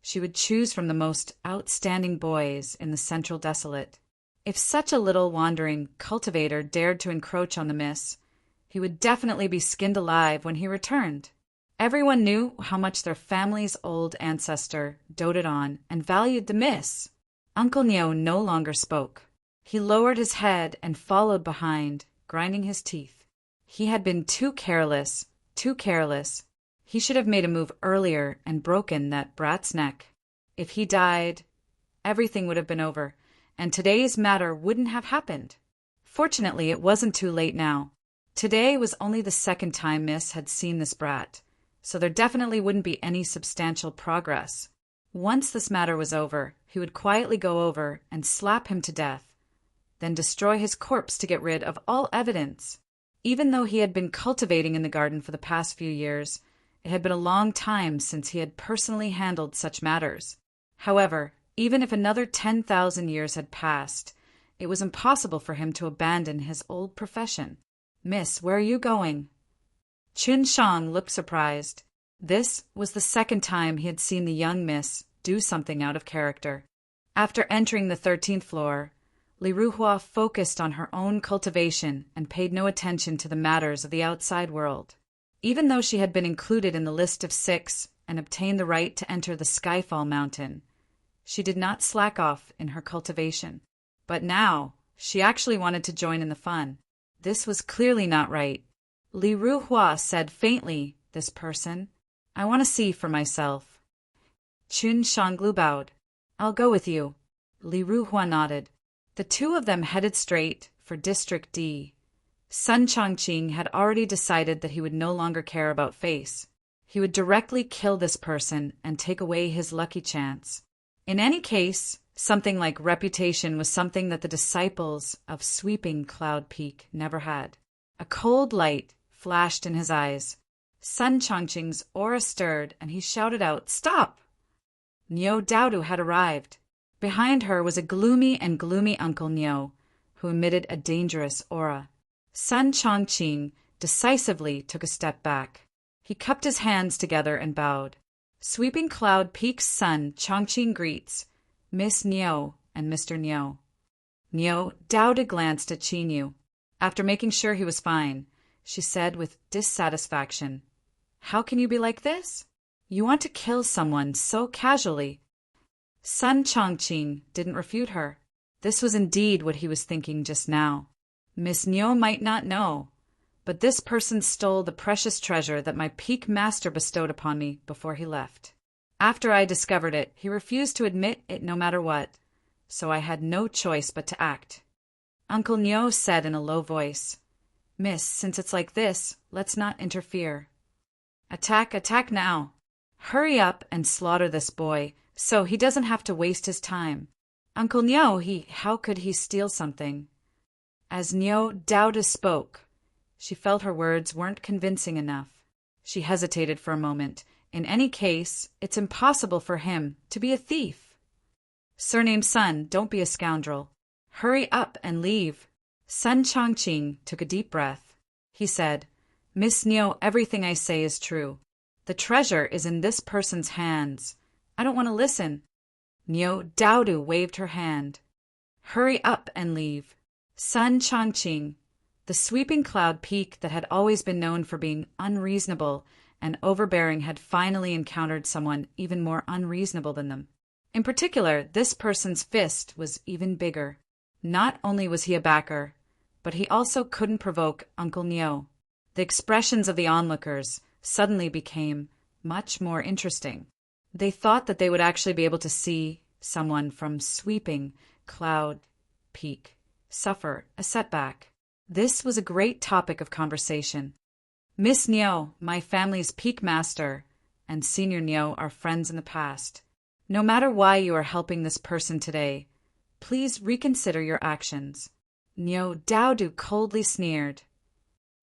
Speaker 1: she would choose from the most outstanding boys in the Central Desolate. If such a little wandering cultivator dared to encroach on the miss, he would definitely be skinned alive when he returned. Everyone knew how much their family's old ancestor doted on and valued the miss. Uncle Niu no longer spoke. He lowered his head and followed behind, grinding his teeth. He had been too careless, too careless. He should have made a move earlier and broken that brat's neck. If he died, everything would have been over, and today's matter wouldn't have happened. Fortunately, it wasn't too late now. Today was only the second time Miss had seen this brat, so there definitely wouldn't be any substantial progress. Once this matter was over, he would quietly go over and slap him to death, then destroy his corpse to get rid of all evidence. Even though he had been cultivating in the garden for the past few years, it had been a long time since he had personally handled such matters. However, even if another 10,000 years had passed, it was impossible for him to abandon his old profession. "Miss, where are you going?" Chun Shang looked surprised. This was the second time he had seen the young miss do something out of character. After entering the 13th floor, Li Ruhua focused on her own cultivation and paid no attention to the matters of the outside world. Even though she had been included in the list of 6 and obtained the right to enter the Skyfall Mountain, she did not slack off in her cultivation. But now, she actually wanted to join in the fun. This was clearly not right. Li Ruhua said faintly, "This person, I want to see for myself." Chun Shanglu bowed. "I'll go with you." Li Ruhua nodded. The two of them headed straight for District D. Sun Chongqing had already decided that he would no longer care about face. He would directly kill this person and take away his lucky chance. In any case, something like reputation was something that the disciples of Sweeping Cloud Peak never had. A cold light flashed in his eyes. Sun Chongqing's aura stirred and he shouted out, "Stop!" Niu Daodu had arrived. Behind her was a gloomy Uncle Niu, who emitted a dangerous aura. Sun Chongqing decisively took a step back. He cupped his hands together and bowed. "Sweeping Cloud Peak's Sun Chongqing greets Miss Niu and Mr. Niu." Niu Daodu glanced at Qi Niu. After making sure he was fine, she said with dissatisfaction, "How can you be like this? You want to kill someone so casually." Sun Chongqing didn't refute her. This was indeed what he was thinking just now. Miss Niu might not know, but this person stole the precious treasure that my peak master bestowed upon me before he left. After I discovered it, he refused to admit it no matter what, so I had no choice but to act. Uncle Niu said in a low voice, "Miss, since it's like this, let's not interfere. Attack now. Hurry up and slaughter this boy, so he doesn't have to waste his time. Uncle Niu, how could he steal something?" As Niu Daodu spoke, she felt her words weren't convincing enough. She hesitated for a moment. In any case, it's impossible for him to be a thief. "Surname Sun, don't be a scoundrel. Hurry up and leave." Sun Chongqing took a deep breath. He said, "Miss Niu, everything I say is true. The treasure is in this person's hands. I don't want to listen." Niu Daodu waved her hand. "Hurry up and leave." Sun Chongqing, the Sweeping Cloud Peak that had always been known for being unreasonable and overbearing, had finally encountered someone even more unreasonable than them. In particular, this person's fist was even bigger. Not only was he a backer, but he also couldn't provoke Uncle Niu. The expressions of the onlookers suddenly became much more interesting. They thought that they would actually be able to see someone from Sweeping Cloud Peak suffer a setback. This was a great topic of conversation. Miss Niu, my family's peak master, and Senior Niu are friends in the past. No matter why you are helping this person today, please reconsider your actions. Niu Daodu coldly sneered.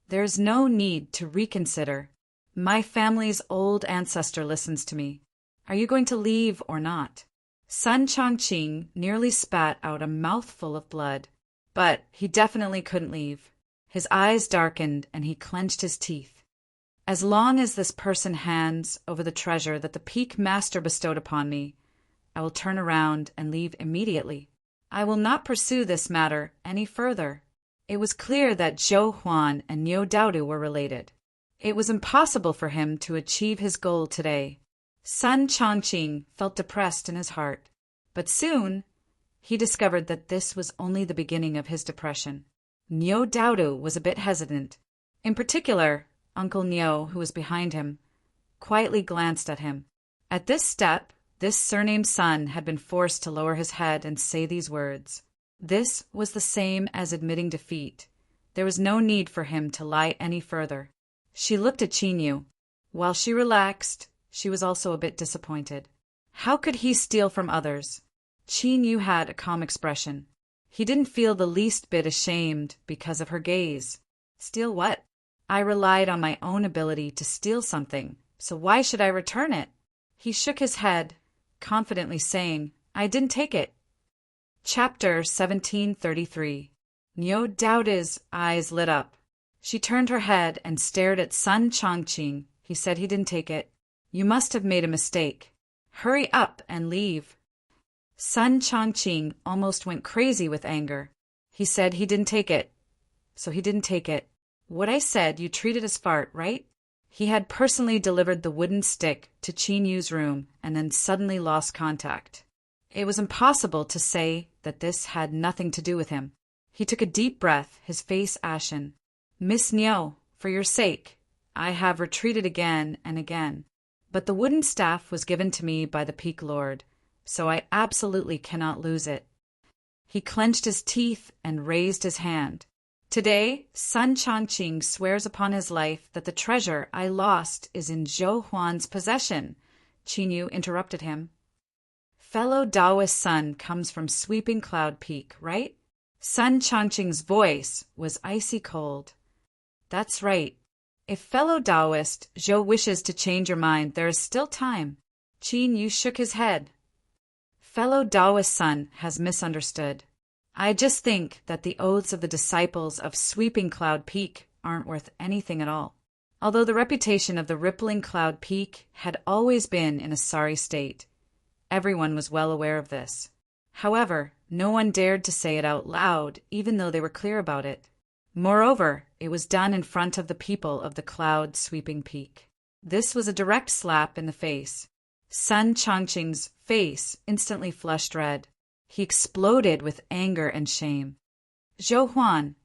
Speaker 1: "There is no need to reconsider. My family's old ancestor listens to me. Are you going to leave or not?" Sun Chongqing nearly spat out a mouthful of blood, but he definitely couldn't leave. His eyes darkened and he clenched his teeth. "As long as this person hands over the treasure that the peak master bestowed upon me, I will turn around and leave immediately. I will not pursue this matter any further." It was clear that Zhou Huan and Niu Daodu were related. It was impossible for him to achieve his goal today. Sun Chongqing felt depressed in his heart, but soon he discovered that this was only the beginning of his depression. Niu Daodu was a bit hesitant. In particular, Uncle Niu, who was behind him, quietly glanced at him. At this step, this surnamed Sun had been forced to lower his head and say these words. This was the same as admitting defeat. There was no need for him to lie any further. She looked at Chinyu. While she relaxed, she was also a bit disappointed. How could he steal from others? Chinyu had a calm expression. He didn't feel the least bit ashamed because of her gaze. Steal what? I relied on my own ability to steal something, so why should I return it? He shook his head, confidently saying, I didn't take it. Chapter 1733. Niu Daodu's eyes lit up. She turned her head and stared at Sun Chongqing. He said he didn't take it. You must have made a mistake. Hurry up and leave. Sun Chongqing almost went crazy with anger. He said he didn't take it. So he didn't take it. What I said you treated as fart, right? He had personally delivered the wooden stick to Chinyu's room and then suddenly lost contact. It was impossible to say that this had nothing to do with him. He took a deep breath, his face ashen. Miss Niu, for your sake, I have retreated again and again. But the wooden staff was given to me by the Peak Lord, so I absolutely cannot lose it. He clenched his teeth and raised his hand. Today, Sun Chongqing swears upon his life that the treasure I lost is in Zhou Huan's possession. Chinyu interrupted him. Fellow Daoist son comes from Sweeping Cloud Peak, right? Sun Chongqing's voice was icy cold. That's right. If fellow Daoist Zhou wishes to change your mind, there is still time. Chinyu shook his head. Fellow Daoist son has misunderstood. I just think that the oaths of the disciples of Sweeping Cloud Peak aren't worth anything at all. Although the reputation of the Rippling Cloud Peak had always been in a sorry state, everyone was well aware of this. However, no one dared to say it out loud, even though they were clear about it. Moreover, it was done in front of the people of the Cloud Sweeping Peak. This was a direct slap in the face. Sun Chongqing's face instantly flushed red. He exploded with anger and shame. Zhou Huan,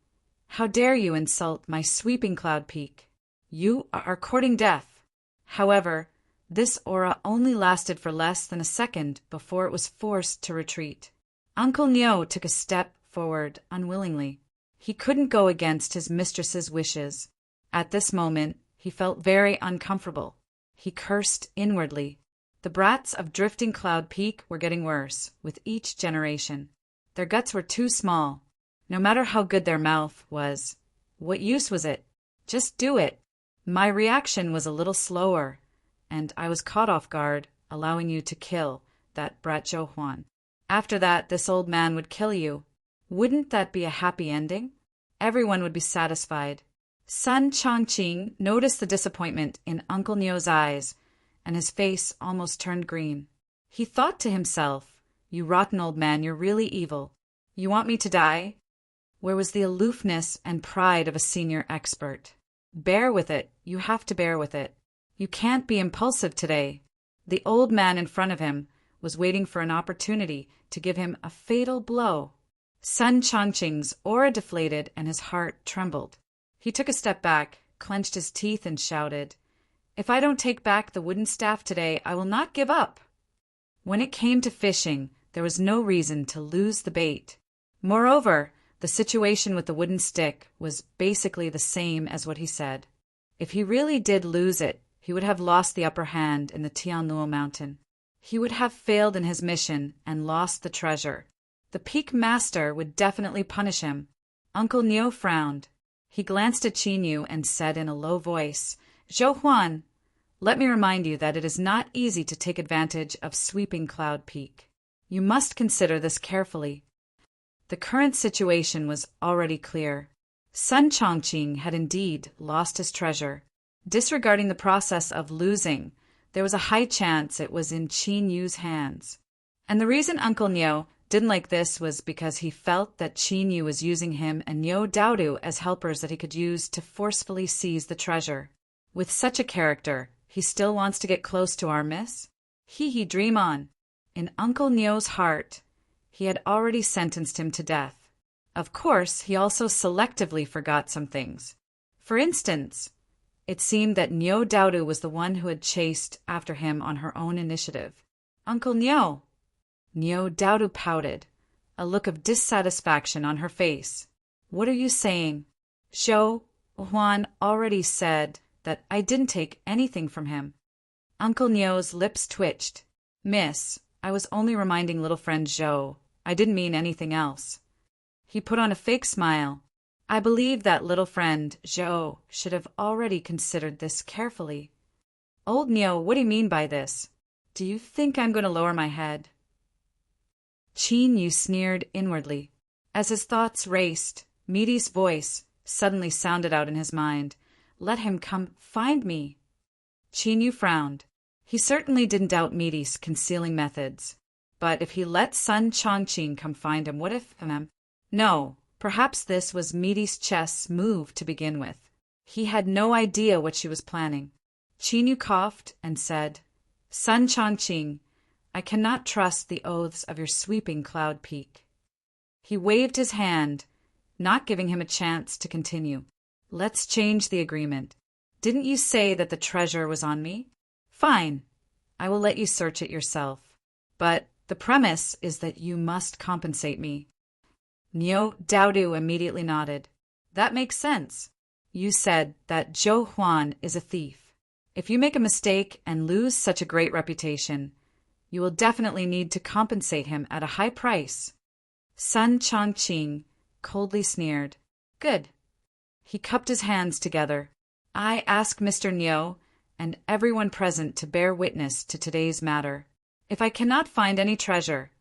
Speaker 1: how dare you insult my Sweeping Cloud Peak? You are courting death. However, this aura only lasted for less than a second before it was forced to retreat. Uncle Niu took a step forward unwillingly. He couldn't go against his mistress's wishes. At this moment, he felt very uncomfortable. He cursed inwardly. The brats of Drifting Cloud Peak were getting worse with each generation. Their guts were too small. No matter how good their mouth was, what use was it? Just do it. My reaction was a little slower, and I was caught off guard, allowing you to kill that brat Zhou Huan. After that, this old man would kill you. Wouldn't that be a happy ending? Everyone would be satisfied. Sun Chongqing noticed the disappointment in Uncle Niu's eyes, and his face almost turned green. He thought to himself, you rotten old man, you're really evil. You want me to die? Where was the aloofness and pride of a senior expert? Bear with it. You have to bear with it. You can't be impulsive today. The old man in front of him was waiting for an opportunity to give him a fatal blow. Sun Chongqing's aura deflated and his heart trembled. He took a step back, clenched his teeth, and shouted, If I don't take back the wooden staff today, I will not give up. When it came to fishing, there was no reason to lose the bait. Moreover, the situation with the wooden stick was basically the same as what he said. If he really did lose it, he would have lost the upper hand in the Tianluo mountain. He would have failed in his mission and lost the treasure. The Peak Master would definitely punish him. Uncle Niu frowned. He glanced at Chinyu and said in a low voice, Zhou Huan, let me remind you that it is not easy to take advantage of Sweeping Cloud Peak. You must consider this carefully. The current situation was already clear. Sun Chongqing had indeed lost his treasure. Disregarding the process of losing, there was a high chance it was in Chinyu's hands. And the reason Uncle Niu didn't like this was because he felt that Chinyu was using him and Niu Daodu as helpers that he could use to forcefully seize the treasure. With such a character, he still wants to get close to our miss? He dream on. In Uncle Niu's heart, he had already sentenced him to death. Of course, he also selectively forgot some things. For instance, it seemed that Niu Daodu was the one who had chased after him on her own initiative. Uncle Niu! Niu Daodu pouted. a look of dissatisfaction on her face. "What are you saying?" "Zhou Huan already said that I didn't take anything from him." Uncle Nio's lips twitched. "Miss, I was only reminding little friend Zhou. I didn't mean anything else." He put on a fake smile. "I believe that little friend Zhou should have already considered this carefully." "Old Nio, what do you mean by this? Do you think I'm going to lower my head?" Qin Yu sneered inwardly. As his thoughts raced, Meaty's voice suddenly sounded out in his mind. "Let him come find me." Qin Yu frowned. He certainly didn't doubt Meaty's concealing methods. But if he let Sun Chongqing come find him, what if... No, perhaps this was Meaty's chess move to begin with. He had no idea what she was planning. Qin Yu coughed and said, "Sun Chongqing, I cannot trust the oaths of your sweeping cloud peak." He waved his hand, not giving him a chance to continue. "Let's change the agreement. Didn't you say that the treasure was on me? Fine, I will let you search it yourself. But the premise is that you must compensate me." Nio Daodu immediately nodded. "That makes sense. You said that Zhou Huan is a thief. If you make a mistake and lose such a great reputation, you will definitely need to compensate him at a high price." Sun Chongqing coldly sneered. "Good." He cupped his hands together. "I ask Mr. Nio and everyone present to bear witness to today's matter. If I cannot find any treasure,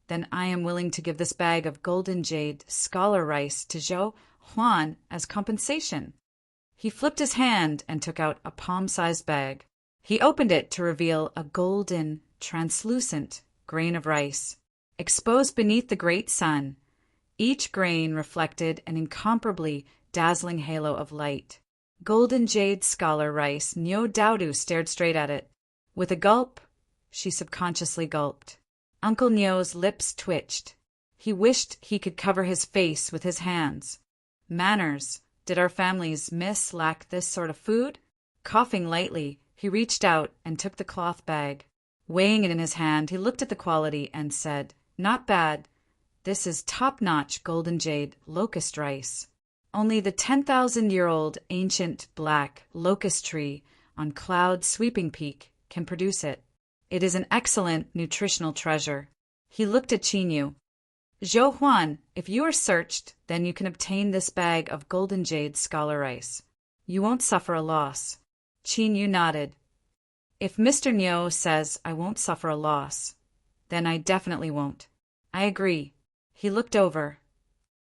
Speaker 1: then I am willing to give this bag of golden jade scholar rice to Zhou Huan as compensation." He flipped his hand and took out a palm-sized bag. He opened it to reveal a golden, translucent grain of rice, exposed beneath the great sun. Each grain reflected an incomparably dazzling halo of light. Golden jade scholar rice. Nio Daodu stared straight at it. With a gulp, she subconsciously gulped. Uncle Nio's lips twitched. He wished he could cover his face with his hands. Manners. Did our families lack this sort of food? Coughing lightly, he reached out and took the cloth bag. Weighing it in his hand, he looked at the quality and said, "Not bad. This is top-notch golden jade locust rice. Only the 10,000-year-old ancient black locust tree on Cloud Sweeping Peak can produce it. It is an excellent nutritional treasure." He looked at Qin Yu. "Zhou Huan, if you are searched, then you can obtain this bag of golden jade scholar rice. You won't suffer a loss." Qin Yu nodded. "If Mr. Nio says I won't suffer a loss, then I definitely won't." "I agree." He looked over.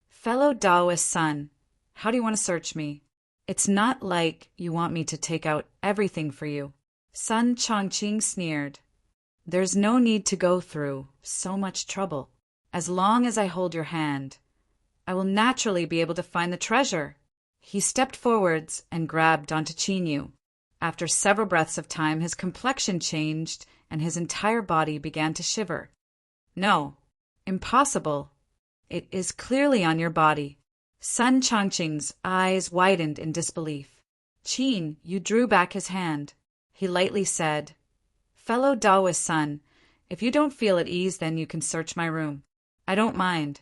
Speaker 1: "Fellow Daoist son, how do you want to search me? It's not like you want me to take out everything for you." Sun Chongqing sneered. "There's no need to go through so much trouble. As long as I hold your hand, I will naturally be able to find the treasure." He stepped forwards and grabbed onto Qin Yu. After several breaths of time, his complexion changed and his entire body began to shiver. "No, impossible. It is clearly on your body." Sun Chongqing's eyes widened in disbelief. Qin Yu drew back his hand. He lightly said, "Fellow Daoist son, if you don't feel at ease, then you can search my room. I don't mind."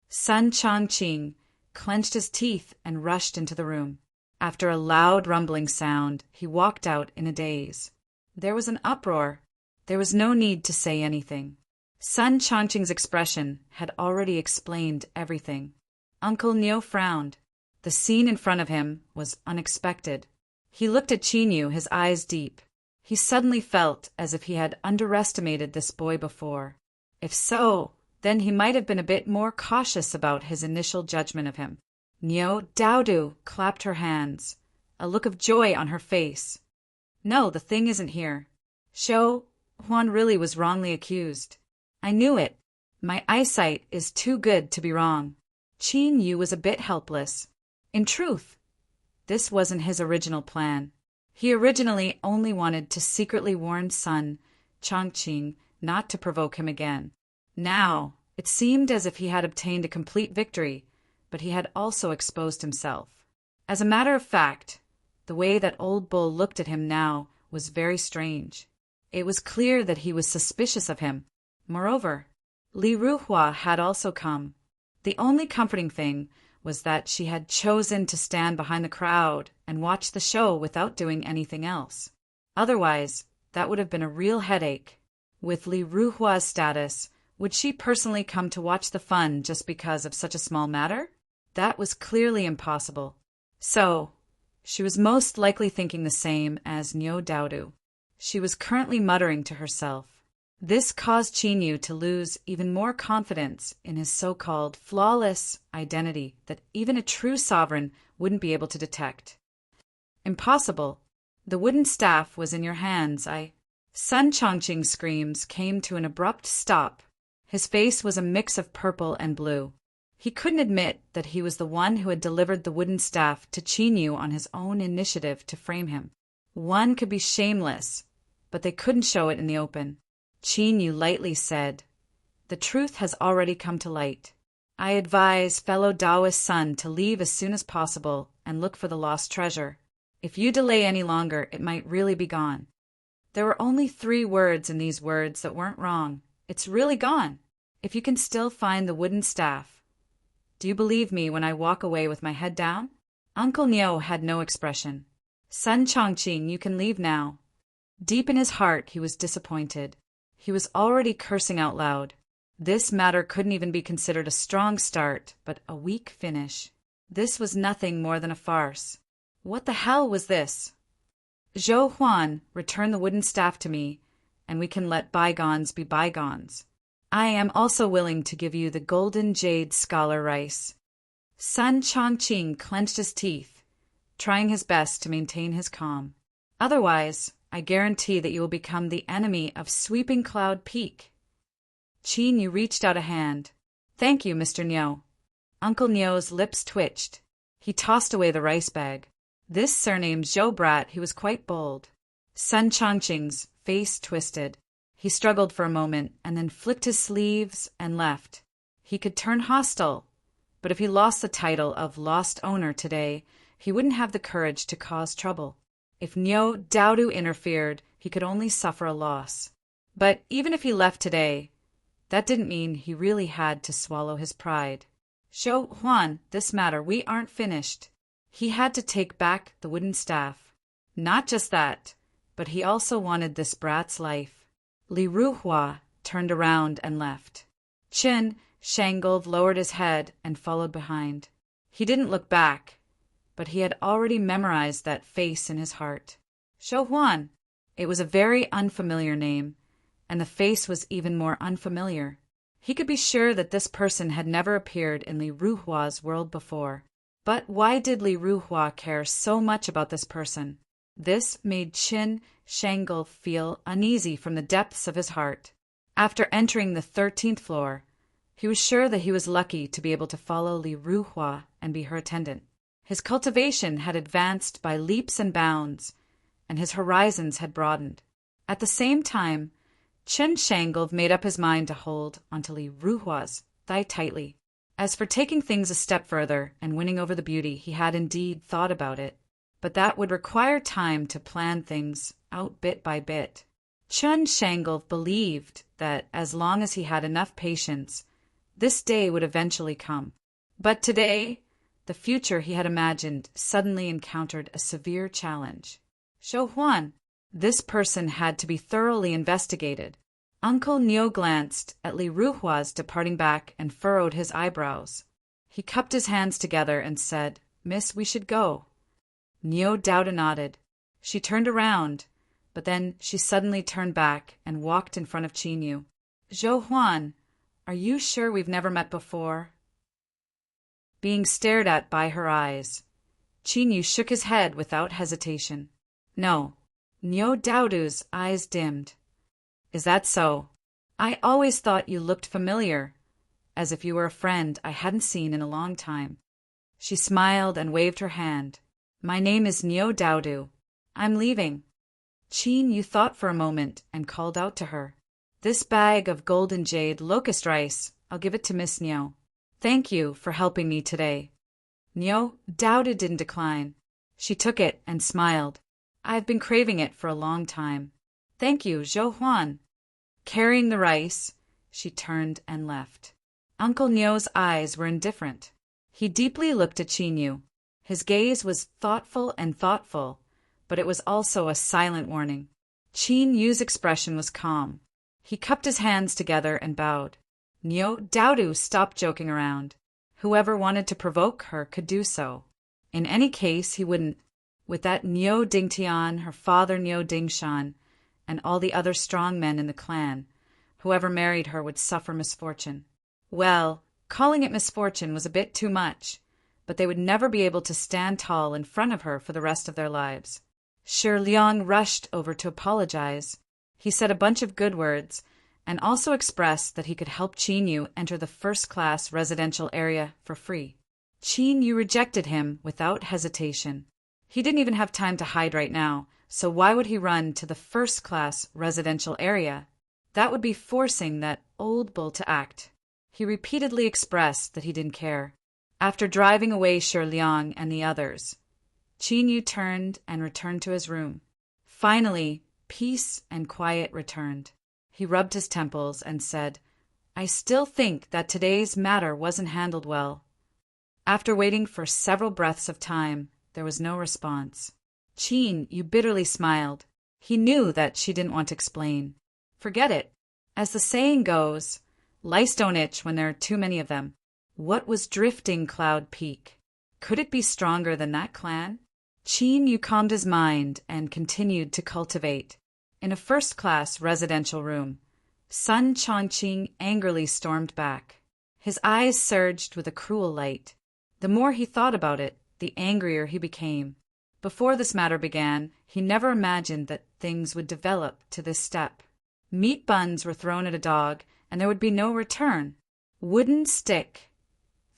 Speaker 1: Sun Chongqing clenched his teeth and rushed into the room. After a loud rumbling sound, he walked out in a daze. There was an uproar. There was no need to say anything. Sun Chongqing's expression had already explained everything. Uncle Nio frowned. The scene in front of him was unexpected. He looked at Qin Yu, his eyes deep. He suddenly felt as if he had underestimated this boy before. If so, then he might have been a bit more cautious about his initial judgment of him. Nio Daodu clapped her hands, a look of joy on her face. "No, the thing isn't here. Zhou Huan really was wrongly accused. I knew it. My eyesight is too good to be wrong." Qin Yu was a bit helpless. In truth, this wasn't his original plan. He originally only wanted to secretly warn Sun Chongqing not to provoke him again. Now, it seemed as if he had obtained a complete victory, but he had also exposed himself. As a matter of fact, the way that old Bull looked at him now was very strange. It was clear that he was suspicious of him. Moreover, Li Ruhua had also come. The only comforting thing was that she had chosen to stand behind the crowd and watch the show without doing anything else. Otherwise, that would have been a real headache. With Li Ruhua's status, would she personally come to watch the fun just because of such a small matter? That was clearly impossible. So, she was most likely thinking the same as Niu Daodu. She was currently muttering to herself. This caused Qinyu to lose even more confidence in his so-called flawless identity that even a true sovereign wouldn't be able to detect. Impossible. The wooden staff was in your hands. Sun Chongqing's screams came to an abrupt stop. His face was a mix of purple and blue. He couldn't admit that he was the one who had delivered the wooden staff to Qinyu on his own initiative to frame him. One could be shameless, but they couldn't show it in the open. Qinyu lightly said, "The truth has already come to light. I advise fellow Daoist Sun to leave as soon as possible and look for the lost treasure. If you delay any longer, it might really be gone." There were only 3 words in these words that weren't wrong. It's really gone. If you can still find the wooden staff. Do you believe me when I walk away with my head down? Uncle Niu had no expression. Sun Chongqing, you can leave now. Deep in his heart, he was disappointed. He was already cursing out loud. This matter couldn't even be considered a strong start, but a weak finish. This was nothing more than a farce. What the hell was this? Zhou Huan, return the wooden staff to me, and we can let bygones be bygones. I am also willing to give you the golden jade scholar rice. Sun Chongqing clenched his teeth, trying his best to maintain his calm. Otherwise, I guarantee that you will become the enemy of Sweeping Cloud Peak. Qinyu reached out a hand. Thank you, Mr. Niu. Uncle Niu's lips twitched. He tossed away the rice bag. This surnamed Zhou brat, he was quite bold. Sun Chongqing's face twisted. He struggled for a moment and then flicked his sleeves and left. He could turn hostile, but if he lost the title of Lost Owner today, he wouldn't have the courage to cause trouble. If Niu Daodu interfered, he could only suffer a loss. But even if he left today, that didn't mean he really had to swallow his pride. Zhou Huan, this matter, we aren't finished. He had to take back the wooden staff. Not just that, but he also wanted this brat's life. Li Ruhua turned around and left. Qin Shangold lowered his head and followed behind. He didn't look back, but he had already memorized that face in his heart. Zhou Huan. It was a very unfamiliar name, and the face was even more unfamiliar. He could be sure that this person had never appeared in Li Ruhua's world before. But why did Li Ruhua care so much about this person? This made Qin Shangle feel uneasy from the depths of his heart. After entering the 13th floor, he was sure that he was lucky to be able to follow Li Ruhua and be her attendant. His cultivation had advanced by leaps and bounds, and his horizons had broadened. At the same time, Qin Shangle made up his mind to hold onto Li Ruhua's thigh tightly. As for taking things a step further and winning over the beauty, he had indeed thought about it, but that would require time to plan things out bit by bit. Qin Shangle believed that as long as he had enough patience, this day would eventually come. But today, the future he had imagined suddenly encountered a severe challenge. Zhou Huan, this person had to be thoroughly investigated. Uncle Niu glanced at Li Ruhua's departing back and furrowed his eyebrows. He cupped his hands together and said, "Miss, we should go." Niu Daodu nodded. She turned around, but then she suddenly turned back and walked in front of Qinyu. "Zhou Huan, are you sure we've never met before?" Being stared at by her eyes, Qinyu shook his head without hesitation. "No." Niu Daodu's eyes dimmed. "Is that so? I always thought you looked familiar, as if you were a friend I hadn't seen in a long time." She smiled and waved her hand. "My name is Niu Daodu. I'm leaving." Qinyu thought for a moment and called out to her. "This bag of golden jade locust rice, I'll give it to Miss Niu. Thank you for helping me today." Niu Daodu didn't decline. She took it and smiled. "I've been craving it for a long time. Thank you, Zhou Huan." Carrying the rice, She turned and left. Uncle Nyo's eyes were indifferent. He deeply looked at Chinyu. His gaze was thoughtful, but it was also a silent warning. Chinyu's expression was calm. He cupped his hands together and bowed. Nyo Daodu stopped joking around. Whoever wanted to provoke her could do so. In any case, he wouldn't. With that Nyo Dingtian, her father Nyo Dingshan, and all the other strong men in the clan, whoever married her would suffer misfortune. Well, calling it misfortune was a bit too much, but they would never be able to stand tall in front of her for the rest of their lives. Shi Liang rushed over to apologize. He said a bunch of good words, and also expressed that he could help Chinyu enter the first-class residential area for free. Chinyu rejected him without hesitation. He didn't even have time to hide right now, so why would he run to the first-class residential area? That would be forcing that old bull to act. He repeatedly expressed that he didn't care. After driving away Shi Liang and the others, Chinyu turned and returned to his room. Finally, peace and quiet returned. He rubbed his temples and said, "I still think that today's matter wasn't handled well." After waiting for several breaths of time, there was no response. Chinyu bitterly smiled. He knew that she didn't want to explain. Forget it. As the saying goes, lice don't itch when there are too many of them. What was drifting Cloud Peak? Could it be stronger than that clan? Chinyu calmed his mind and continued to cultivate. In a first-class residential room, Sun Chongqing angrily stormed back. His eyes surged with a cruel light. The more he thought about it, the angrier he became. Before this matter began, he never imagined that things would develop to this step. Meat buns were thrown at a dog, and there would be no return. Wooden stick.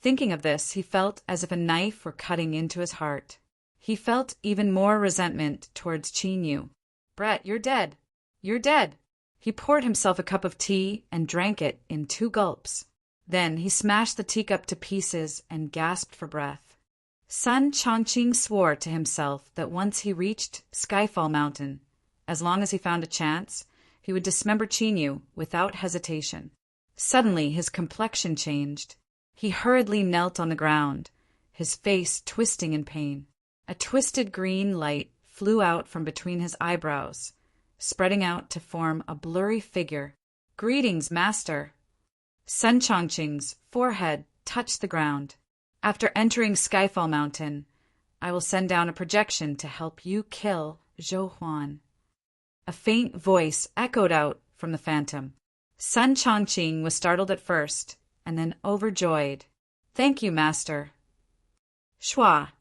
Speaker 1: Thinking of this, he felt as if a knife were cutting into his heart. He felt even more resentment towards Chinyu. "Brett, you're dead. You're dead." He poured himself a cup of tea and drank it in 2 gulps. Then he smashed the teacup to pieces and gasped for breath. Sun Chongqing swore to himself that once he reached Skyfall Mountain, as long as he found a chance, he would dismember Chinyu without hesitation. Suddenly his complexion changed. He hurriedly knelt on the ground, his face twisting in pain. A twisted green light flew out from between his eyebrows, spreading out to form a blurry figure. "Greetings, master." Sun Chongqing's forehead touched the ground. "After entering Skyfall Mountain, I will send down a projection to help you kill Zhou Huan." A faint voice echoed out from the phantom. Sun Chongqing was startled at first, and then overjoyed. "Thank you, master." Shua!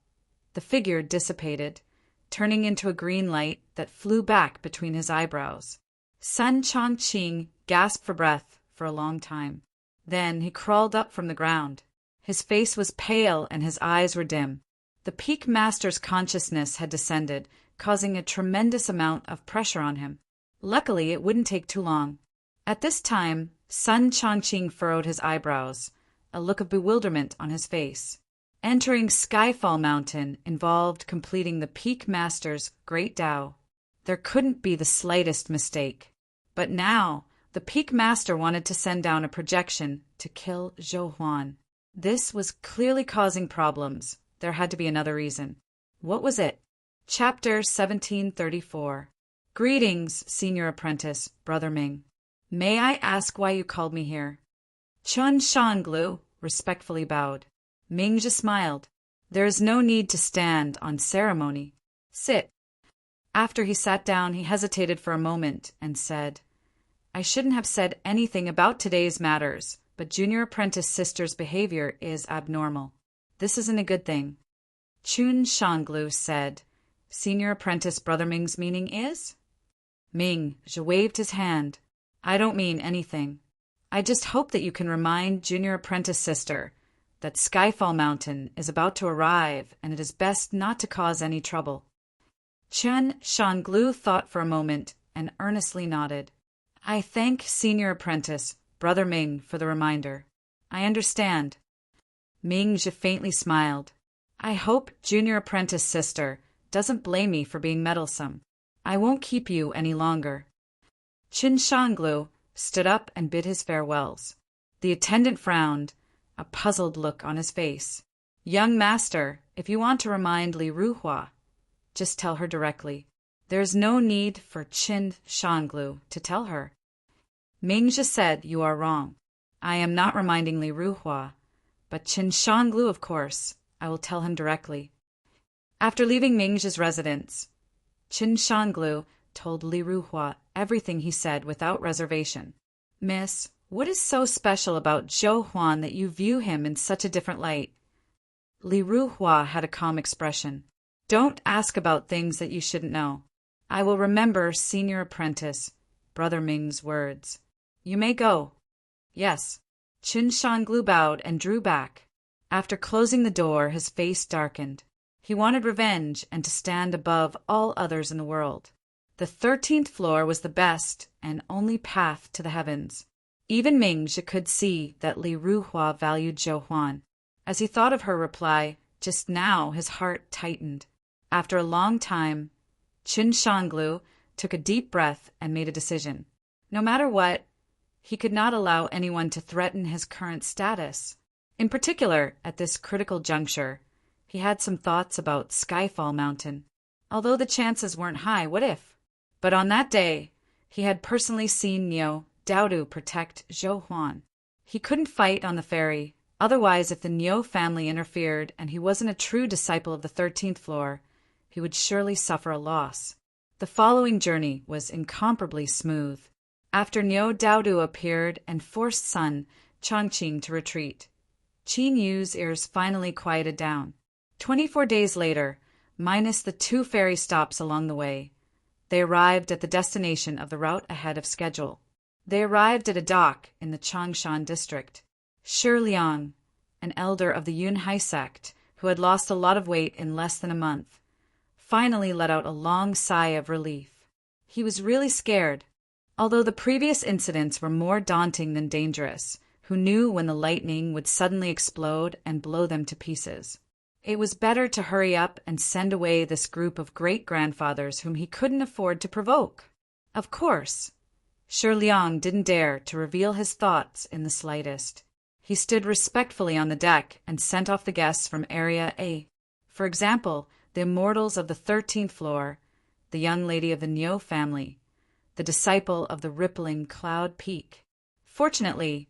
Speaker 1: The figure dissipated, turning into a green light that flew back between his eyebrows. Sun Chongqing gasped for breath for a long time. Then he crawled up from the ground. His face was pale and his eyes were dim. The Peak Master's consciousness had descended, causing a tremendous amount of pressure on him. Luckily, it wouldn't take too long. At this time, Sun Chongqing furrowed his eyebrows, a look of bewilderment on his face. Entering Skyfall Mountain involved completing the Peak Master's Great Tao. There couldn't be the slightest mistake. But now, the Peak Master wanted to send down a projection to kill Zhou Huan. This was clearly causing problems. There had to be another reason. What was it? Chapter 1734. "Greetings, Senior Apprentice, Brother Ming. May I ask why you called me here?" Chun Shanglu respectfully bowed. Mingzhi smiled. "There is no need to stand on ceremony. Sit." After he sat down, he hesitated for a moment and said, "I shouldn't have said anything about today's matters, but Junior Apprentice Sister's behavior is abnormal. This isn't a good thing." Chun Shanglu said, "Senior Apprentice Brother Ming's meaning is?" Mingzhi waved his hand. "I don't mean anything. I just hope that you can remind Junior Apprentice Sister that Skyfall Mountain is about to arrive and it is best not to cause any trouble." Chun Shanglu thought for a moment and earnestly nodded. "I thank Senior Apprentice Brother Ming for the reminder. I understand." Mingzhi faintly smiled. "I hope Junior Apprentice Sister doesn't blame me for being meddlesome. I won't keep you any longer." Chun Shanglu stood up and bid his farewells. The attendant frowned, a puzzled look on his face. "Young master, if you want to remind Li Ruhua, just tell her directly. There is no need for Qin Shanglu to tell her." Mingzhi said, "You are wrong. I am not reminding Li Ruhua, but Qin Shanglu, of course. I will tell him directly." After leaving Mingzhi's residence, Qin Shanglu told Li Ruhua everything he said without reservation. "Miss, what is so special about Zhou Huan that you view him in such a different light?" Li Ruhua had a calm expression. "Don't ask about things that you shouldn't know. I will remember senior apprentice, Brother Ming's words. You may go." "Yes." Qin Shanglu bowed and drew back. After closing the door, his face darkened. He wanted revenge and to stand above all others in the world. The 13th floor was the best and only path to the heavens. Even Mingzhi could see that Li Ruhua valued Zhou Huan. As he thought of her reply just now, his heart tightened. After a long time, Qin Shanglu took a deep breath and made a decision. No matter what, he could not allow anyone to threaten his current status. In particular, at this critical juncture, he had some thoughts about Skyfall Mountain. Although the chances weren't high, what if? But on that day, he had personally seen Niu Daodu protect Zhou Huan. He couldn't fight on the ferry. Otherwise, if the Niu family interfered and he wasn't a true disciple of the 13th floor, he would surely suffer a loss. The following journey was incomparably smooth. After Niu Daodu appeared and forced Sun Chongqing to retreat, Qin Yu's ears finally quieted down. 24 days later, minus the 2 ferry stops along the way, they arrived at the destination of the route ahead of schedule. They arrived at a dock in the Changshan district. Shi Liang, an elder of the Yunhai sect who had lost a lot of weight in less than a month, finally let out a long sigh of relief. He was really scared. Although the previous incidents were more daunting than dangerous, who knew when the lightning would suddenly explode and blow them to pieces? It was better to hurry up and send away this group of great-grandfathers whom he couldn't afford to provoke. Of course, Shi Liang didn't dare to reveal his thoughts in the slightest. He stood respectfully on the deck and sent off the guests from Area A. For example, the immortals of the 13th floor, the young lady of the Niu family, the disciple of the rippling Cloud Peak. Fortunately,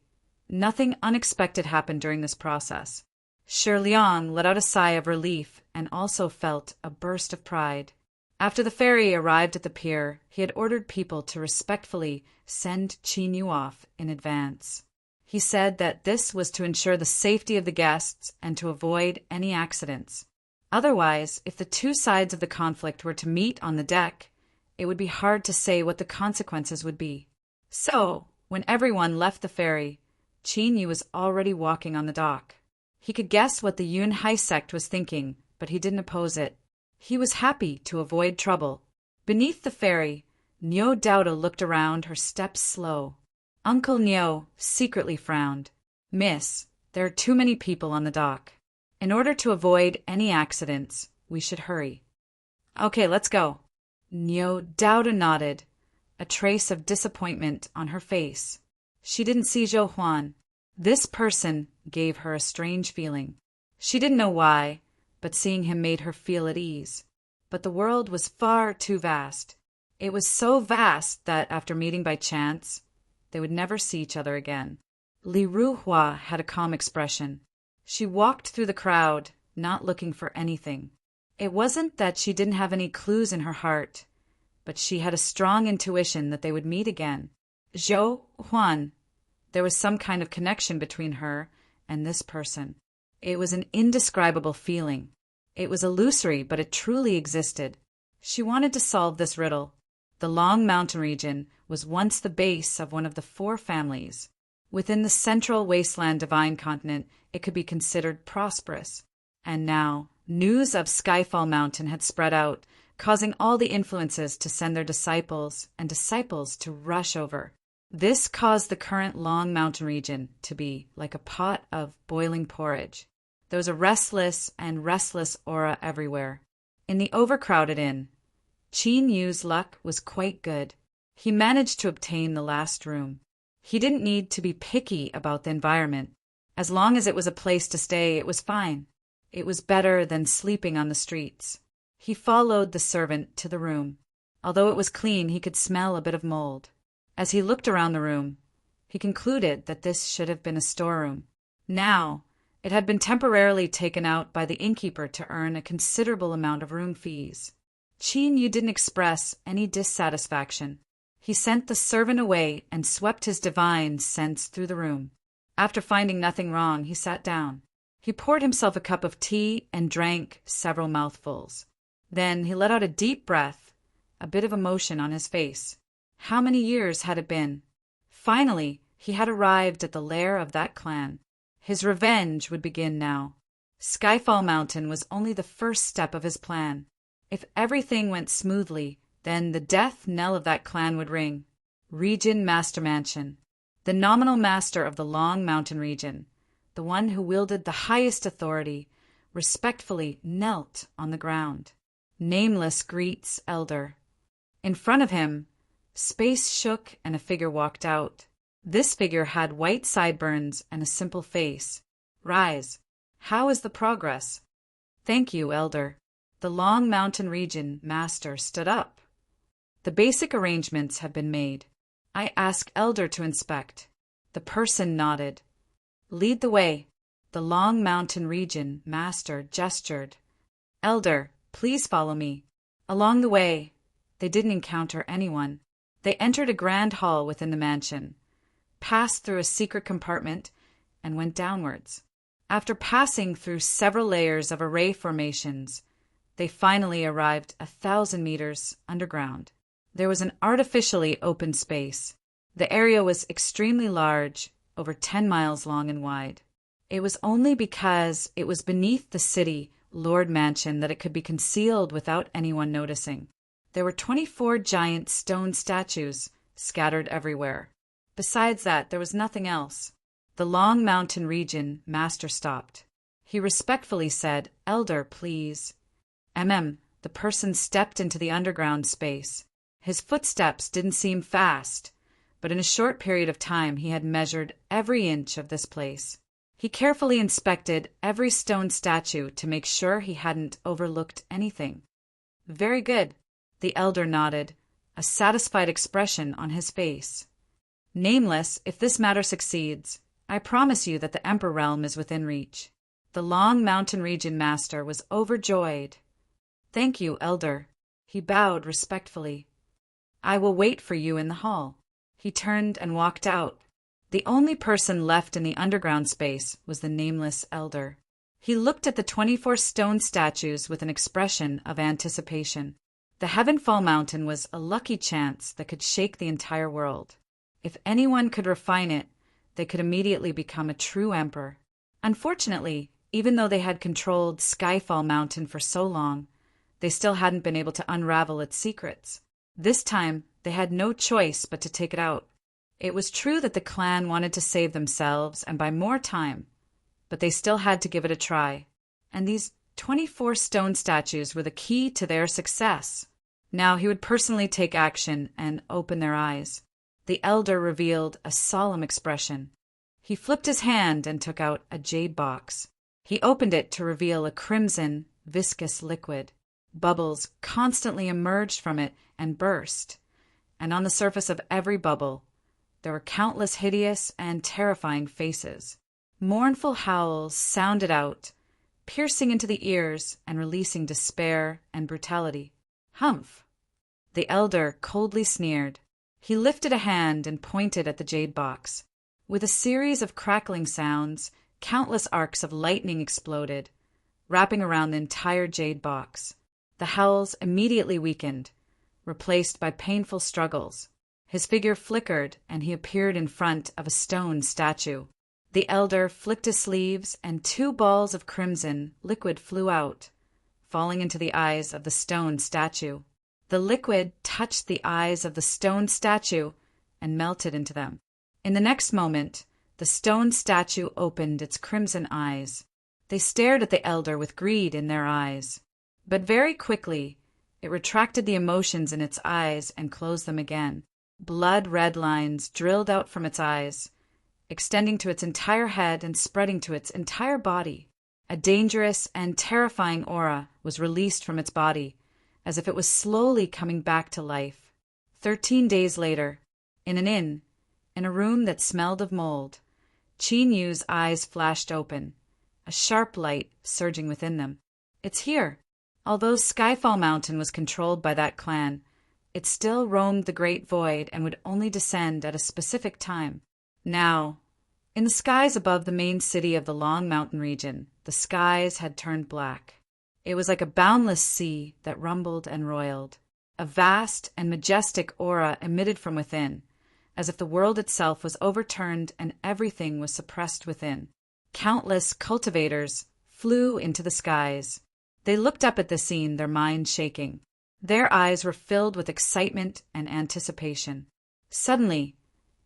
Speaker 1: nothing unexpected happened during this process. Shi Liang let out a sigh of relief and also felt a burst of pride. After the ferry arrived at the pier, he had ordered people to respectfully send Qin Yu off in advance. He said that this was to ensure the safety of the guests and to avoid any accidents. Otherwise, if the two sides of the conflict were to meet on the deck, it would be hard to say what the consequences would be. So, when everyone left the ferry, Qin Yu was already walking on the dock. He could guess what the Yunhai sect was thinking, but he didn't oppose it. He was happy to avoid trouble. Beneath the ferry, Niu Daodu looked around, her steps slow. Uncle Niu secretly frowned. "Miss, there are too many people on the dock. In order to avoid any accidents, we should hurry." "Okay, let's go." Niu Daodu nodded, a trace of disappointment on her face. She didn't see Zhou Huan. This person gave her a strange feeling. She didn't know why, but seeing him made her feel at ease. But the world was far too vast. It was so vast that after meeting by chance, they would never see each other again. Li Ruhua had a calm expression. She walked through the crowd, not looking for anything. It wasn't that she didn't have any clues in her heart, but she had a strong intuition that they would meet again. Zhou Huan. There was some kind of connection between her and this person. It was an indescribable feeling. It was illusory, but it truly existed. She wanted to solve this riddle. The Long Mountain region was once the base of one of the 4 families. Within the central wasteland divine continent, it could be considered prosperous. And now, news of Skyfall Mountain had spread out, causing all the influences to send their disciples and disciples to rush over. This caused the current Long Mountain region to be like a pot of boiling porridge. There was a restless aura everywhere. In the overcrowded inn, Qin Yu's luck was quite good. He managed to obtain the last room. He didn't need to be picky about the environment. As long as it was a place to stay, it was fine. It was better than sleeping on the streets. He followed the servant to the room. Although it was clean, he could smell a bit of mold. As he looked around the room, he concluded that this should have been a storeroom. Now, it had been temporarily taken out by the innkeeper to earn a considerable amount of room fees. Qin Yu didn't express any dissatisfaction. He sent the servant away and swept his divine sense through the room. After finding nothing wrong, he sat down. He poured himself a cup of tea and drank several mouthfuls. Then he let out a deep breath, a bit of emotion on his face. How many years had it been? Finally, he had arrived at the lair of that clan. His revenge would begin now. Skyfall Mountain was only the first step of his plan. If everything went smoothly, then the death knell of that clan would ring. Region Master Mansion. The nominal master of the Long Mountain region, the one who wielded the highest authority, respectfully knelt on the ground. Nameless greets Elder. In front of him, space shook and a figure walked out. This figure had white sideburns and a simple face. Rise. How is the progress? Thank you, Elder. The Long Mountain region master stood up. The basic arrangements have been made. I ask Elder to inspect. The person nodded. Lead the way. The Long Mountain region master gestured. Elder, please follow me. Along the way, they didn't encounter anyone. They entered a grand hall within the mansion, passed through a secret compartment, and went downwards. After passing through several layers of array formations, they finally arrived 1,000 meters underground. There was an artificially open space. The area was extremely large, over 10 miles long and wide. It was only because it was beneath the city Lord Mansion that it could be concealed without anyone noticing. There were 24 giant stone statues scattered everywhere. Besides that, there was nothing else. The Long Mountain region master stopped. He respectfully said, Elder, please. The person stepped into the underground space. His footsteps didn't seem fast, but in a short period of time he had measured every inch of this place. He carefully inspected every stone statue to make sure he hadn't overlooked anything. Very good, the elder nodded, a satisfied expression on his face. Nameless, if this matter succeeds, I promise you that the Emperor realm is within reach. The Long Mountain region master was overjoyed. Thank you, Elder. He bowed respectfully. I will wait for you in the hall. He turned and walked out. The only person left in the underground space was the nameless elder. He looked at the 24 stone statues with an expression of anticipation. The Heavenfall Mountain was a lucky chance that could shake the entire world. If anyone could refine it, they could immediately become a true emperor. Unfortunately, even though they had controlled Skyfall Mountain for so long, they still hadn't been able to unravel its secrets. This time, they had no choice but to take it out. It was true that the clan wanted to save themselves and buy more time, but they still had to give it a try. And these 24 stone statues were the key to their success. Now he would personally take action and open their eyes. The elder revealed a solemn expression. He flipped his hand and took out a jade box. He opened it to reveal a crimson, viscous liquid. Bubbles constantly emerged from it and burst, and on the surface of every bubble, there were countless hideous and terrifying faces. Mournful howls sounded out, piercing into the ears and releasing despair and brutality. Humph! The elder coldly sneered. He lifted a hand and pointed at the jade box. With a series of crackling sounds, countless arcs of lightning exploded, wrapping around the entire jade box. The howls immediately weakened, replaced by painful struggles. His figure flickered, and he appeared in front of a stone statue. The elder flicked his sleeves, and 2 balls of crimson liquid flew out, falling into the eyes of the stone statue. The liquid touched the eyes of the stone statue and melted into them. In the next moment, the stone statue opened its crimson eyes. They stared at the elder with greed in their eyes. But very quickly, it retracted the emotions in its eyes and closed them again. blood-red lines drilled out from its eyes, extending to its entire head and spreading to its entire body. A dangerous and terrifying aura was released from its body, as if it was slowly coming back to life. 13 days later, in an inn, in a room that smelled of mold, Qin Yu's eyes flashed open, a sharp light surging within them. It's here. Although Skyfall Mountain was controlled by that clan, it still roamed the great void and would only descend at a specific time. Now, in the skies above the main city of the Long Mountain region, the skies had turned black. It was like a boundless sea that rumbled and roiled. A vast and majestic aura emitted from within, as if the world itself was overturned and everything was suppressed within. Countless cultivators flew into the skies. They looked up at the scene, their minds shaking. Their eyes were filled with excitement and anticipation. Suddenly,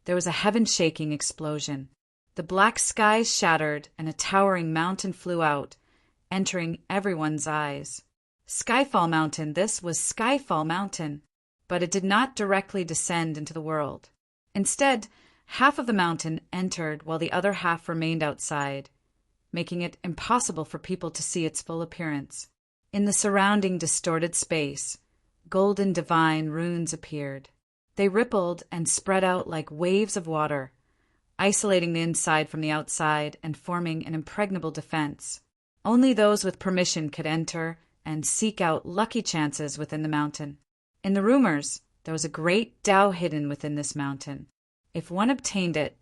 Speaker 1: there was a heaven-shaking explosion. The black skies shattered and a towering mountain flew out, entering everyone's eyes. Skyfall Mountain, this was Skyfall Mountain, but it did not directly descend into the world. Instead, half of the mountain entered while the other half remained outside, making it impossible for people to see its full appearance. In the surrounding distorted space, golden divine runes appeared. They rippled and spread out like waves of water, isolating the inside from the outside and forming an impregnable defense. Only those with permission could enter and seek out lucky chances within the mountain. In the rumors, there was a great Tao hidden within this mountain. If one obtained it,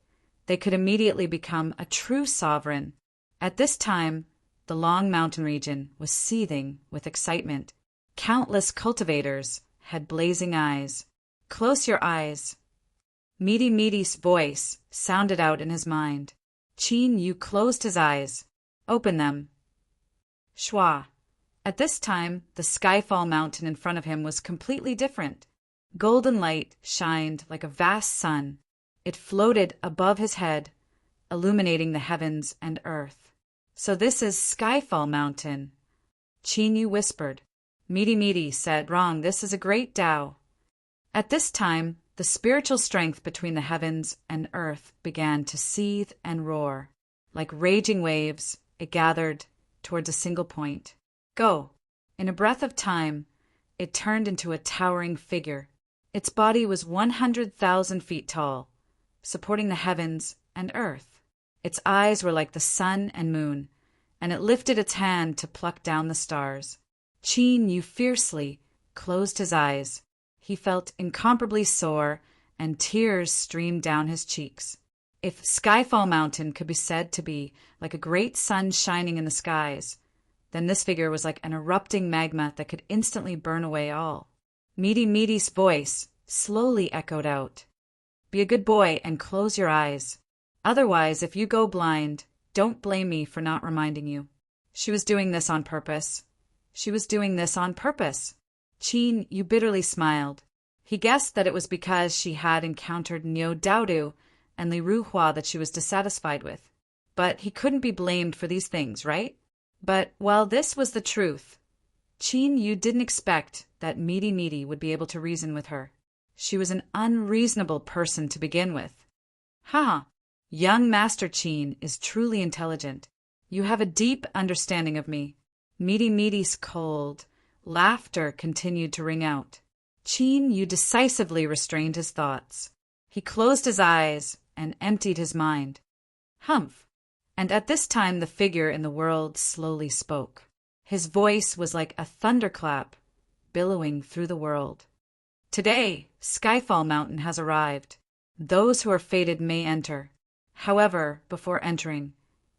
Speaker 1: they could immediately become a true sovereign. At this time, the Long Mountain region was seething with excitement. Countless cultivators had blazing eyes. Close your eyes. Meaty's voice sounded out in his mind. Qin Yu closed his eyes. Open them. Shwa. At this time, the Skyfall Mountain in front of him was completely different. Golden light shined like a vast sun. It floated above his head, illuminating the heavens and earth. So this is Skyfall Mountain. Qin Yu whispered. Meaty said, wrong, this is a great Tao. At this time, the spiritual strength between the heavens and earth began to seethe and roar. Like raging waves, it gathered towards a single point. Go. In a breath of time, it turned into a towering figure. Its body was 100,000 feet tall, supporting the heavens and earth. Its eyes were like the sun and moon, and it lifted its hand to pluck down the stars. Qin Yu fiercely closed his eyes. He felt incomparably sore, and tears streamed down his cheeks. If Skyfall Mountain could be said to be like a great sun shining in the skies, then this figure was like an erupting magma that could instantly burn away all. Meaty's voice slowly echoed out. Be a good boy and close your eyes. Otherwise, if you go blind, don't blame me for not reminding you. She was doing this on purpose. She was doing this on purpose. Qin Yu bitterly smiled. He guessed that it was because she had encountered Niu Daodu and Li Ruhua that she was dissatisfied with. But he couldn't be blamed for these things, right? But while this was the truth, Qin Yu didn't expect that Meaty would be able to reason with her. She was an unreasonable person to begin with. Young Master Qin is truly intelligent. You have a deep understanding of me. Meaty's cold laughter continued to ring out. Qin Yu decisively restrained his thoughts. He closed his eyes and emptied his mind. Humph. And at this time the figure in the world slowly spoke. His voice was like a thunderclap, billowing through the world. Today, Skyfall Mountain has arrived. Those who are fated may enter. However, before entering,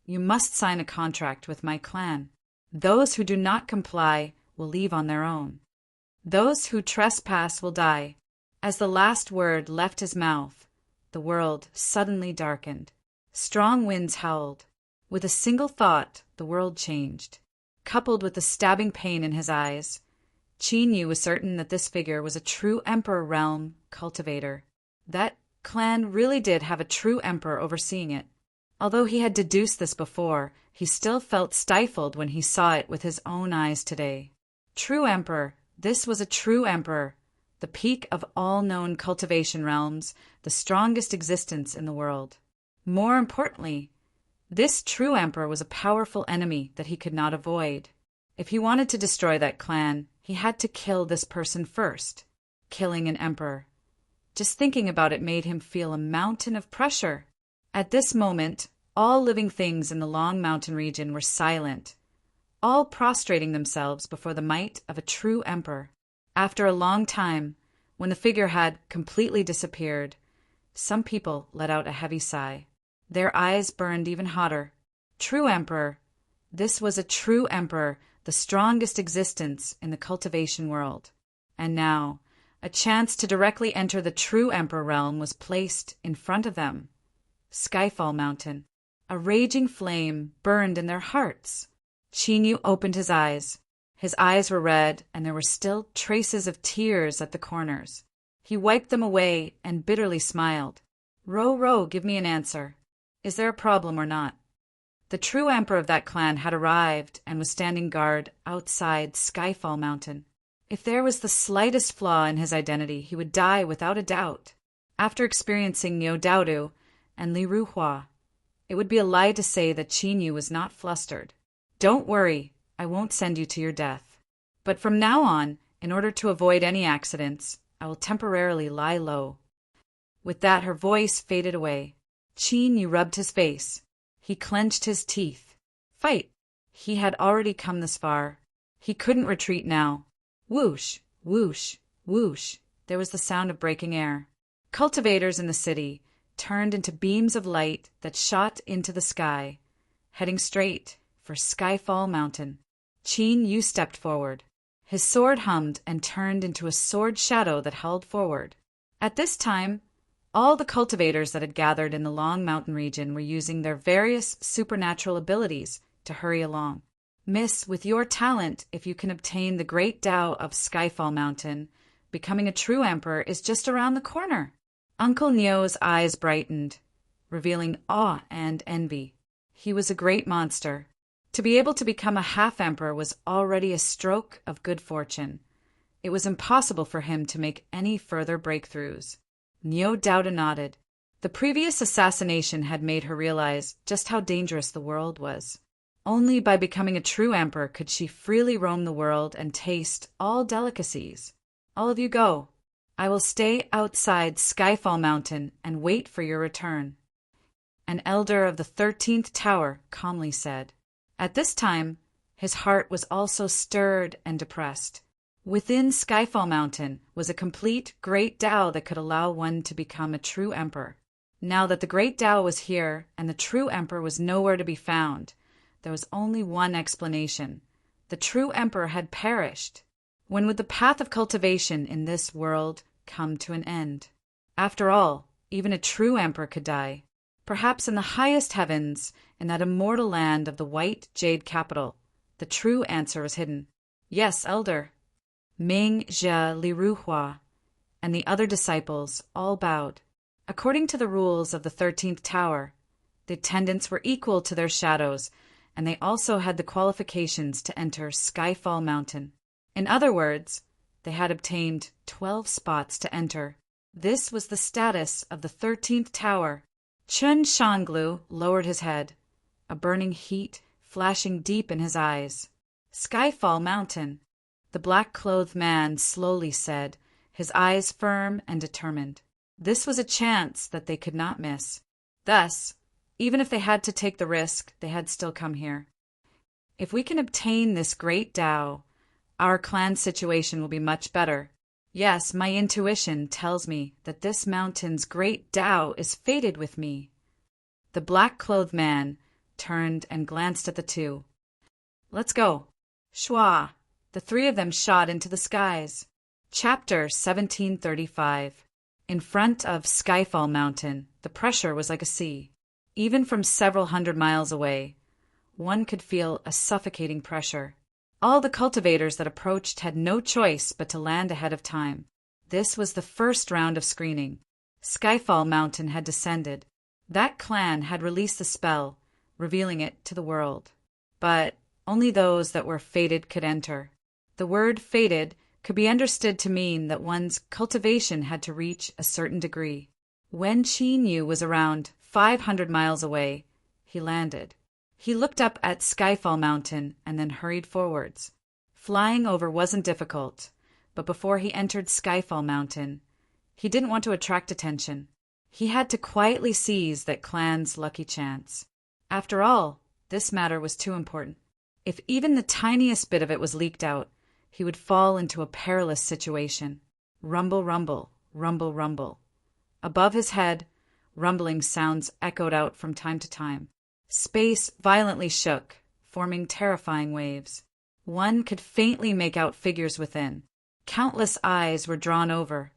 Speaker 1: you must sign a contract with my clan. Those who do not comply will leave on their own. Those who trespass will die. As the last word left his mouth, the world suddenly darkened. Strong winds howled. With a single thought, the world changed. Coupled with the stabbing pain in his eyes, Qin Yu was certain that this figure was a true Emperor realm cultivator. That clan really did have a true emperor overseeing it. Although he had deduced this before, he still felt stifled when he saw it with his own eyes today. True emperor, this was a true emperor, the peak of all known cultivation realms, the strongest existence in the world. More importantly, this true emperor was a powerful enemy that he could not avoid. If he wanted to destroy that clan, he had to kill this person first. Killing an emperor. Just thinking about it made him feel a mountain of pressure. At this moment, all living things in the Long Mountain region were silent, all prostrating themselves before the might of a true emperor. After a long time, when the figure had completely disappeared, some people let out a heavy sigh. Their eyes burned even hotter. True emperor. This was a true emperor, the strongest existence in the cultivation world. And now, a chance to directly enter the true emperor realm was placed in front of them. Skyfall Mountain. A raging flame burned in their hearts. Qin opened his eyes. His eyes were red, and there were still traces of tears at the corners. He wiped them away and bitterly smiled. Ro, give me an answer. Is there a problem or not? The true emperor of that clan had arrived and was standing guard outside Skyfall Mountain. If there was the slightest flaw in his identity, he would die without a doubt. After experiencing Niu Daodu and Li Ruhua, it would be a lie to say that Qin Yu was not flustered. Don't worry, I won't send you to your death. But from now on, in order to avoid any accidents, I will temporarily lie low. With that, her voice faded away. Qin Yu rubbed his face. He clenched his teeth. Fight! He had already come this far. He couldn't retreat now. Whoosh, whoosh, whoosh. There was the sound of breaking air. Cultivators in the city turned into beams of light that shot into the sky, heading straight for Skyfall Mountain. Qin Yu stepped forward. His sword hummed and turned into a sword shadow that held forward. At this time, all the cultivators that had gathered in the Long Mountain region were using their various supernatural abilities to hurry along. Miss, with your talent, if you can obtain the great Tao of Skyfall Mountain, becoming a true emperor is just around the corner. Uncle Nio's eyes brightened, revealing awe and envy. He was a great monster. To be able to become a half-emperor was already a stroke of good fortune. It was impossible for him to make any further breakthroughs. Niu Daoda nodded. The previous assassination had made her realize just how dangerous the world was. Only by becoming a true emperor could she freely roam the world and taste all delicacies. All of you go. I will stay outside Skyfall Mountain and wait for your return. An elder of the 13th Tower calmly said. At this time, his heart was also stirred and depressed. Within Skyfall Mountain was a complete Great Tao that could allow one to become a true emperor. Now that the Great Tao was here and the true emperor was nowhere to be found, there was only one explanation. The true emperor had perished. When would the path of cultivation in this world come to an end? After all, even a true emperor could die. Perhaps in the highest heavens, in that immortal land of the white jade capital, the true answer was hidden. Yes, elder. Ming, Jia, Li Ruhua, and the other disciples all bowed. According to the rules of the 13th Tower, the attendants were equal to their shadows, and they also had the qualifications to enter Skyfall Mountain. In other words, they had obtained 12 spots to enter. This was the status of the 13th Tower. Chun Shanglu lowered his head, a burning heat flashing deep in his eyes. Skyfall Mountain, the black-clothed man slowly said, his eyes firm and determined. This was a chance that they could not miss. Thus, even if they had to take the risk, they had still come here. If we can obtain this great Tao, our clan's situation will be much better. Yes, my intuition tells me that this mountain's great Tao is fated with me. The black-clothed man turned and glanced at the two. Let's go. Shua. The three of them shot into the skies. Chapter 1735. In front of Skyfall Mountain, the pressure was like a sea. Even from several hundred miles away, one could feel a suffocating pressure. All the cultivators that approached had no choice but to land ahead of time. This was the first round of screening. Skyfall Mountain had descended. That clan had released the spell, revealing it to the world. But only those that were fated could enter. The word fated could be understood to mean that one's cultivation had to reach a certain degree. When Qin Yu was around 500 miles away, he landed. He looked up at Skyfall Mountain and then hurried forwards. Flying over wasn't difficult, but before he entered Skyfall Mountain, he didn't want to attract attention. He had to quietly seize that clan's lucky chance. After all, this matter was too important. If even the tiniest bit of it was leaked out, he would fall into a perilous situation. Rumble, rumble, rumble, rumble. Above his head, rumbling sounds echoed out from time to time. Space violently shook, forming terrifying waves. One could faintly make out figures within. Countless eyes were drawn over,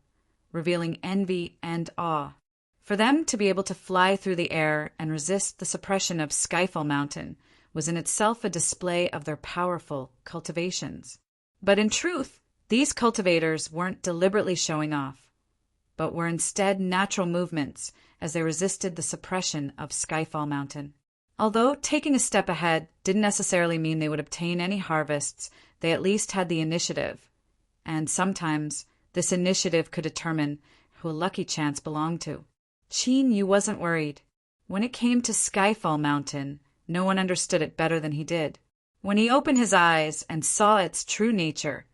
Speaker 1: revealing envy and awe. For them to be able to fly through the air and resist the suppression of Skyfall Mountain was in itself a display of their powerful cultivations. But in truth, these cultivators weren't deliberately showing off, but were instead natural movements as they resisted the suppression of Skyfall Mountain. Although taking a step ahead didn't necessarily mean they would obtain any harvests, they at least had the initiative. And sometimes this initiative could determine who a lucky chance belonged to. Qin Yu wasn't worried. When it came to Skyfall Mountain, no one understood it better than he did. When he opened his eyes and saw its true nature,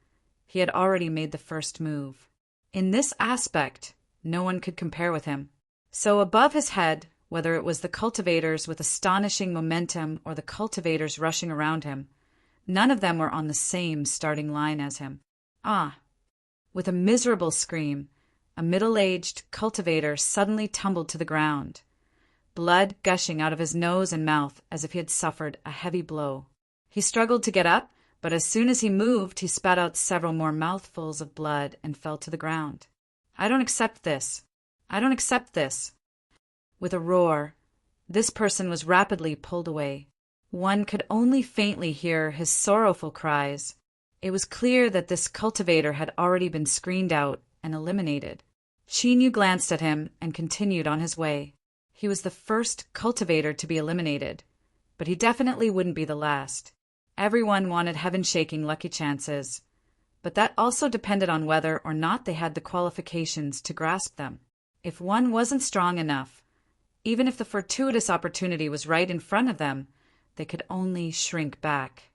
Speaker 1: he had already made the first move. In this aspect, no one could compare with him. So above his head, whether it was the cultivators with astonishing momentum or the cultivators rushing around him, none of them were on the same starting line as him. Ah! With a miserable scream, a middle-aged cultivator suddenly tumbled to the ground, blood gushing out of his nose and mouth as if he had suffered a heavy blow. He struggled to get up, but as soon as he moved, he spat out several more mouthfuls of blood and fell to the ground. "I don't accept this. I don't accept this." With a roar, this person was rapidly pulled away. One could only faintly hear his sorrowful cries. It was clear that this cultivator had already been screened out and eliminated. Qin Yu glanced at him and continued on his way. He was the first cultivator to be eliminated, but he definitely wouldn't be the last. Everyone wanted heaven-shaking lucky chances, but that also depended on whether or not they had the qualifications to grasp them. If one wasn't strong enough, even if the fortuitous opportunity was right in front of them, they could only shrink back.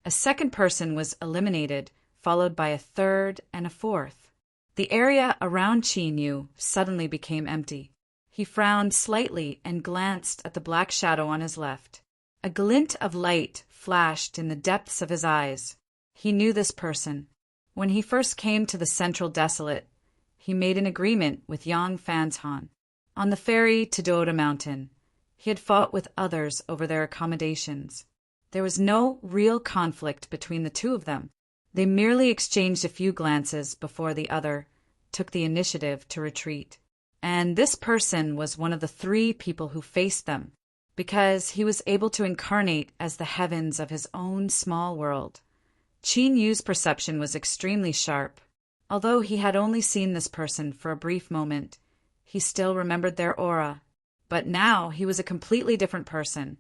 Speaker 1: A second person was eliminated, followed by a third and a fourth. The area around Qin Yu suddenly became empty. He frowned slightly and glanced at the black shadow on his left. A glint of light flashed in the depths of his eyes. He knew this person. When he first came to the Central Desolate, he made an agreement with Yang Fanshan. On the ferry to Doda Mountain, he had fought with others over their accommodations. There was no real conflict between the two of them. They merely exchanged a few glances before the other took the initiative to retreat. And this person was one of the three people who faced them, because he was able to incarnate as the heavens of his own small world. Qin Yu's perception was extremely sharp. Although he had only seen this person for a brief moment, he still remembered their aura. But now he was a completely different person,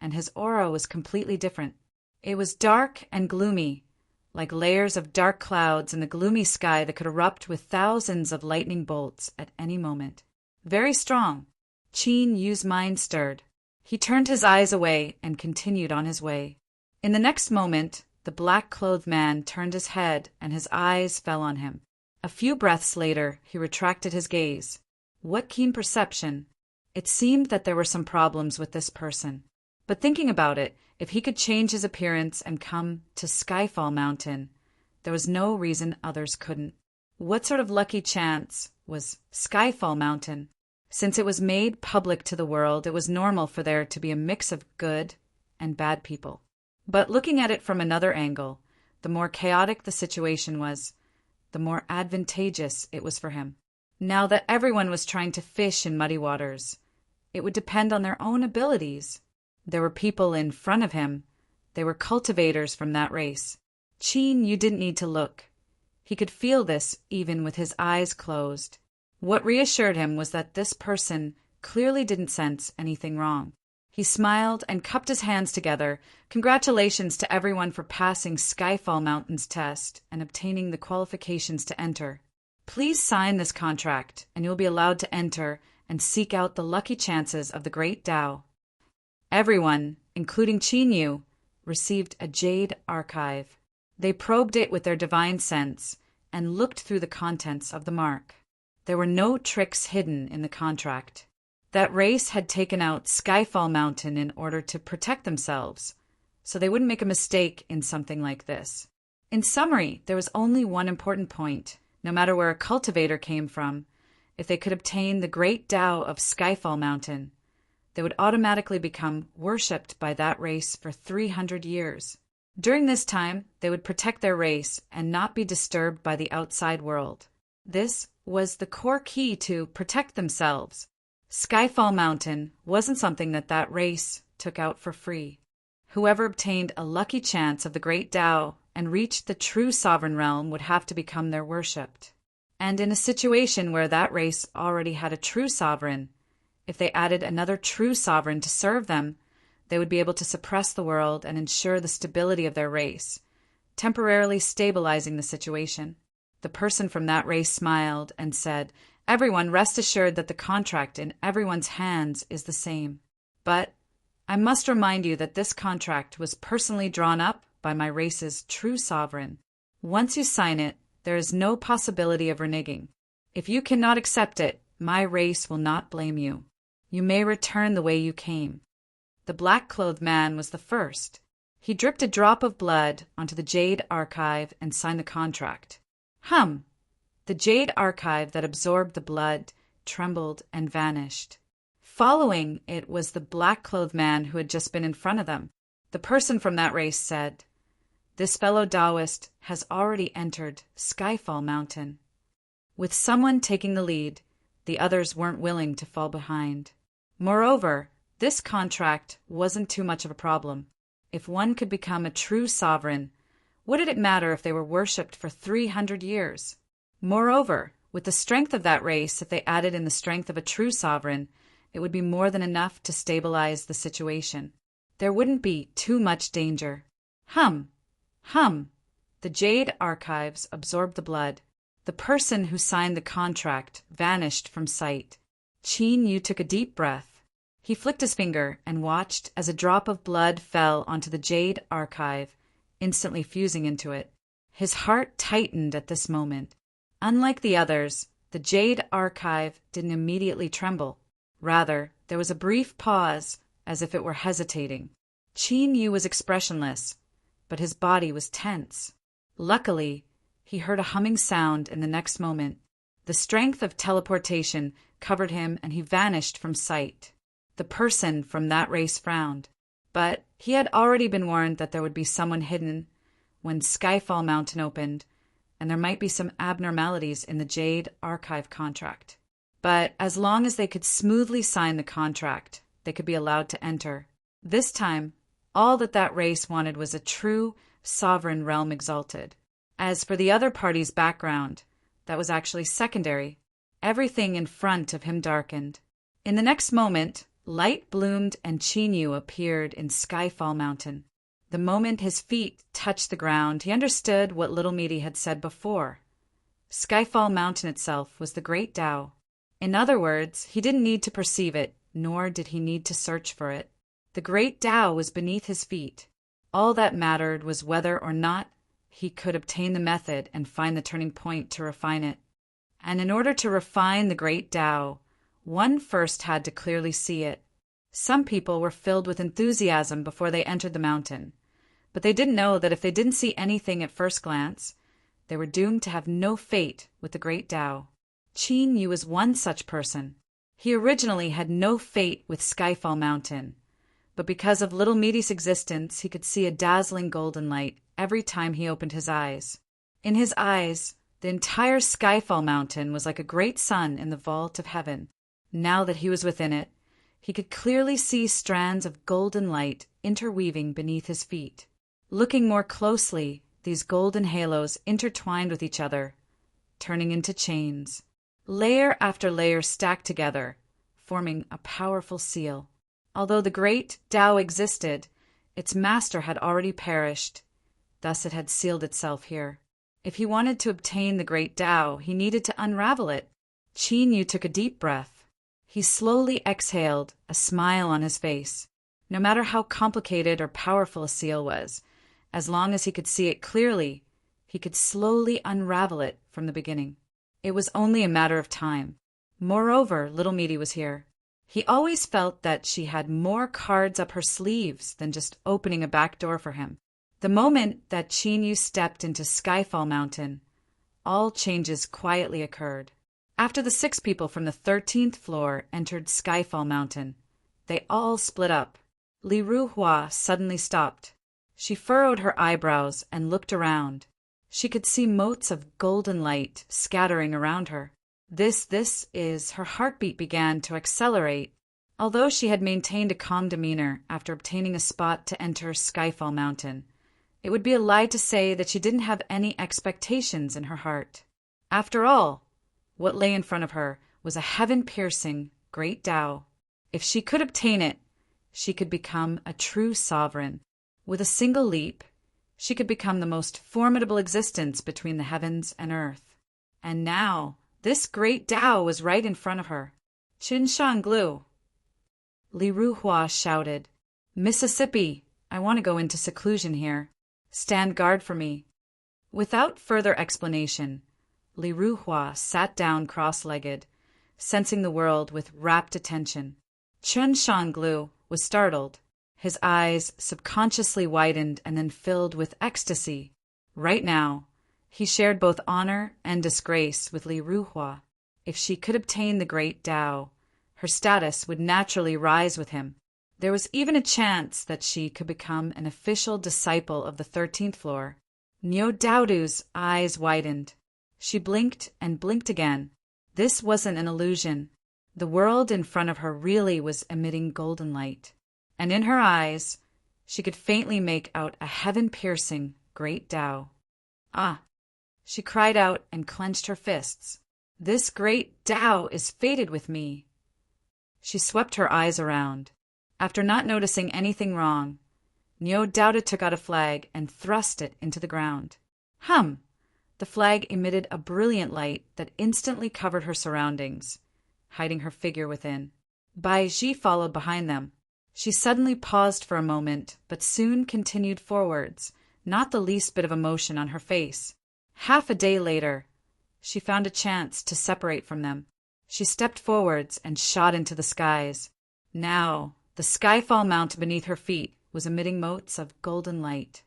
Speaker 1: and his aura was completely different. It was dark and gloomy, like layers of dark clouds in the gloomy sky that could erupt with thousands of lightning bolts at any moment. Very strong. Qin Yu's mind stirred. He turned his eyes away and continued on his way. In the next moment, the black-clothed man turned his head and his eyes fell on him. A few breaths later, he retracted his gaze. What keen perception! It seemed that there were some problems with this person. But thinking about it, if he could change his appearance and come to Skyfall Mountain, there was no reason others couldn't. What sort of lucky chance was Skyfall Mountain? Since it was made public to the world, it was normal for there to be a mix of good and bad people. But looking at it from another angle, the more chaotic the situation was, the more advantageous it was for him. Now that everyone was trying to fish in muddy waters, it would depend on their own abilities. There were people in front of him. They were cultivators from that race. Qin Yu didn't need to look. He could feel this even with his eyes closed. What reassured him was that this person clearly didn't sense anything wrong. He smiled and cupped his hands together. Congratulations to everyone for passing Skyfall Mountain's test and obtaining the qualifications to enter. Please sign this contract, and you'll be allowed to enter and seek out the lucky chances of the Great Tao. Everyone, including Qin Yu, received a jade archive. They probed it with their divine sense and looked through the contents of the mark. There were no tricks hidden in the contract. That race had taken out Skyfall Mountain in order to protect themselves, so they wouldn't make a mistake in something like this. In summary, there was only one important point. No matter where a cultivator came from, if they could obtain the great Tao of Skyfall Mountain, they would automatically become worshipped by that race for 300 years. During this time, they would protect their race and not be disturbed by the outside world. This was the core key to protect themselves. Skyfall Mountain wasn't something that race took out for free. Whoever obtained a lucky chance of the great Tao and reached the true sovereign realm would have to become their worshipped. And in a situation where that race already had a true sovereign, if they added another true sovereign to serve them, they would be able to suppress the world and ensure the stability of their race, temporarily stabilizing the situation. The person from that race smiled and said, "Everyone, rest assured that the contract in everyone's hands is the same. But I must remind you that this contract was personally drawn up by my race's true sovereign. Once you sign it, there is no possibility of reneging. If you cannot accept it, my race will not blame you. You may return the way you came." The black-clothed man was the first. He dripped a drop of blood onto the jade archive and signed the contract. The jade archive that absorbed the blood trembled and vanished. Following it was the black-clothed man who had just been in front of them. The person from that race said, "This fellow Taoist has already entered Skyfall Mountain." With someone taking the lead, the others weren't willing to fall behind. Moreover, this contract wasn't too much of a problem. If one could become a true sovereign, what did it matter if they were worshipped for 300 years? Moreover, with the strength of that race, if they added in the strength of a true sovereign, it would be more than enough to stabilize the situation. There wouldn't be too much danger. The jade archives absorbed the blood. The person who signed the contract vanished from sight. Qin Yu took a deep breath. He flicked his finger and watched as a drop of blood fell onto the jade archive, instantly fusing into it. His heart tightened at this moment. Unlike the others, the jade archive didn't immediately tremble. Rather, there was a brief pause, as if it were hesitating. Qin Yu was expressionless, but his body was tense. Luckily, he heard a humming sound in the next moment. The strength of teleportation covered him and he vanished from sight. The person from that race frowned, but he had already been warned that there would be someone hidden when Skyfall Mountain opened, and there might be some abnormalities in the Jade Archive contract. But as long as they could smoothly sign the contract, they could be allowed to enter. This time, all that race wanted was a true sovereign realm exalted. As for the other party's background, that was actually secondary. Everything in front of him darkened. In the next moment, light bloomed and Qin Yu appeared in Skyfall Mountain. The moment his feet touched the ground, he understood what Little Meaty had said before. Skyfall Mountain itself was the Great Tao. In other words, he didn't need to perceive it, nor did he need to search for it. The Great Tao was beneath his feet. All that mattered was whether or not he could obtain the method and find the turning point to refine it. And in order to refine the Great Tao, one first had to clearly see it. Some people were filled with enthusiasm before they entered the mountain, but they didn't know that if they didn't see anything at first glance, they were doomed to have no fate with the Great Tao. Qin Yu was one such person. He originally had no fate with Skyfall Mountain, but because of Little Meaty's existence, he could see a dazzling golden light every time he opened his eyes. In his eyes, the entire Skyfall Mountain was like a great sun in the vault of heaven. Now that he was within it, he could clearly see strands of golden light interweaving beneath his feet. Looking more closely, these golden halos intertwined with each other, turning into chains. Layer after layer stacked together, forming a powerful seal. Although the great Tao existed, its master had already perished. Thus it had sealed itself here. If he wanted to obtain the great Tao, he needed to unravel it. Qin Yu took a deep breath. He slowly exhaled, a smile on his face. No matter how complicated or powerful a seal was, as long as he could see it clearly, he could slowly unravel it from the beginning. It was only a matter of time. Moreover, little Meaty was here. He always felt that she had more cards up her sleeves than just opening a back door for him. The moment that Qin Yu stepped into Skyfall Mountain, all changes quietly occurred. After the 6 people from the 13th floor entered Skyfall Mountain, they all split up. Li Ruhua suddenly stopped. She furrowed her eyebrows and looked around. She could see motes of golden light scattering around her. Her heartbeat began to accelerate. Although she had maintained a calm demeanor after obtaining a spot to enter Skyfall Mountain, it would be a lie to say that she didn't have any expectations in her heart. After all, what lay in front of her was a heaven-piercing great Tao. If she could obtain it, she could become a true sovereign. With a single leap, she could become the most formidable existence between the heavens and earth. And now, this great Tao was right in front of her. Qin Shanglu. Li Ruhua shouted, "Mississippi, I want to go into seclusion here. Stand guard for me." Without further explanation, Li Ruhua sat down cross-legged, sensing the world with rapt attention. Qin Shanglu was startled. His eyes subconsciously widened and then filled with ecstasy. Right now, he shared both honor and disgrace with Li Ruhua. If she could obtain the great Tao, her status would naturally rise with him. There was even a chance that she could become an official disciple of the 13th floor. Niu Daodu's eyes widened. She blinked and blinked again. This wasn't an illusion. The world in front of her really was emitting golden light. And in her eyes, she could faintly make out a heaven-piercing great Tao. "Ah!" She cried out and clenched her fists. "This great Tao is fated with me." She swept her eyes around. After not noticing anything wrong, Niu Daodu took out a flag and thrust it into the ground. Hum! The flag emitted a brilliant light that instantly covered her surroundings, hiding her figure within. Bai Ji followed behind them. She suddenly paused for a moment, but soon continued forwards, not the least bit of emotion on her face. Half a day later, she found a chance to separate from them. She stepped forwards and shot into the skies. Now, the Skyfall Mountain beneath her feet was emitting motes of golden light.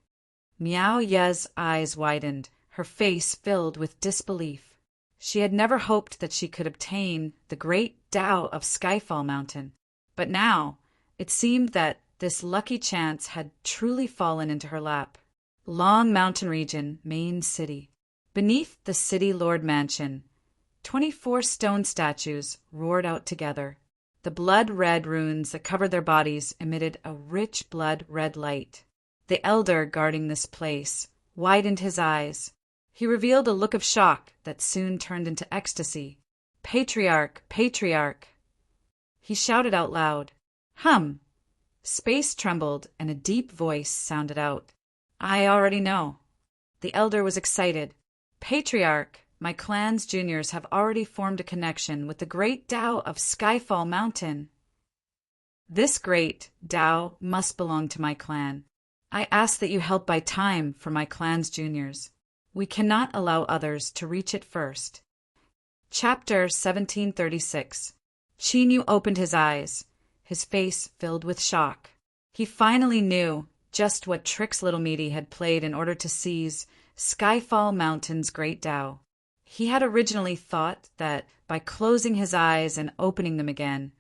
Speaker 1: Miao Ye's eyes widened, her face filled with disbelief. She had never hoped that she could obtain the great Tao of Skyfall Mountain. But now, it seemed that this lucky chance had truly fallen into her lap. Long Mountain Region, main city. Beneath the City Lord Mansion, 24 stone statues roared out together. The blood-red runes that covered their bodies emitted a rich blood-red light. The elder guarding this place widened his eyes. He revealed a look of shock that soon turned into ecstasy. "Patriarch! Patriarch!" He shouted out loud. Hum! Space trembled and a deep voice sounded out. "I already know." The elder was excited. "Patriarch, my clan's juniors have already formed a connection with the great Tao of Skyfall Mountain. This great Tao must belong to my clan. I ask that you help buy time for my clan's juniors. We cannot allow others to reach it first." Chapter 1736. Qin Yu opened his eyes, his face filled with shock. He finally knew just what tricks Little Meaty had played in order to seize Skyfall Mountain's great Tao. He had originally thought that by closing his eyes and opening them again,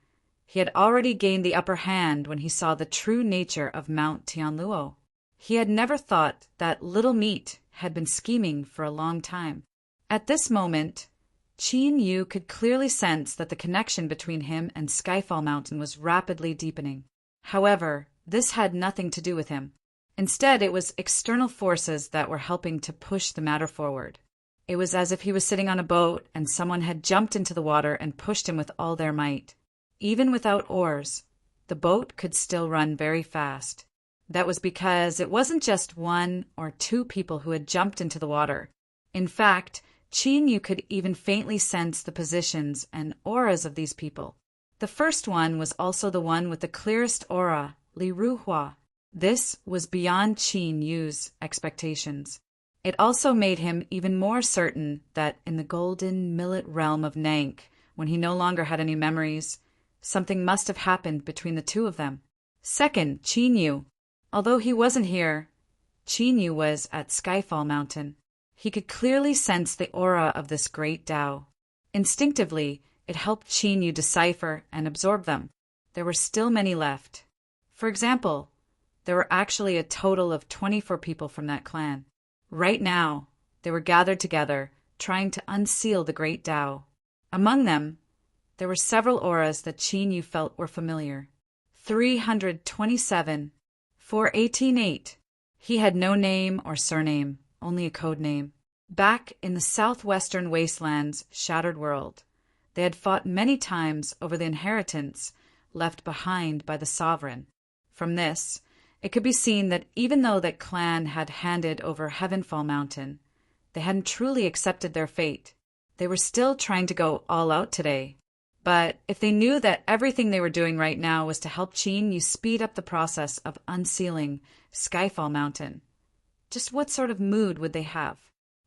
Speaker 1: he had already gained the upper hand when he saw the true nature of Mount Tianluo. He had never thought that Little Meat had been scheming for a long time. At this moment, Qin Yu could clearly sense that the connection between him and Skyfall Mountain was rapidly deepening. However, this had nothing to do with him. Instead, it was external forces that were helping to push the matter forward. It was as if he was sitting on a boat and someone had jumped into the water and pushed him with all their might. Even without oars, the boat could still run very fast. That was because it wasn't just one or two people who had jumped into the water. In fact, Qin could even faintly sense the positions and auras of these people. The first one was also the one with the clearest aura, Li Ruhua. This was beyond Qin Yu's expectations. It also made him even more certain that in the golden millet realm of Nank, when he no longer had any memories, something must have happened between the two of them. Second, Qin Yu. Although he wasn't here, Qin Yu was at Skyfall Mountain. He could clearly sense the aura of this great Tao. Instinctively, it helped Qin Yu decipher and absorb them. There were still many left. For example, there were actually a total of 24 people from that clan. Right now, they were gathered together, trying to unseal the great Tao. Among them, there were several auras that Qin Yu felt were familiar. 327. 4188. He had no name or surname, only a code name. Back in the southwestern wastelands' shattered world, they had fought many times over the inheritance left behind by the sovereign. From this, it could be seen that even though that clan had handed over Heavenfall Mountain, they hadn't truly accepted their fate. They were still trying to go all out today. But if they knew that everything they were doing right now was to help Qin Yu speed up the process of unsealing Skyfall Mountain, just what sort of mood would they have?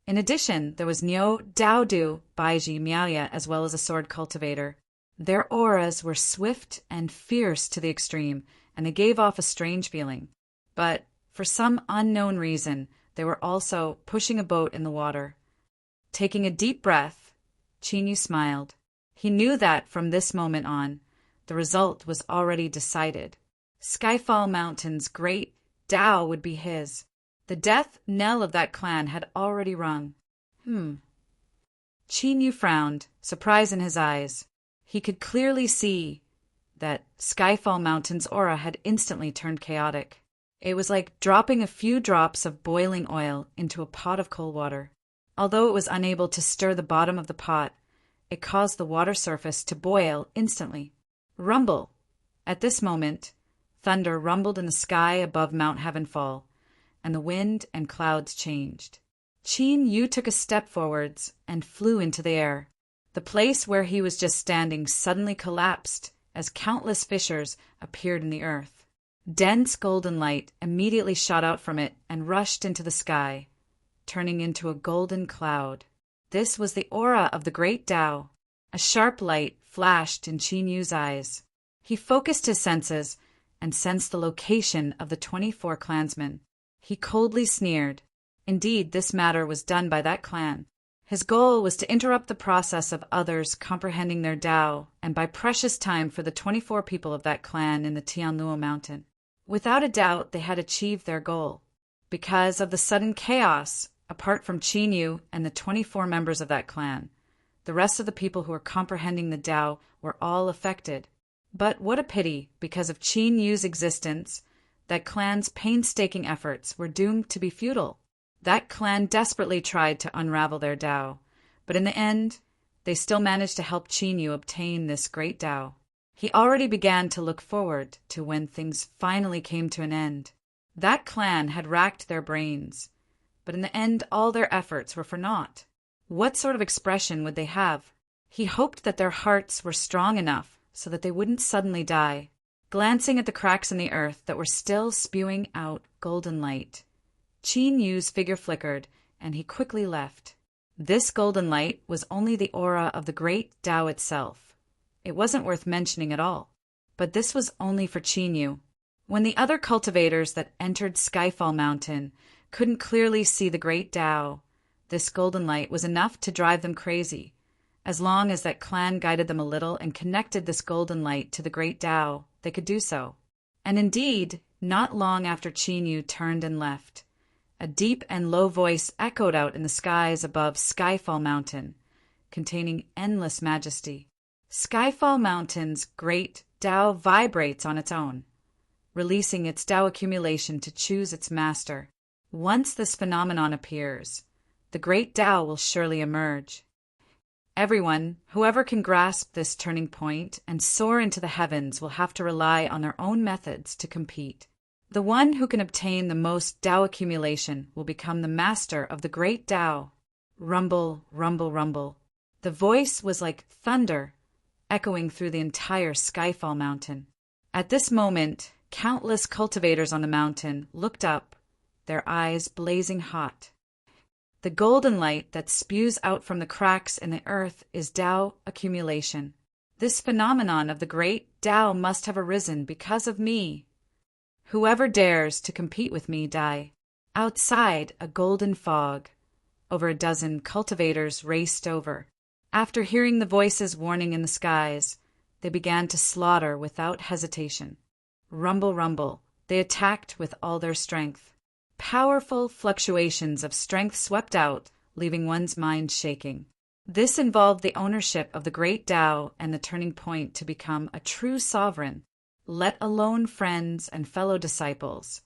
Speaker 1: In addition, there was Niu Daodu Baiji Miaoya as well as a sword cultivator. Their auras were swift and fierce to the extreme, and they gave off a strange feeling. But for some unknown reason, they were also pushing a boat in the water. Taking a deep breath, Qin Yu smiled. He knew that from this moment on, the result was already decided. Skyfall Mountain's great Tao would be his. The death knell of that clan had already rung. Qin Yu frowned, surprise in his eyes. He could clearly see that Skyfall Mountain's aura had instantly turned chaotic. It was like dropping a few drops of boiling oil into a pot of cold water. Although it was unable to stir the bottom of the pot, it caused the water surface to boil instantly. Rumble! At this moment, thunder rumbled in the sky above Mount Heavenfall, and the wind and clouds changed. Qin Yu took a step forwards and flew into the air. The place where he was just standing suddenly collapsed as countless fissures appeared in the earth. Dense golden light immediately shot out from it and rushed into the sky, turning into a golden cloud. This was the aura of the great Tao. A sharp light flashed in Qin Yu's eyes. He focused his senses and sensed the location of the 24 clansmen. He coldly sneered. Indeed, this matter was done by that clan. His goal was to interrupt the process of others comprehending their Tao and buy precious time for the 24 people of that clan in the Tianluo Mountain. Without a doubt, they had achieved their goal. Because of the sudden chaos, apart from Qin Yu and the 24 members of that clan, the rest of the people who were comprehending the Tao were all affected. But what a pity, because of Qin Yu's existence, that clan's painstaking efforts were doomed to be futile. That clan desperately tried to unravel their Tao, but in the end, they still managed to help Qin Yu obtain this great Tao. He already began to look forward to when things finally came to an end. That clan had racked their brains, but in the end all their efforts were for naught. What sort of expression would they have? He hoped that their hearts were strong enough so that they wouldn't suddenly die. Glancing at the cracks in the earth that were still spewing out golden light, Qin Yu's figure flickered, and he quickly left. This golden light was only the aura of the great Tao itself. It wasn't worth mentioning at all. But this was only for Qin Yu. When the other cultivators that entered Skyfall Mountain couldn't clearly see the great Tao, this golden light was enough to drive them crazy. As long as that clan guided them a little and connected this golden light to the great Tao, they could do so. And indeed, not long after Qin Yu turned and left, a deep and low voice echoed out in the skies above Skyfall Mountain, containing endless majesty. Skyfall Mountain's great Tao vibrates on its own, releasing its Tao accumulation to choose its master. Once this phenomenon appears, the great Tao will surely emerge. Everyone, whoever can grasp this turning point and soar into the heavens, will have to rely on their own methods to compete. The one who can obtain the most Tao accumulation will become the master of the great Tao. Rumble, rumble, rumble. The voice was like thunder, echoing through the entire Skyfall Mountain. At this moment, countless cultivators on the mountain looked up, their eyes blazing hot. The golden light that spews out from the cracks in the earth is Tao accumulation. This phenomenon of the great Tao must have arisen because of me. Whoever dares to compete with me, die. Outside, a golden fog. Over a dozen cultivators raced over. After hearing the voices warning in the skies, they began to slaughter without hesitation. Rumble, rumble, they attacked with all their strength. Powerful fluctuations of strength swept out, leaving one's mind shaking. This involved the ownership of the great Tao and the turning point to become a true sovereign, let alone friends and fellow disciples.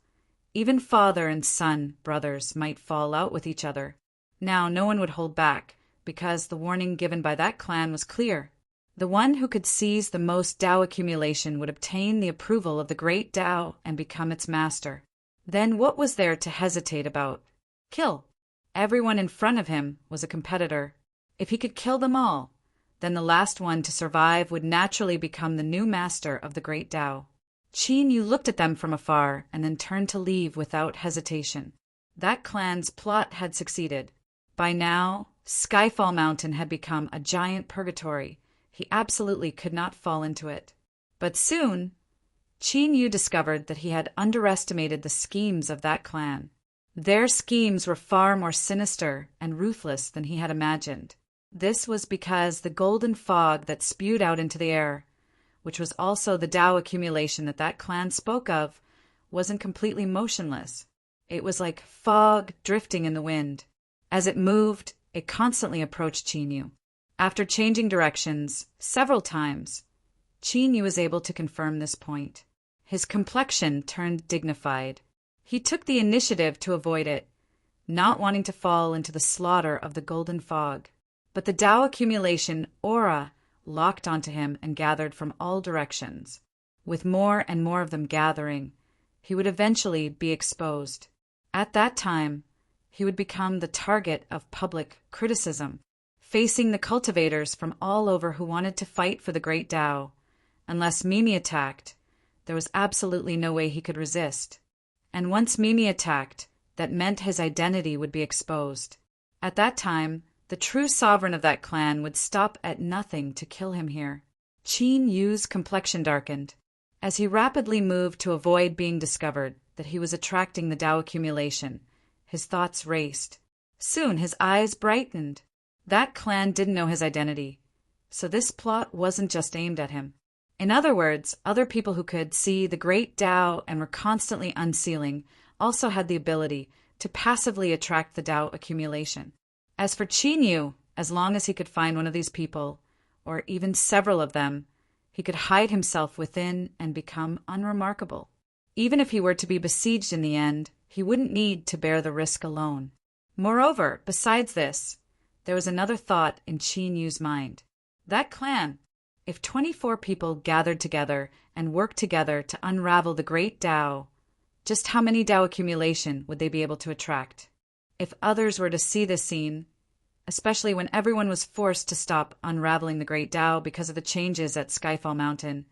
Speaker 1: Even father and son, brothers, might fall out with each other. Now no one would hold back, because the warning given by that clan was clear. The one who could seize the most Tao accumulation would obtain the approval of the great Tao and become its master. Then what was there to hesitate about? Kill. Everyone in front of him was a competitor. If he could kill them all, then the last one to survive would naturally become the new master of the great Tao. Qin Yu looked at them from afar and then turned to leave without hesitation. That clan's plot had succeeded. By now, Skyfall Mountain had become a giant purgatory. He absolutely could not fall into it. But soon, Qin Yu discovered that he had underestimated the schemes of that clan. Their schemes were far more sinister and ruthless than he had imagined. This was because the golden fog that spewed out into the air, which was also the Tao accumulation that clan spoke of, wasn't completely motionless. It was like fog drifting in the wind. As it moved, it constantly approached Qin Yu. After changing directions several times, Qin Yu was able to confirm this point. His complexion turned dignified. He took the initiative to avoid it, not wanting to fall into the slaughter of the golden fog. But the Tao accumulation aura locked onto him and gathered from all directions. With more and more of them gathering, he would eventually be exposed. At that time, he would become the target of public criticism, facing the cultivators from all over who wanted to fight for the great Tao. Unless Mimi attacked, there was absolutely no way he could resist. And once Mimi attacked, that meant his identity would be exposed. At that time, the true sovereign of that clan would stop at nothing to kill him here. Qin Yu's complexion darkened. As he rapidly moved to avoid being discovered that he was attracting the Tao accumulation, his thoughts raced. Soon his eyes brightened. That clan didn't know his identity, so this plot wasn't just aimed at him. In other words, other people who could see the great Tao and were constantly unsealing also had the ability to passively attract the Tao accumulation. As for Qin Yu, as long as he could find one of these people, or even several of them, he could hide himself within and become unremarkable. Even if he were to be besieged in the end, he wouldn't need to bear the risk alone. Moreover, besides this, there was another thought in Qin Yu's mind. That clan, if 24 people gathered together and worked together to unravel the great Tao, just how many Tao accumulation would they be able to attract? If others were to see this scene, especially when everyone was forced to stop unraveling the great Tao because of the changes at Skyfall Mountain,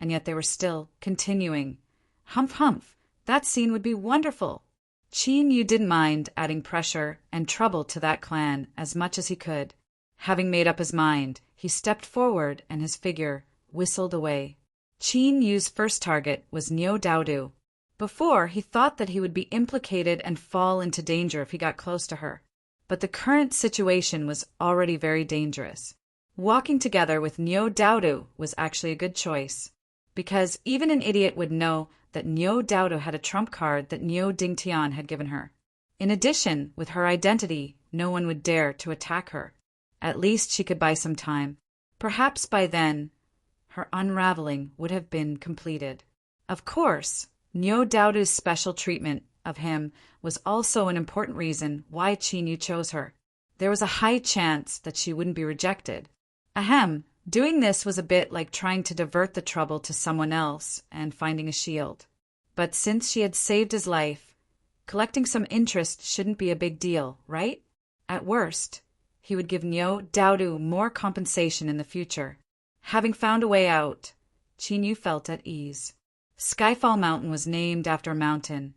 Speaker 1: and yet they were still continuing. Humph, humph, that scene would be wonderful. Qin Yu didn't mind adding pressure and trouble to that clan as much as he could. Having made up his mind, he stepped forward and his figure whistled away. Qin Yu's first target was Niu Daodu. Before, he thought that he would be implicated and fall into danger if he got close to her. But the current situation was already very dangerous. Walking together with Niu Daodu was actually a good choice, because even an idiot would know that Niu Daodu had a trump card that Niu Dingtian had given her. In addition, with her identity, no one would dare to attack her. At least she could buy some time. Perhaps by then, her unraveling would have been completed. Of course, Niu Daodu's special treatment of him was also an important reason why Qin Yu chose her. there was a high chance that she wouldn't be rejected. Ahem, doing this was a bit like trying to divert the trouble to someone else and finding a shield. But since she had saved his life, collecting some interest shouldn't be a big deal, right? At worst, he would give Nyo Daodu more compensation in the future. Having found a way out, Qin felt at ease. Skyfall Mountain was named after a mountain,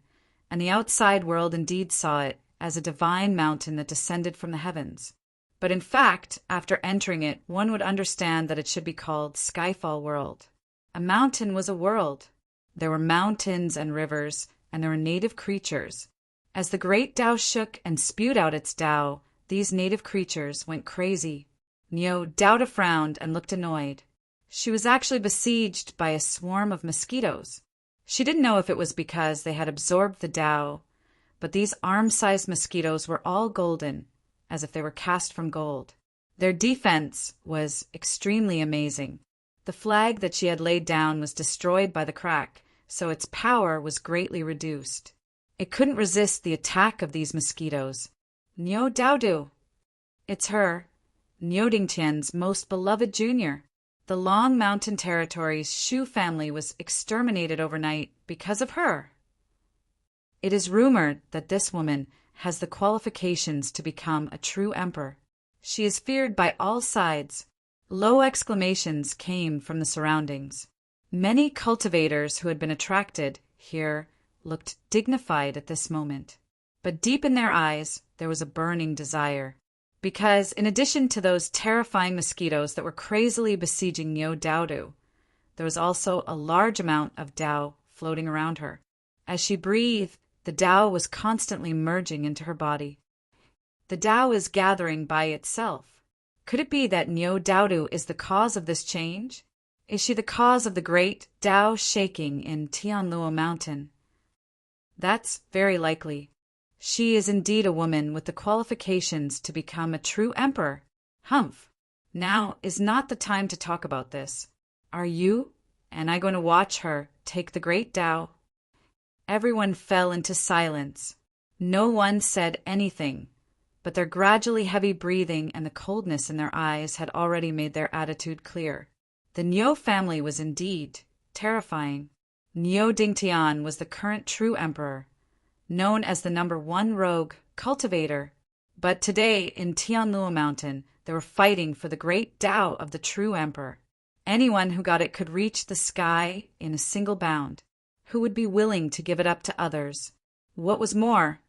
Speaker 1: and the outside world indeed saw it as a divine mountain that descended from the heavens. But in fact, after entering it, one would understand that it should be called Skyfall World. A mountain was a world. There were mountains and rivers, and there were native creatures. As the great Tao shook and spewed out its Tao, these native creatures went crazy. Nyo Daoda frowned and looked annoyed. She was actually besieged by a swarm of mosquitoes. She didn't know if it was because they had absorbed the Tao, but these arm-sized mosquitoes were all golden, as if they were cast from gold. Their defense was extremely amazing. The flag that she had laid down was destroyed by the crack, so its power was greatly reduced. It couldn't resist the attack of these mosquitoes. Nyo Daodu! It's her, Nyo Dingtian's most beloved junior. The Long Mountain Territory's Shu family was exterminated overnight because of her. It is rumored that this woman has the qualifications to become a true emperor. She is feared by all sides. Low exclamations came from the surroundings. Many cultivators who had been attracted here looked dignified at this moment. But deep in their eyes, there was a burning desire. Because in addition to those terrifying mosquitoes that were crazily besieging Nyo Daodu, there was also a large amount of Tao floating around her. As she breathed, the Tao was constantly merging into her body. The Tao is gathering by itself. Could it be that Nyo Daodu is the cause of this change? Is she the cause of the great Tao shaking in Tianluo Mountain? That's very likely. She is indeed a woman with the qualifications to become a true emperor. Humph. Now is not the time to talk about this. Are you and I going to watch her take the great Tao? Everyone fell into silence. No one said anything, but their gradually heavy breathing and the coldness in their eyes had already made their attitude clear. The Nyo family was indeed terrifying. Nyo Dingtian was the current true emperor, known as the #1 rogue cultivator. But today, in Tianluo Mountain, they were fighting for the great Tao of the true emperor. Anyone who got it could reach the sky in a single bound. Who would be willing to give it up to others? What was more,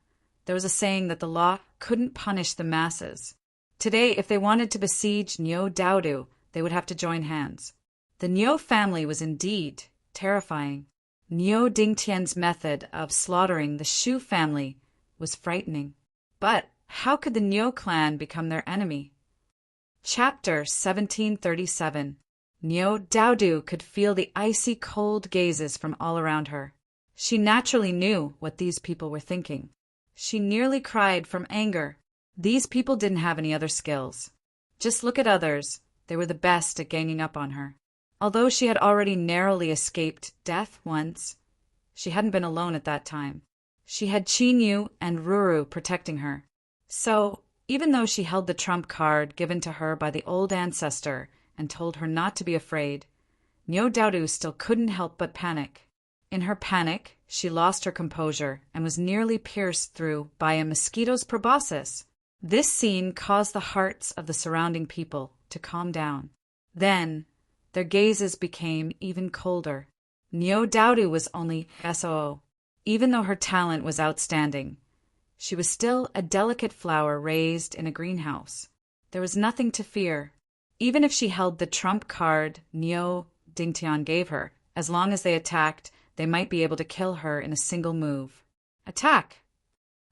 Speaker 1: there was a saying that the law couldn't punish the masses. Today, if they wanted to besiege Nyo Daodu, they would have to join hands. The Nyo family was indeed terrifying. Nyo Dingtian's method of slaughtering the Shu family was frightening. But how could the Nyo clan become their enemy? Chapter 1737. Nyo Daodu could feel the icy cold gazes from all around her. She naturally knew what these people were thinking. She nearly cried from anger. These people didn't have any other skills. Just look at others. They were the best at ganging up on her. Although she had already narrowly escaped death once, she hadn't been alone at that time. She had Qinyu and Ruru protecting her. So, even though she held the trump card given to her by the old ancestor and told her not to be afraid, Nyo Daodu still couldn't help but panic. In her panic, she lost her composure and was nearly pierced through by a mosquito's proboscis. This scene caused the hearts of the surrounding people to calm down. Then, their gazes became even colder. Nyo Daodu was only SOO. Even though her talent was outstanding, she was still a delicate flower raised in a greenhouse. There was nothing to fear. Even if she held the trump card Nyo Dingtian gave her, as long as they attacked, they might be able to kill her in a single move. Attack!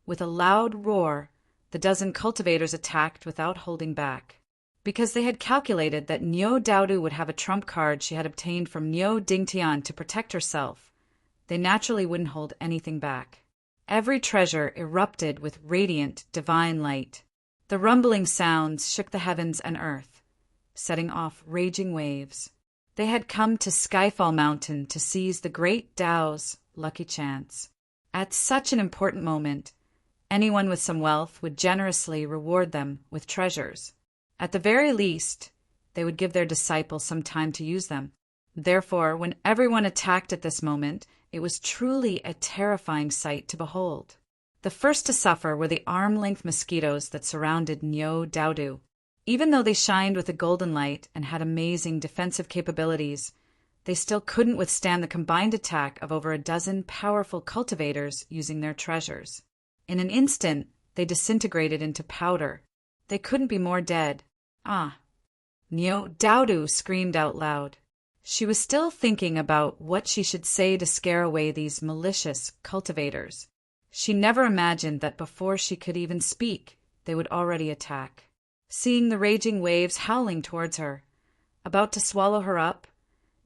Speaker 1: With a loud roar, the dozen cultivators attacked without holding back. Because they had calculated that Nyo Daodu would have a trump card she had obtained from Nyo Dingtian to protect herself, they naturally wouldn't hold anything back. Every treasure erupted with radiant, divine light. The rumbling sounds shook the heavens and earth, setting off raging waves. They had come to Skyfall Mountain to seize the great Tao's lucky chance. At such an important moment, Anyone with some wealth would generously reward them with treasures. At the very least, they would give their disciples some time to use them. Therefore, when everyone attacked at this moment, it was truly a terrifying sight to behold. The first to suffer were the arm-length mosquitoes that surrounded Nyo Daudu. Even though they shined with a golden light and had amazing defensive capabilities, they still couldn't withstand the combined attack of over a dozen powerful cultivators using their treasures. In an instant, they disintegrated into powder. They couldn't be more dead. Ah! Nyo Daudu screamed out loud. She was still thinking about what she should say to scare away these malicious cultivators. She never imagined that before she could even speak, they would already attack. Seeing the raging waves howling towards her, about to swallow her up,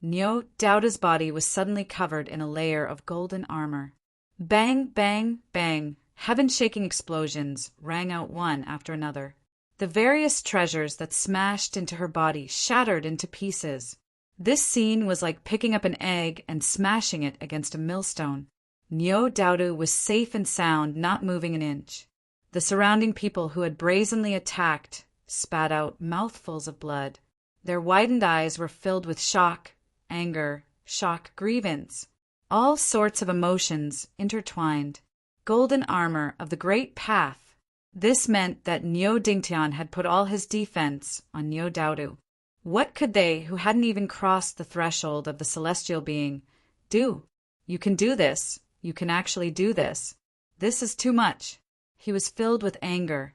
Speaker 1: Nyo Daudu's body was suddenly covered in a layer of golden armor. Bang, bang, bang, heaven-shaking explosions rang out one after another. The various treasures that smashed into her body shattered into pieces. This scene was like picking up an egg and smashing it against a millstone. Nyo Daudu was safe and sound, not moving an inch. The surrounding people who had brazenly attacked spat out mouthfuls of blood. Their widened eyes were filled with shock, anger, shock, grievance. All sorts of emotions intertwined. Golden armor of the great path. This meant that Nyo Dingtian had put all his defense on Nyo Daudu. What could they, who hadn't even crossed the threshold of the celestial being, do? You can do this. You can actually do this. This is too much. He was filled with anger,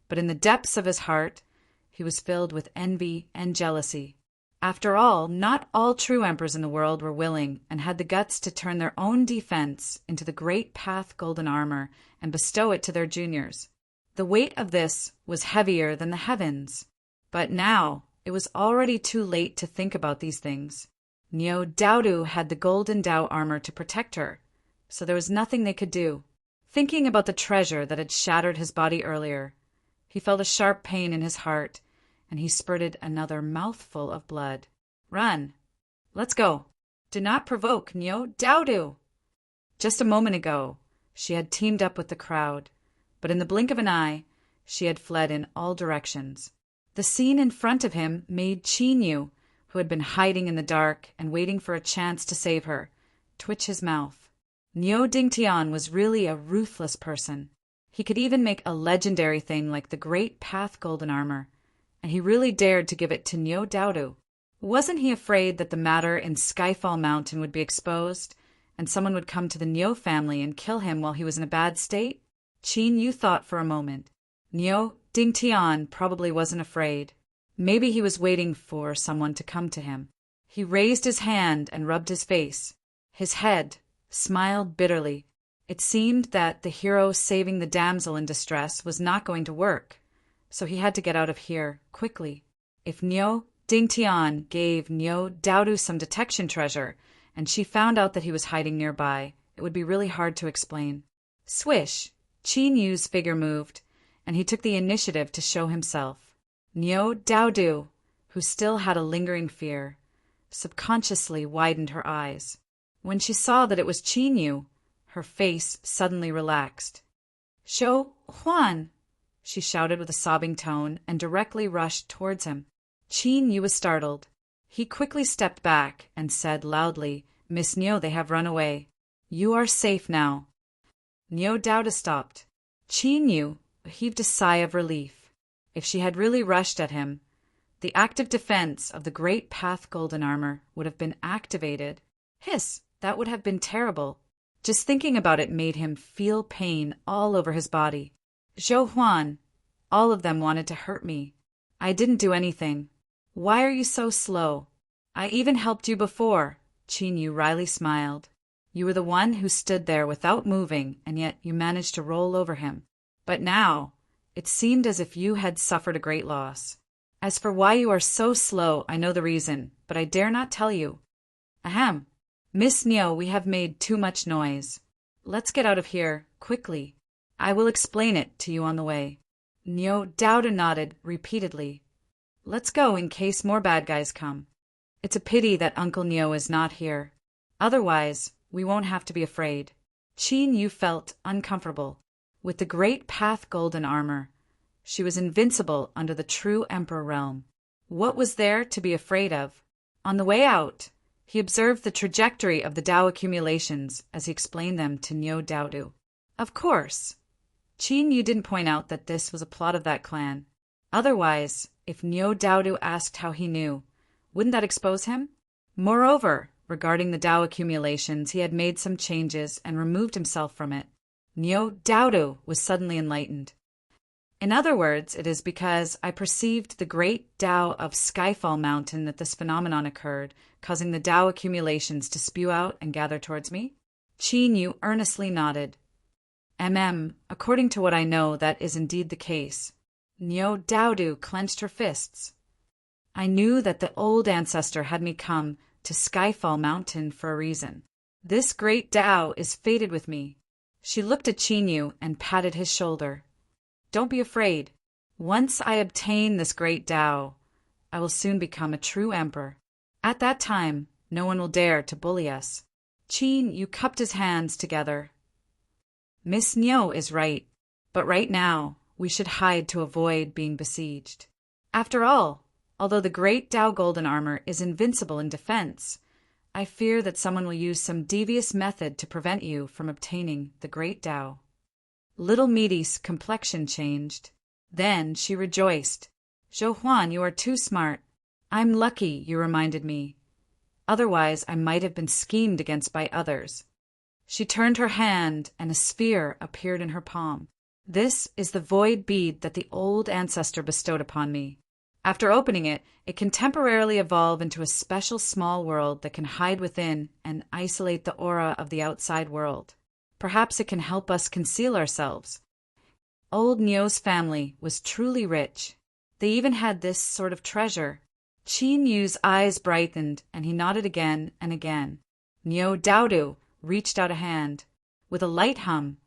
Speaker 1: but in the depths of his heart, he was filled with envy and jealousy. After all, not all true emperors in the world were willing and had the guts to turn their own defense into the great path golden armor and bestow it to their juniors. The weight of this was heavier than the heavens. But now, it was already too late to think about these things. Nyo Daudu had the golden Dao armor to protect her, so there was nothing they could do. Thinking about the treasure that had shattered his body earlier, he felt a sharp pain in his heart, and he spurted another mouthful of blood. Run! Let's go! Do not provoke Nyo Daudu! Just a moment ago, she had teamed up with the crowd, but in the blink of an eye, she had fled in all directions. The scene in front of him made Chinyu, who had been hiding in the dark and waiting for a chance to save her, twitch his mouth. Nyo Dingtian was really a ruthless person. He could even make a legendary thing like the Great Path Golden Armor, and he really dared to give it to Nyo Daudu. Wasn't he afraid that the matter in Skyfall Mountain would be exposed, and someone would come to the Nyo family and kill him while he was in a bad state? Chinyu thought for a moment. Nyo Dingtian probably wasn't afraid. Maybe he was waiting for someone to come to him. He raised his hand and rubbed his face. His head smiled bitterly. It seemed that the hero saving the damsel in distress was not going to work, so he had to get out of here quickly. If Nyo Dingtian gave Nyo Daudu some detection treasure, and she found out that he was hiding nearby, it would be really hard to explain. Swish! Chinyu's figure moved, and he took the initiative to show himself. Nyo Daudu, who still had a lingering fear, subconsciously widened her eyes. When she saw that it was Chinyu, her face suddenly relaxed. "Shou Huan!" she shouted with a sobbing tone and directly rushed towards him. Chinyu was startled. He quickly stepped back and said loudly, "Miss Nyo, they have run away. You are safe now." Nyo Daudu stopped. Chinyu heaved a sigh of relief. If she had really rushed at him, the active defense of the Great Path Golden Armor would have been activated. Hiss! That would have been terrible. Just thinking about it made him feel pain all over his body. "Zhou Huan, all of them wanted to hurt me. I didn't do anything. Why are you so slow? I even helped you before." Chinyu wryly smiled. "You were the one who stood there without moving, and yet you managed to roll over him. But now, it seemed as if you had suffered a great loss. As for why you are so slow, I know the reason, but I dare not tell you. Ahem. Miss Nyo, we have made too much noise. Let's get out of here, quickly. I will explain it to you on the way." Nyo Daudu nodded repeatedly. "Let's go in case more bad guys come. It's a pity that Uncle Nyo is not here. Otherwise, we won't have to be afraid." Chinyu felt uncomfortable. with the great path golden armor. She was invincible under the true emperor realm. What was there to be afraid of? On the way out, he observed the trajectory of the Tao accumulations as he explained them to Niu Daodu. Of course, Qin Yu didn't point out that this was a plot of that clan. Otherwise, if Niu Daodu asked how he knew, wouldn't that expose him? Moreover, regarding the Tao accumulations, he had made some changes and removed himself from it. Niu Daodu was suddenly enlightened. In other words, it is because I perceived the great Tao of Skyfall Mountain that this phenomenon occurred, causing the Tao accumulations to spew out and gather towards me? Qin Yu earnestly nodded. According to what I know, that is indeed the case. Niu Daodu clenched her fists. I knew that the old ancestor had me come to Skyfall Mountain for a reason. This great Tao is fated with me. She looked at Qin Yu and patted his shoulder. Don't be afraid. Once I obtain this great Tao, I will soon become a true emperor. At that time, no one will dare to bully us. Qin Yu cupped his hands together. Miss Niu is right, but right now, we should hide to avoid being besieged. After all, although the great Tao golden armor is invincible in defense, I fear that someone will use some devious method to prevent you from obtaining the great Tao. Little Meaty's complexion changed. Then she rejoiced. Zhou Huan, you are too smart. I'm lucky you reminded me. Otherwise, I might have been schemed against by others. She turned her hand, and a sphere appeared in her palm. This is the void bead that the old ancestor bestowed upon me. After opening it, it can temporarily evolve into a special small world that can hide within and isolate the aura of the outside world. Perhaps it can help us conceal ourselves. Old Niu's family was truly rich. They even had this sort of treasure. Qin Yu's eyes brightened, and he nodded again and again. Niu Daodu reached out a hand. With a light hum,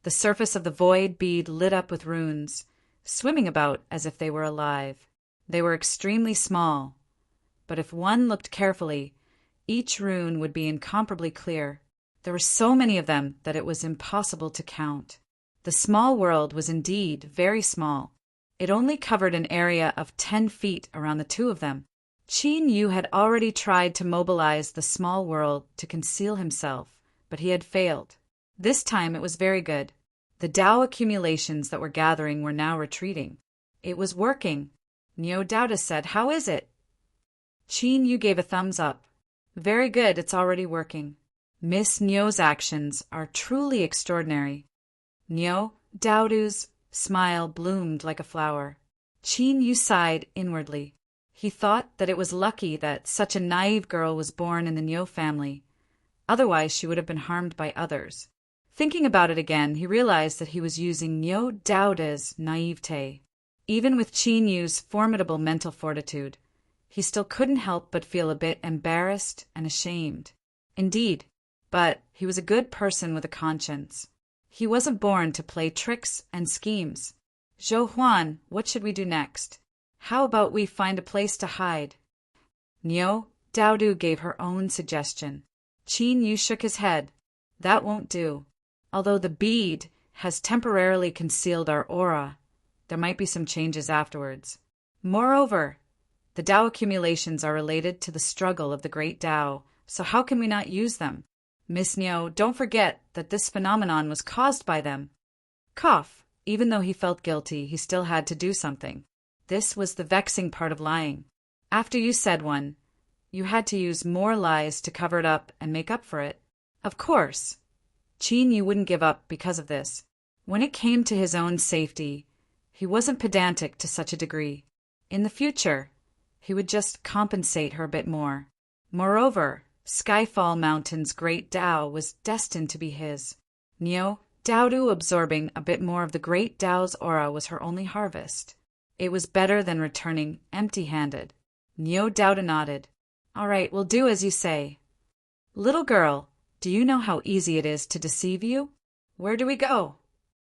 Speaker 1: the surface of the void bead lit up with runes, swimming about as if they were alive. They were extremely small, but if one looked carefully, each rune would be incomparably clear. There were so many of them that it was impossible to count. The small world was indeed very small. It only covered an area of 10 feet around the two of them. Qin Yu had already tried to mobilize the small world to conceal himself, but he had failed. This time it was very good. The Tao accumulations that were gathering were now retreating. It was working. Niu Daodu said, "How is it?" Qin Yu gave a thumbs up. "Very good, it's already working." Miss Niu's actions are truly extraordinary. Niu Daodu's smile bloomed like a flower. Qin Yu sighed inwardly. He thought that it was lucky that such a naive girl was born in the Niu family. Otherwise, she would have been harmed by others. Thinking about it again, he realized that he was using Niu Daodu's naivete. Even with Qin Yu's formidable mental fortitude, he still couldn't help but feel a bit embarrassed and ashamed. Indeed, but he was a good person with a conscience. He wasn't born to play tricks and schemes. Zhou Huan, what should we do next? How about we find a place to hide? Niu Daodu gave her own suggestion. Qin Yu shook his head. That won't do. Although the bead has temporarily concealed our aura, there might be some changes afterwards. Moreover, the Tao accumulations are related to the struggle of the great Tao, so how can we not use them? Miss Niu, don't forget that this phenomenon was caused by them. Cough. Even though he felt guilty, he still had to do something. This was the vexing part of lying. After you said one, you had to use more lies to cover it up and make up for it. Of course, Qin Yu wouldn't give up because of this. When it came to his own safety, he wasn't pedantic to such a degree. In the future, he would just compensate her a bit more. Moreover, Skyfall Mountain's great Tao was destined to be his. Niu Daodu absorbing a bit more of the great Tao's aura was her only harvest. It was better than returning empty-handed. Niu Daodu nodded. All right, we'll do as you say. Little girl, do you know how easy it is to deceive you? Where do we go?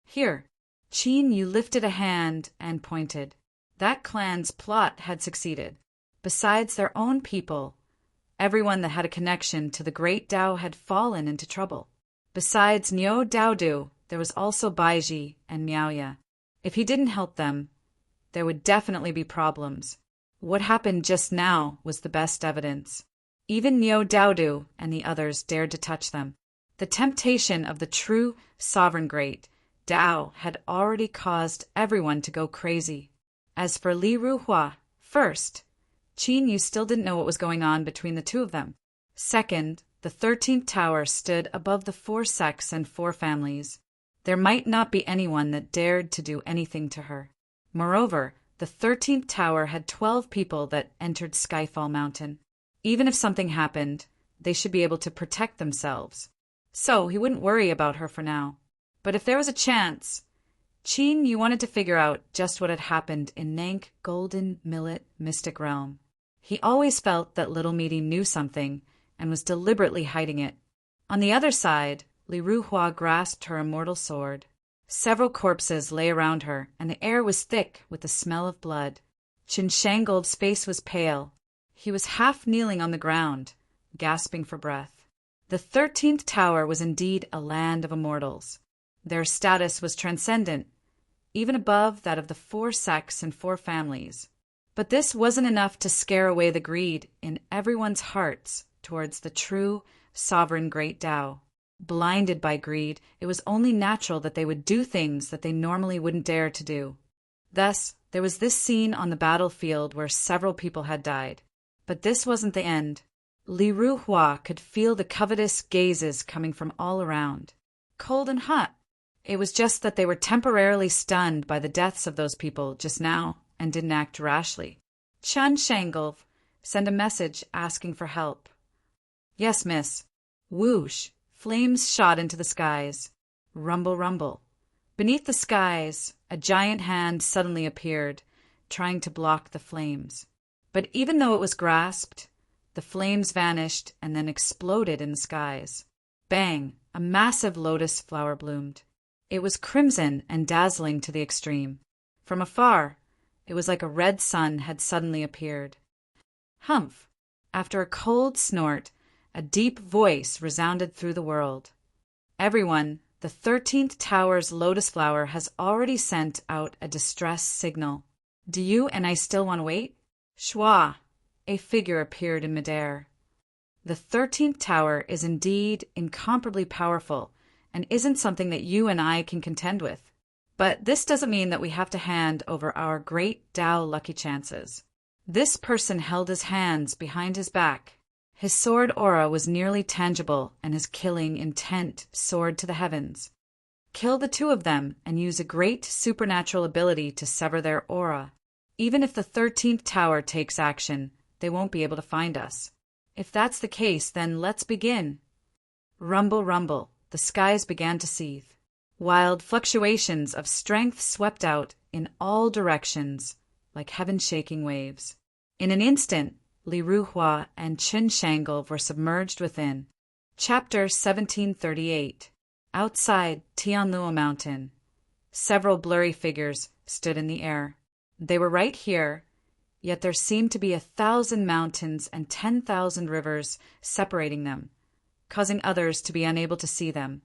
Speaker 1: Here. Qin Yu lifted a hand and pointed. That clan's plot had succeeded. Besides their own people, everyone that had a connection to the great Tao had fallen into trouble. Besides Niu Daodu, there was also Baiji and Miaoya. If he didn't help them, there would definitely be problems. What happened just now was the best evidence. Even Niu Daodu and the others dared to touch them. The temptation of the true sovereign great Dao had already caused everyone to go crazy. As for Li Ruhua, first, Qin Yu still didn't know what was going on between the two of them. Second, the 13th tower stood above the 4 sects and 4 families. There might not be anyone that dared to do anything to her. Moreover, the 13th tower had 12 people that entered Skyfall Mountain. Even if something happened, they should be able to protect themselves. So he wouldn't worry about her for now. But if there was a chance, Qin Yu wanted to figure out just what had happened in Nank Golden Millet Mystic Realm. He always felt that Little Meaty knew something and was deliberately hiding it. On the other side, Li Ruhua grasped her immortal sword. Several corpses lay around her, and the air was thick with the smell of blood. Qin Shangol's face was pale. He was half kneeling on the ground, gasping for breath. The 13th tower was indeed a land of immortals. Their status was transcendent, even above that of the 4 sects and 4 families. But this wasn't enough to scare away the greed in everyone's hearts towards the true, sovereign great Tao. Blinded by greed, it was only natural that they would do things that they normally wouldn't dare to do. Thus, there was this scene on the battlefield where several people had died. But this wasn't the end. Li Ruhua could feel the covetous gazes coming from all around. Cold and hot. It was just that they were temporarily stunned by the deaths of those people just now and didn't act rashly. Qin Shangol, send a message asking for help. Yes, miss. Whoosh. Flames shot into the skies. Rumble, rumble. Beneath the skies, a giant hand suddenly appeared, trying to block the flames. But even though it was grasped, the flames vanished and then exploded in the skies. Bang! A massive lotus flower bloomed. It was crimson and dazzling to the extreme. From afar, it was like a red sun had suddenly appeared. Humph! After a cold snort, a deep voice resounded through the world. Everyone, the 13th tower's lotus flower has already sent out a distress signal. Do you and I still want to wait? Shwa! A figure appeared in midair. The 13th tower is indeed incomparably powerful and isn't something that you and I can contend with. But this doesn't mean that we have to hand over our great Tao lucky chances. This person held his hands behind his back. His sword aura was nearly tangible, and his killing intent soared to the heavens. Kill the 2 of them and use a great supernatural ability to sever their aura. Even if the 13th tower takes action, they won't be able to find us. If that's the case, then let's begin. Rumble, rumble, the skies began to seethe. Wild fluctuations of strength swept out in all directions, like heaven-shaking waves. In an instant, Li Ruhua and Qin Shangol were submerged within. Chapter 1738. Outside Tianluo Mountain. Several blurry figures stood in the air. They were right here, yet there seemed to be 1,000 mountains and 10,000 rivers separating them, causing others to be unable to see them,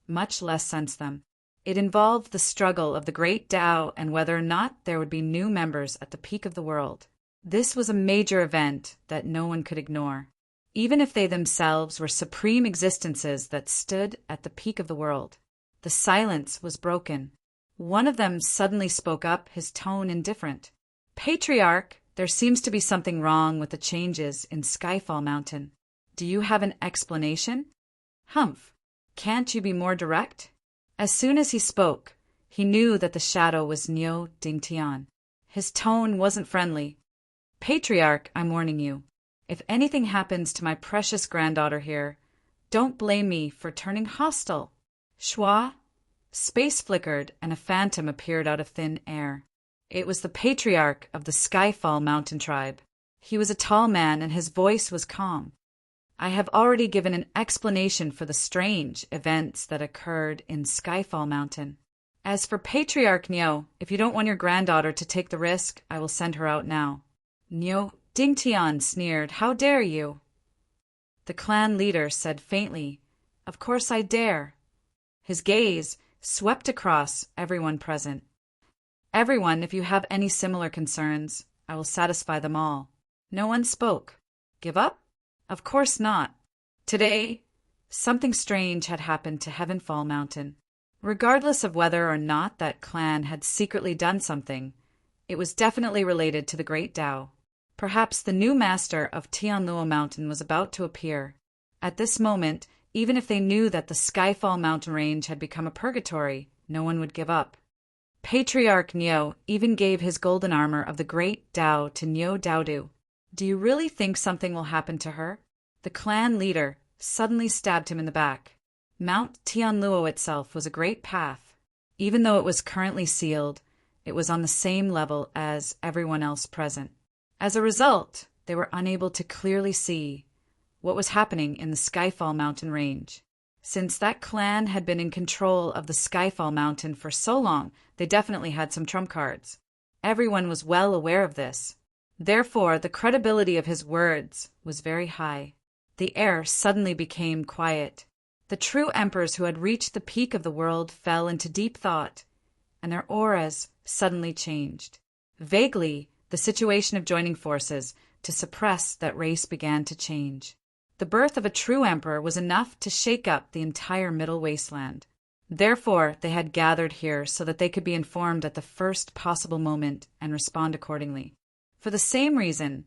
Speaker 1: much less sense them. It involved the struggle of the great Tao and whether or not there would be new members at the peak of the world. This was a major event that no one could ignore, even if they themselves were supreme existences that stood at the peak of the world. The silence was broken. One of them suddenly spoke up, his tone indifferent. Patriarch, there seems to be something wrong with the changes in Skyfall Mountain. Do you have an explanation? Humph, can't you be more direct? As soon as he spoke, he knew that the shadow was Niu Dingtian. His tone wasn't friendly. Patriarch, I'm warning you. If anything happens to my precious granddaughter here, don't blame me for turning hostile. Shwa? Space flickered and a phantom appeared out of thin air. It was the patriarch of the Skyfall Mountain tribe. He was a tall man and his voice was calm. I have already given an explanation for the strange events that occurred in Skyfall Mountain. As for Patriarch Niu, if you don't want your granddaughter to take the risk, I will send her out now. Niu Dingtian sneered, How dare you? The clan leader said faintly, Of course I dare. His gaze, swept across everyone present. Everyone, if you have any similar concerns, I will satisfy them all. No one spoke. Give up? Of course not. Today, something strange had happened to Heavenfall Mountain. Regardless of whether or not that clan had secretly done something, it was definitely related to the Great Tao. Perhaps the new master of Tianluo Mountain was about to appear. At this moment, even if they knew that the Skyfall mountain range had become a purgatory, no one would give up. Patriarch Niu even gave his golden armor of the Great Tao to Niu Daodu. Do you really think something will happen to her? The clan leader suddenly stabbed him in the back. Mount Tianluo itself was a great path. Even though it was currently sealed, it was on the same level as everyone else present. As a result, they were unable to clearly see what was happening in the Skyfall mountain range. Since that clan had been in control of the Skyfall mountain for so long, they definitely had some trump cards. Everyone was well aware of this. Therefore, the credibility of his words was very high. The air suddenly became quiet. The true emperors who had reached the peak of the world fell into deep thought, and their auras suddenly changed. Vaguely, the situation of joining forces to suppress that race began to change. The birth of a true emperor was enough to shake up the entire Middle Wasteland. Therefore, they had gathered here so that they could be informed at the first possible moment and respond accordingly. For the same reason,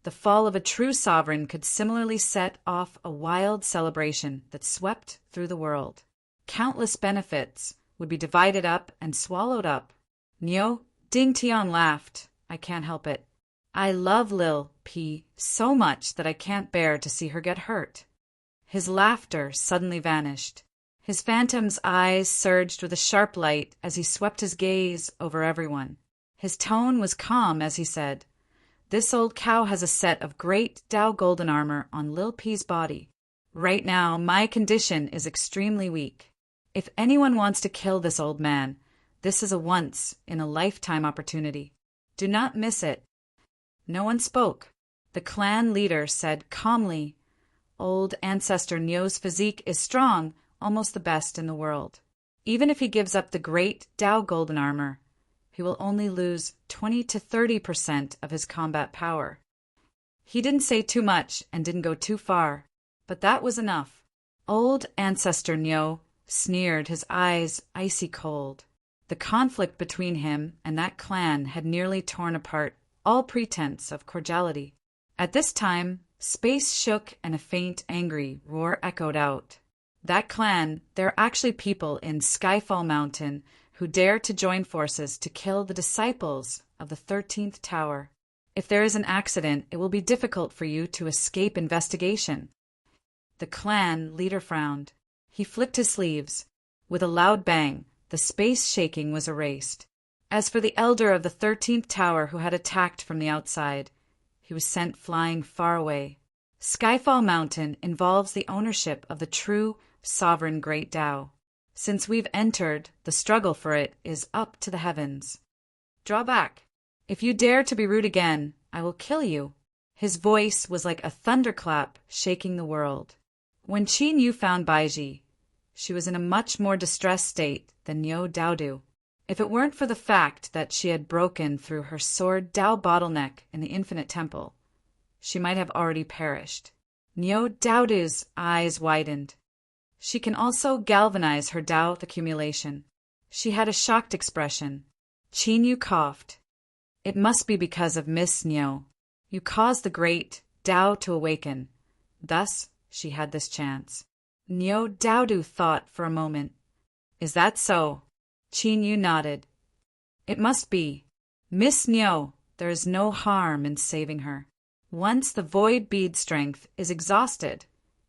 Speaker 1: the fall of a true sovereign could similarly set off a wild celebration that swept through the world. Countless benefits would be divided up and swallowed up. Niu Ding Tian laughed. I can't help it. I love Lil P so much that I can't bear to see her get hurt. His laughter suddenly vanished. His phantom's eyes surged with a sharp light as he swept his gaze over everyone. His tone was calm as he said, "This old cow has a set of great Tao golden armor on Lil P's body. Right now, my condition is extremely weak. If anyone wants to kill this old man, this is a once-in-a-lifetime opportunity. Do not miss it." No one spoke. The clan leader said calmly, "Old Ancestor Niu's physique is strong, almost the best in the world. Even if he gives up the great Tao golden armor, he will only lose 20 to 30% of his combat power." He didn't say too much and didn't go too far, but that was enough. Old Ancestor Niu sneered, his eyes icy cold. The conflict between him and that clan had nearly torn apart all pretense of cordiality. At this time, space shook and a faint, angry roar echoed out. That clan, there are actually people in Skyfall Mountain who dare to join forces to kill the disciples of the 13th Tower. If there is an accident, it will be difficult for you to escape investigation. The clan leader frowned. He flicked his sleeves. With a loud bang, the space shaking was erased. As for the elder of the 13th Tower who had attacked from the outside, he was sent flying far away. Skyfall Mountain involves the ownership of the true, sovereign Great Tao. Since we've entered, the struggle for it is up to the heavens. Draw back. If you dare to be rude again, I will kill you. His voice was like a thunderclap shaking the world. When Qin Yu found Baiji, she was in a much more distressed state than Niu Daodu. If it weren't for the fact that she had broken through her sword Tao bottleneck in the Infinite Temple, she might have already perished. Niu Daodu's eyes widened. She can also galvanize her Tao accumulation. She had a shocked expression. Qin Yu coughed. It must be because of Miss Niu. You caused the great Tao to awaken. Thus, she had this chance. Niu Daodu thought for a moment. Is that so? Qin Yu nodded. It must be. Miss Niu, there is no harm in saving her. Once the void bead strength is exhausted,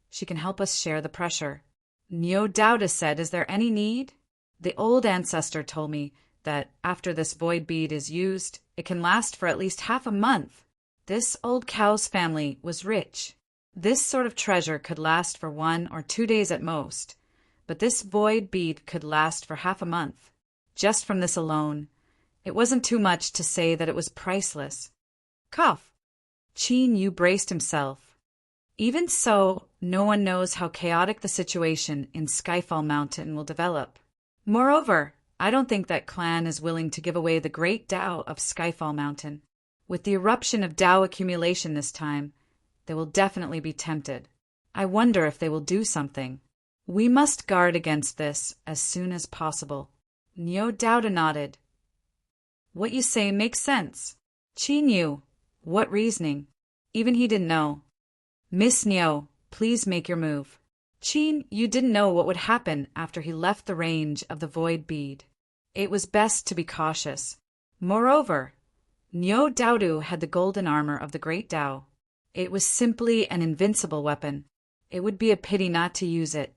Speaker 1: she can help us share the pressure. Niu Daodu said, is there any need? The old ancestor told me that after this void bead is used, it can last for at least half a month. This old cow's family was rich. This sort of treasure could last for 1 or 2 days at most, but this void bead could last for half a month. Just from this alone, it wasn't too much to say that it was priceless. Cough. Qin Yu braced himself. Even so, no one knows how chaotic the situation in Skyfall Mountain will develop. Moreover, I don't think that clan is willing to give away the great Tao of Skyfall Mountain. With the eruption of Tao accumulation this time, they will definitely be tempted. I wonder if they will do something. We must guard against this as soon as possible. Niu Dauda nodded. What you say makes sense. Qi knew. What reasoning? Even he didn't know. Miss Niu, please make your move. Qi, you didn't know what would happen after he left the range of the void bead. It was best to be cautious. Moreover, Niu Daudu had the golden armor of the great Tao. It was simply an invincible weapon. It would be a pity not to use it.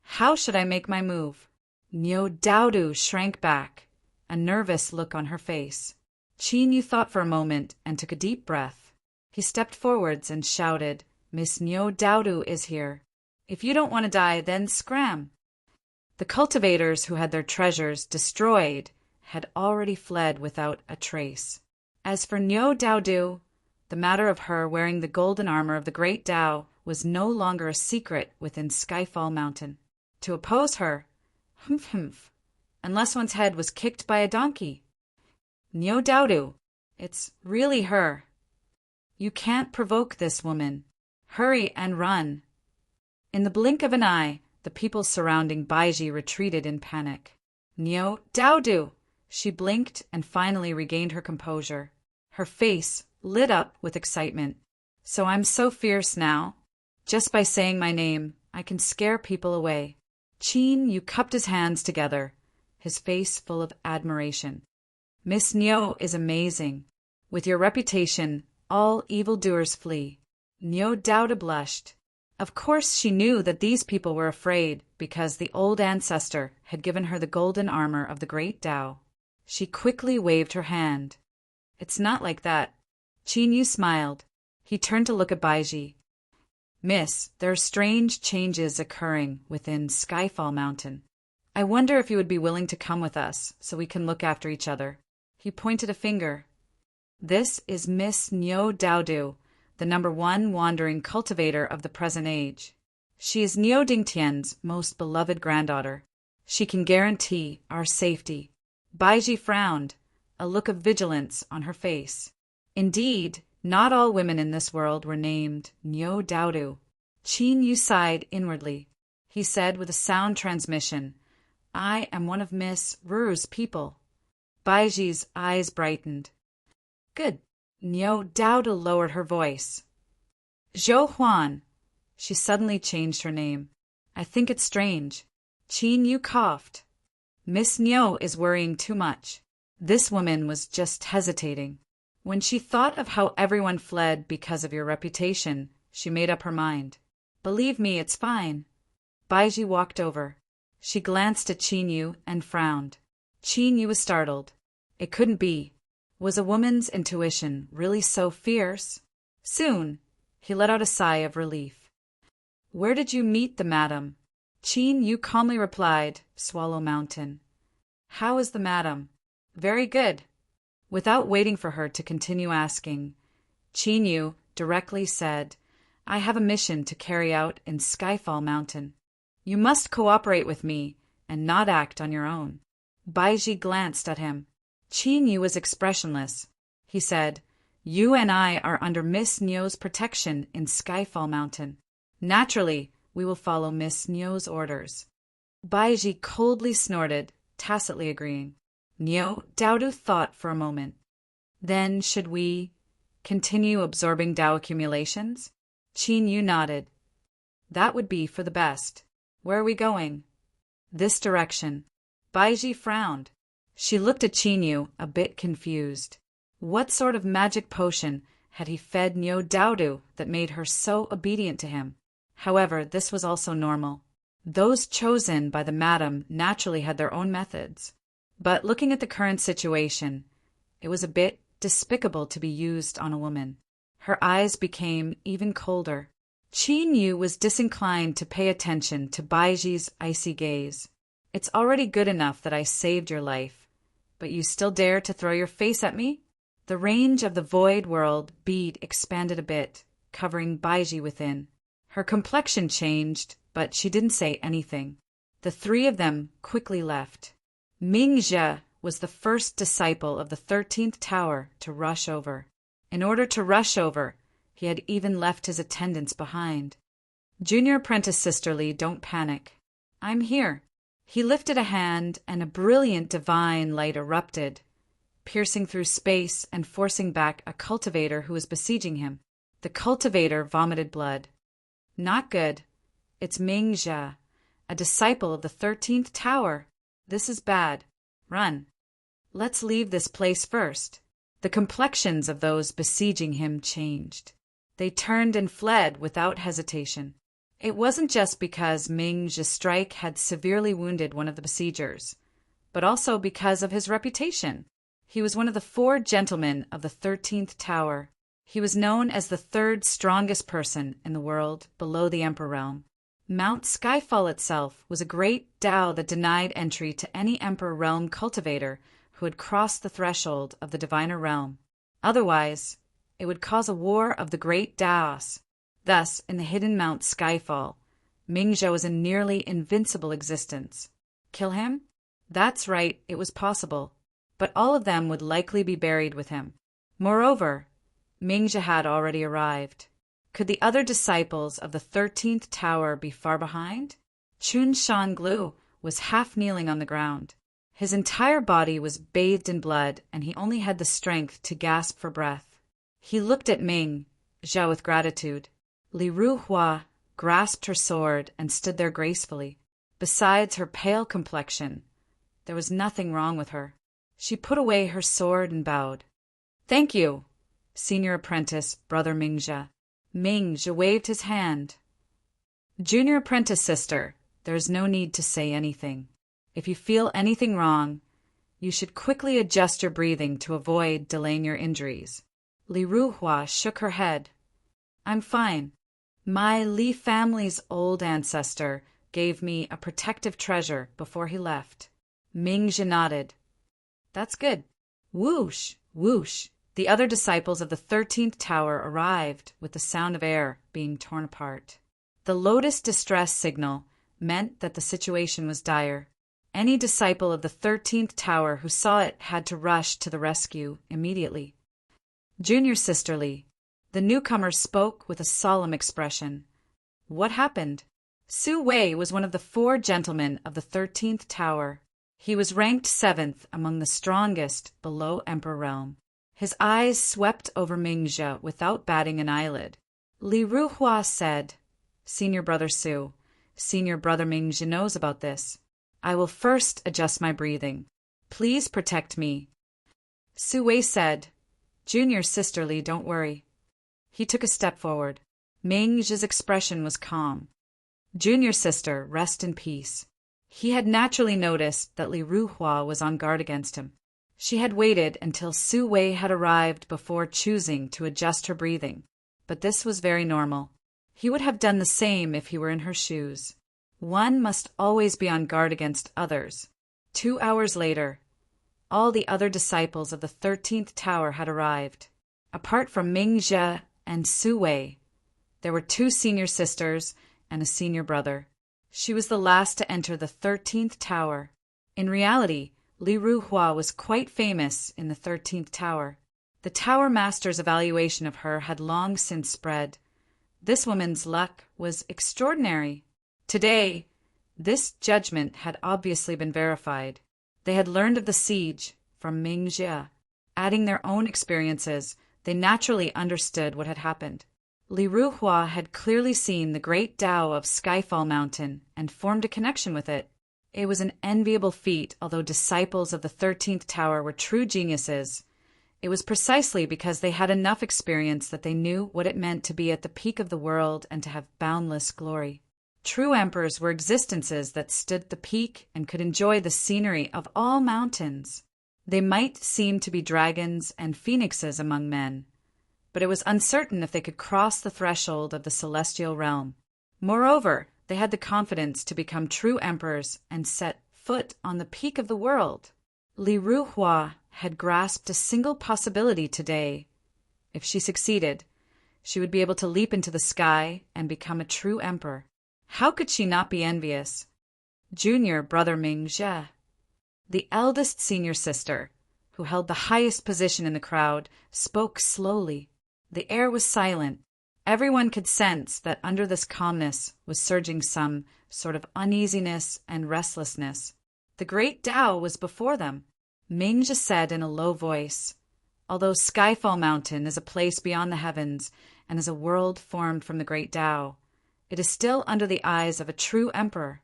Speaker 1: How should I make my move? Niu Daudu shrank back, a nervous look on her face. Qin Yu thought for a moment and took a deep breath. He stepped forwards and shouted, Miss Niu Daudu is here. If you don't want to die, then scram. The cultivators who had their treasures destroyed had already fled without a trace. As for Niu Daudu, the matter of her wearing the golden armor of the great Tao was no longer a secret within Skyfall Mountain. To oppose her, humph, unless one's head was kicked by a donkey. Niu Daudu, it's really her. You can't provoke this woman. Hurry and run. In the blink of an eye, the people surrounding Baiji retreated in panic. Niu Daudu! She blinked and finally regained her composure. Her face lit up with excitement. So I'm so fierce now. Just by saying my name, I can scare people away. Qin Yu cupped his hands together, his face full of admiration. Miss Niu is amazing. With your reputation, all evildoers flee. Niu Dauda blushed. Of course she knew that these people were afraid because the old ancestor had given her the golden armor of the great Tao. She quickly waved her hand. It's not like that. Qin Yu smiled. He turned to look at Baiji. Miss, there are strange changes occurring within Skyfall Mountain. I wonder if you would be willing to come with us so we can look after each other. He pointed a finger. This is Miss Niu Daudu, the #1 wandering cultivator of the present age. She is Niu Dingtian's most beloved granddaughter. She can guarantee our safety. Baiji frowned, a look of vigilance on her face. Indeed, not all women in this world were named Niu Daudu. Qin Yu sighed inwardly. He said with a sound transmission, I am one of Miss Ru's people. Baiji's eyes brightened. Good. Niu Daudu lowered her voice. Zhou Huan. She suddenly changed her name. I think it's strange. Qin Yu coughed. Miss Niu is worrying too much. This woman was just hesitating. When she thought of how everyone fled because of your reputation, she made up her mind. Believe me, it's fine. Baiji walked over. She glanced at Qin Yu and frowned. Qin Yu was startled. It couldn't be. Was a woman's intuition really so fierce? Soon, he let out a sigh of relief. Where did you meet the madam? Qin Yu calmly replied, Swallow Mountain. How is the madam? Very good. Without waiting for her to continue asking, Qin Yu directly said, I have a mission to carry out in Skyfall Mountain. You must cooperate with me and not act on your own. Baiji glanced at him. Qin Yu was expressionless. He said, You and I are under Miss Niu's protection in Skyfall Mountain. Naturally, we will follow Miss Niu's orders. Baiji coldly snorted, tacitly agreeing. Niu Daudu thought for a moment. Then should we continue absorbing Tao accumulations? Qin Yu nodded. That would be for the best. Where are we going? This direction. Baiji frowned. She looked at Qin Yu, a bit confused. What sort of magic potion had he fed Niu Daudu that made her so obedient to him? However, this was also normal. Those chosen by the madam naturally had their own methods. But looking at the current situation, it was a bit despicable to be used on a woman. Her eyes became even colder. Qin Yu was disinclined to pay attention to Baiji's icy gaze. It's already good enough that I saved your life, but you still dare to throw your face at me? The range of the void world bead expanded a bit, covering Baiji within. Her complexion changed, but she didn't say anything. The three of them quickly left. Ming-je was the first disciple of the 13th tower to rush over. In order to rush over, he had even left his attendants behind. Junior apprentice Sisterly, don't panic. I'm here. He lifted a hand, and a brilliant divine light erupted, piercing through space and forcing back a cultivator who was besieging him. The cultivator vomited blood. Not good. It's Ming-je, a disciple of the 13th tower. This is bad. Run. Let's leave this place first. The complexions of those besieging him changed. They turned and fled without hesitation. It wasn't just because Ming-je's strike had severely wounded one of the besiegers, but also because of his reputation. He was one of the 4 gentlemen of the 13th tower. He was known as the 3rd strongest person in the world below the Emperor realm. Mount Skyfall itself was a great Tao that denied entry to any Emperor realm cultivator who had crossed the threshold of the diviner realm. Otherwise, it would cause a war of the great Taos. Thus, in the hidden Mount Skyfall, Ming-je was a nearly invincible existence. Kill him? That's right, it was possible. But all of them would likely be buried with him. Moreover, Ming-je had already arrived. Could the other disciples of the 13th tower be far behind? Chun Shan-glu was half kneeling on the ground. His entire body was bathed in blood, and he only had the strength to gasp for breath. He looked at Ming-je with gratitude. Li Ruhua grasped her sword and stood there gracefully. Besides her pale complexion, there was nothing wrong with her. She put away her sword and bowed. Thank you, senior apprentice, brother Ming-je. Ming-je waved his hand. Junior apprentice sister, there is no need to say anything. If you feel anything wrong, you should quickly adjust your breathing to avoid delaying your injuries. Li Ruhua shook her head. I'm fine. My Li family's old ancestor gave me a protective treasure before he left. Ming-je nodded. That's good. Whoosh, whoosh. The other disciples of the 13th tower arrived with the sound of air being torn apart. The Lotus distress signal meant that the situation was dire. Any disciple of the 13th tower who saw it had to rush to the rescue immediately. Junior Sisterly, the newcomer spoke with a solemn expression. What happened? Su Wei was one of the 4 gentlemen of the 13th tower. He was ranked 7th among the strongest below Emperor realm. His eyes swept over Ming-je without batting an eyelid. Li Ruhua said, Senior brother Su, senior brother Ming-je knows about this. I will first adjust my breathing. Please protect me. Su Wei said, Junior Sisterly, don't worry. He took a step forward. Ming-je's expression was calm. Junior sister, rest in peace. He had naturally noticed that Li Ruhua was on guard against him. She had waited until Su Wei had arrived before choosing to adjust her breathing, but this was very normal. He would have done the same if he were in her shoes. One must always be on guard against others. 2 hours later, all the other disciples of the 13th tower had arrived. Apart from Ming-je and Su Wei, there were 2 senior sisters and a senior brother. She was the last to enter the 13th tower. In reality, Li Ruhua was quite famous in the 13th tower. The tower master's evaluation of her had long since spread. This woman's luck was extraordinary. Today, this judgment had obviously been verified. They had learned of the siege from Ming-je. Adding their own experiences, they naturally understood what had happened. Li Ruhua had clearly seen the great Tao of Skyfall Mountain and formed a connection with it. It was an enviable feat, although disciples of the 13th tower were true geniuses. It was precisely because they had enough experience that they knew what it meant to be at the peak of the world and to have boundless glory. True emperors were existences that stood at the peak and could enjoy the scenery of all mountains. They might seem to be dragons and phoenixes among men, but it was uncertain if they could cross the threshold of the celestial realm. Moreover, they had the confidence to become true emperors and set foot on the peak of the world. Li Ruhua had grasped a single possibility today. If she succeeded, she would be able to leap into the sky and become a true emperor. How could she not be envious? junior brother Ming Zhe. The eldest senior sister, who held the highest position in the crowd, spoke slowly. The air was silent. Everyone could sense that under this calmness was surging some sort of uneasiness and restlessness. The great Tao was before them. Ming Zhe said in a low voice, "Although Skyfall Mountain is a place beyond the heavens and is a world formed from the great Tao, it is still under the eyes of a true emperor."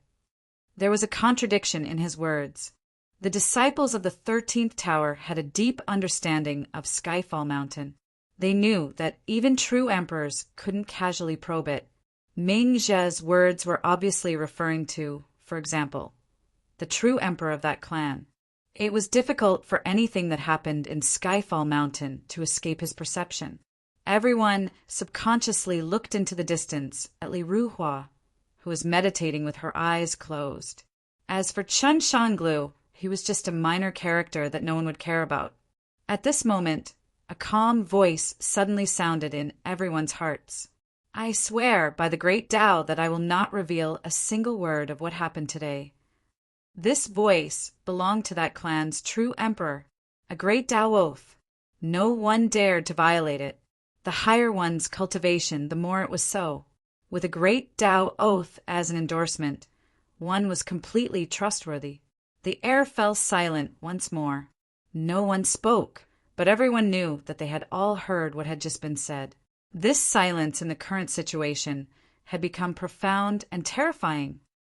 Speaker 1: There was a contradiction in his words. The disciples of the 13th Tower had a deep understanding of Skyfall Mountain. They knew that even true emperors couldn't casually probe it. Ming Zhe's words were obviously referring to, for example, the true emperor of that clan. It was difficult for anything that happened in Skyfall Mountain to escape his perception. Everyone subconsciously looked into the distance at Li Ruhua, who was meditating with her eyes closed. As for Chen Shanglu, he was just a minor character that no one would care about. At this moment, a calm voice suddenly sounded in everyone's hearts. "I swear by the great Tao that I will not reveal a single word of what happened today." This voice belonged to that clan's true emperor, a great Tao oath. No one dared to violate it. The higher one's cultivation, the more it was so. With a great Tao oath as an endorsement, one was completely trustworthy. The air fell silent once more. No one spoke, but everyone knew that they had all heard what had just been said. This silence in the current situation had become profound and terrifying.